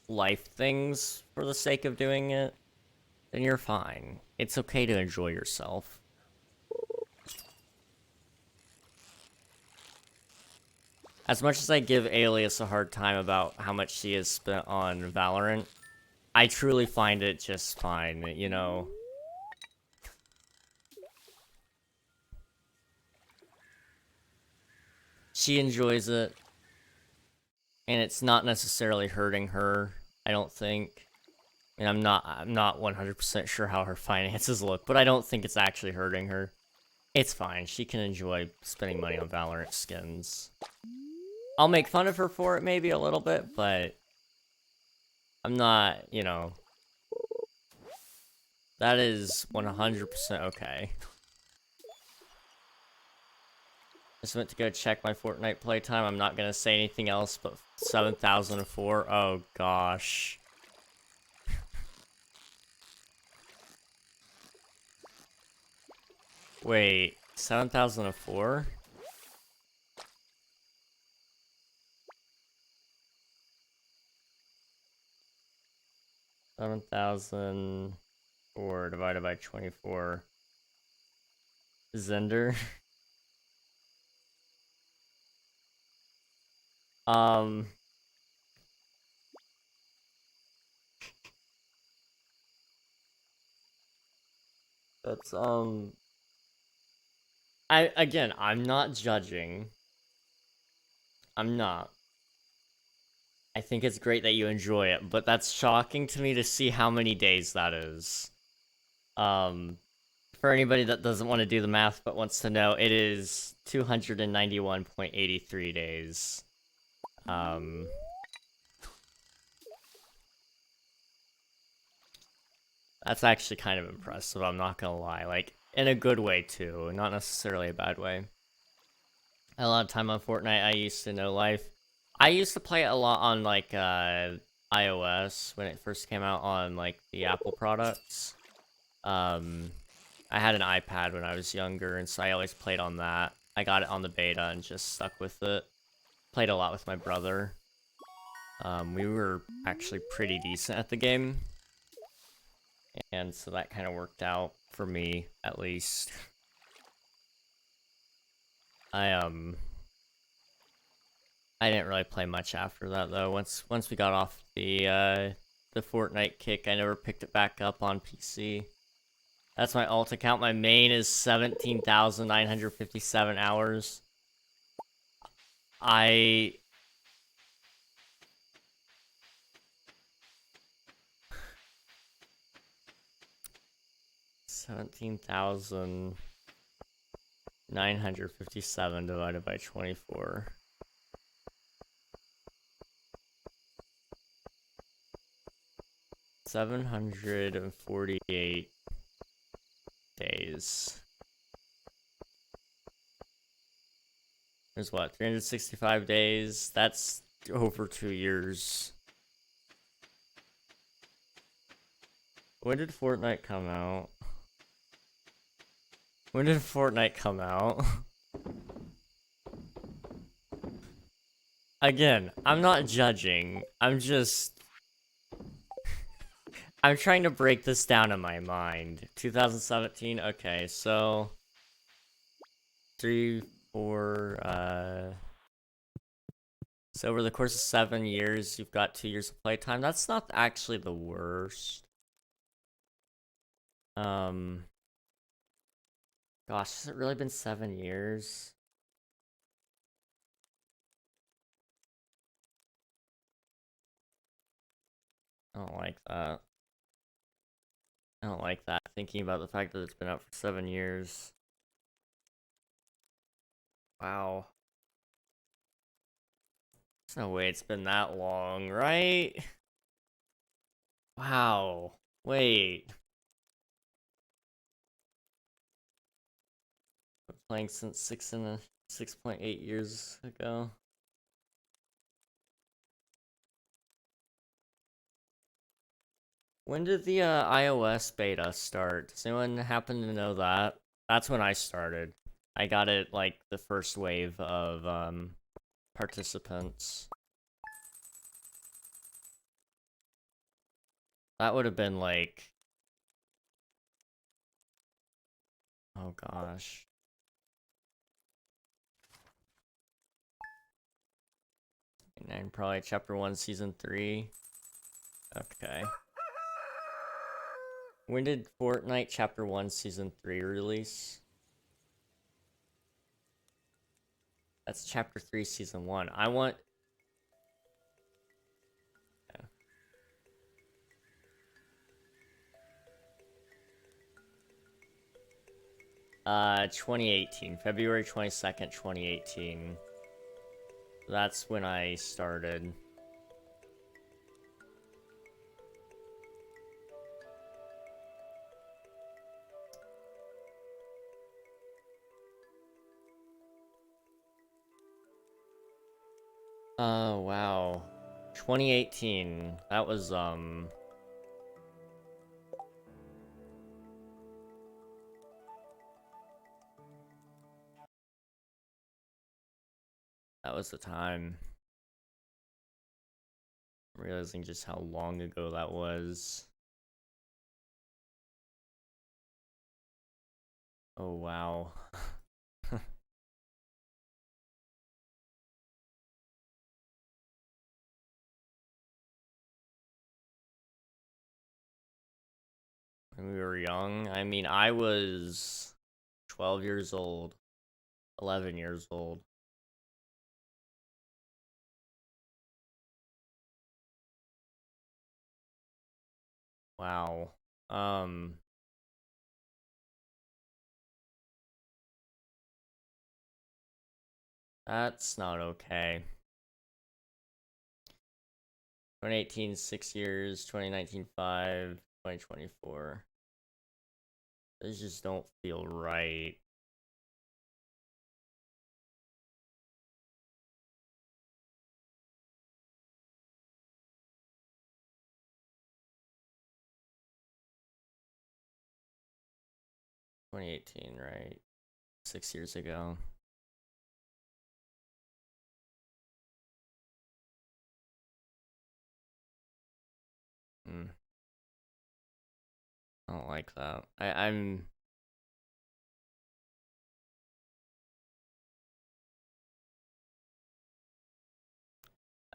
[SPEAKER 1] life things for the sake of doing it, then you're fine. It's okay to enjoy yourself. As much as I give Alias a hard time about how much she has spent on Valorant, I truly find it just fine, you know? She enjoys it, and it's not necessarily hurting her, I don't think. And I'm not 100% sure how her finances look, but I don't think it's actually hurting her. It's fine. She can enjoy spending money on Valorant skins. I'll make fun of her for it maybe a little bit, but I'm not, you know, that is 100% okay. Just went to go check my Fortnite playtime. I'm not gonna say anything else, but 7,004. Oh gosh. Wait, 7,004? $7,004 divided by 24. Zender. That's I'm not judging. I'm not. I think it's great that you enjoy it, but that's shocking to me to see how many days that is. For anybody that doesn't want to do the math but wants to know, it is 291.83 days. That's actually kind of impressive, I'm not gonna lie. Like, in a good way, too. Not necessarily a bad way. A lot of time on Fortnite, I used to know life. I used to play it a lot on, like, iOS when it first came out on, like, the Apple products. I had an iPad when I was younger, and so I always played on that. I got it on the beta and just stuck with it. Played a lot with my brother. We were actually pretty decent at the game. And so that kind of worked out for me, at least. I didn't really play much after that though. Once we got off the Fortnite kick, I never picked it back up on PC. That's my alt account. My main is 17,957 hours. 17,957 divided by 24. 748 days. There's what, 365 days? That's over 2 years. When did Fortnite come out? When did Fortnite come out? Again, I'm not judging. I'm trying to break this down in my mind. 2017, okay, so 3, 4, so over the course of 7 years, you've got 2 years of playtime. That's not actually the worst. Gosh, has it really been 7 years? I don't like that. I don't like that, thinking about the fact that it's been out for 7 years. Wow. There's no way it's been that long, right? Wow. Wait. Been playing since 6.8 years ago. When did the iOS beta start? Does anyone happen to know that? That's when I started. I got it like the first wave of participants. That would have been like, oh gosh. And probably chapter 1, season 3. Okay. When did Fortnite chapter 1, season 3 release? That's chapter 3, season 1. I want... Yeah. 2018. February 22nd, 2018. That's when I started. Oh, wow. 2018. That was, that was the time. I'm realizing just how long ago that was. Oh, wow. When we were young, I mean, I was 12 years old, 11 years old. Wow. That's not okay. 2018, 6 years, 2019, 5, 2024. Those just don't feel right. (2018), right? 6 years ago. I don't like that. I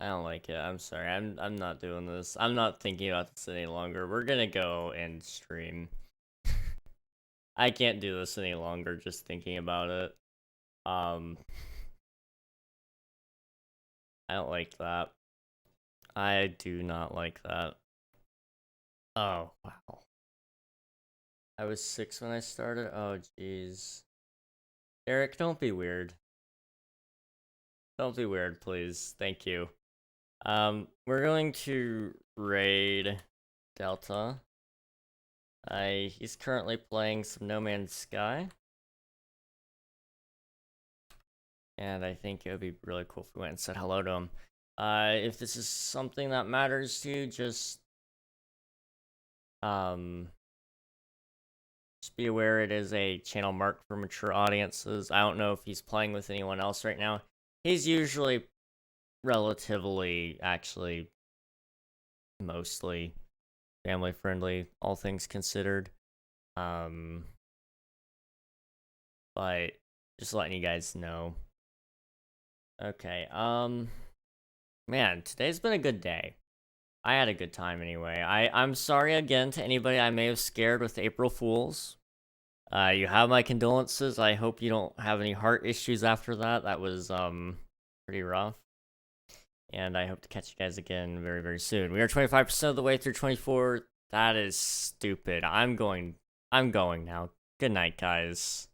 [SPEAKER 1] don't like it. I'm sorry. I'm not doing this. I'm not thinking about this any longer. We're gonna go and stream. I can't do this any longer just thinking about it. I don't like that. I do not like that. Oh, wow. I was 6 when I started? Oh, jeez. Eric, don't be weird. Don't be weird, please. Thank you. We're going to raid Delta. He's currently playing some No Man's Sky. And I think it would be really cool if we went and said hello to him. If this is something that matters to you, just be aware it is a channel marked for mature audiences. I don't know if he's playing with anyone else right now. He's usually relatively, actually, mostly family friendly, all things considered. But just letting you guys know. Okay, man, today's been a good day. I had a good time anyway. I'm sorry again to anybody I may have scared with April Fools. You have my condolences. I hope you don't have any heart issues after that. That was pretty rough. And I hope to catch you guys again very, very soon. We are 25% of the way through 24. That is stupid. I'm going now. Good night, guys.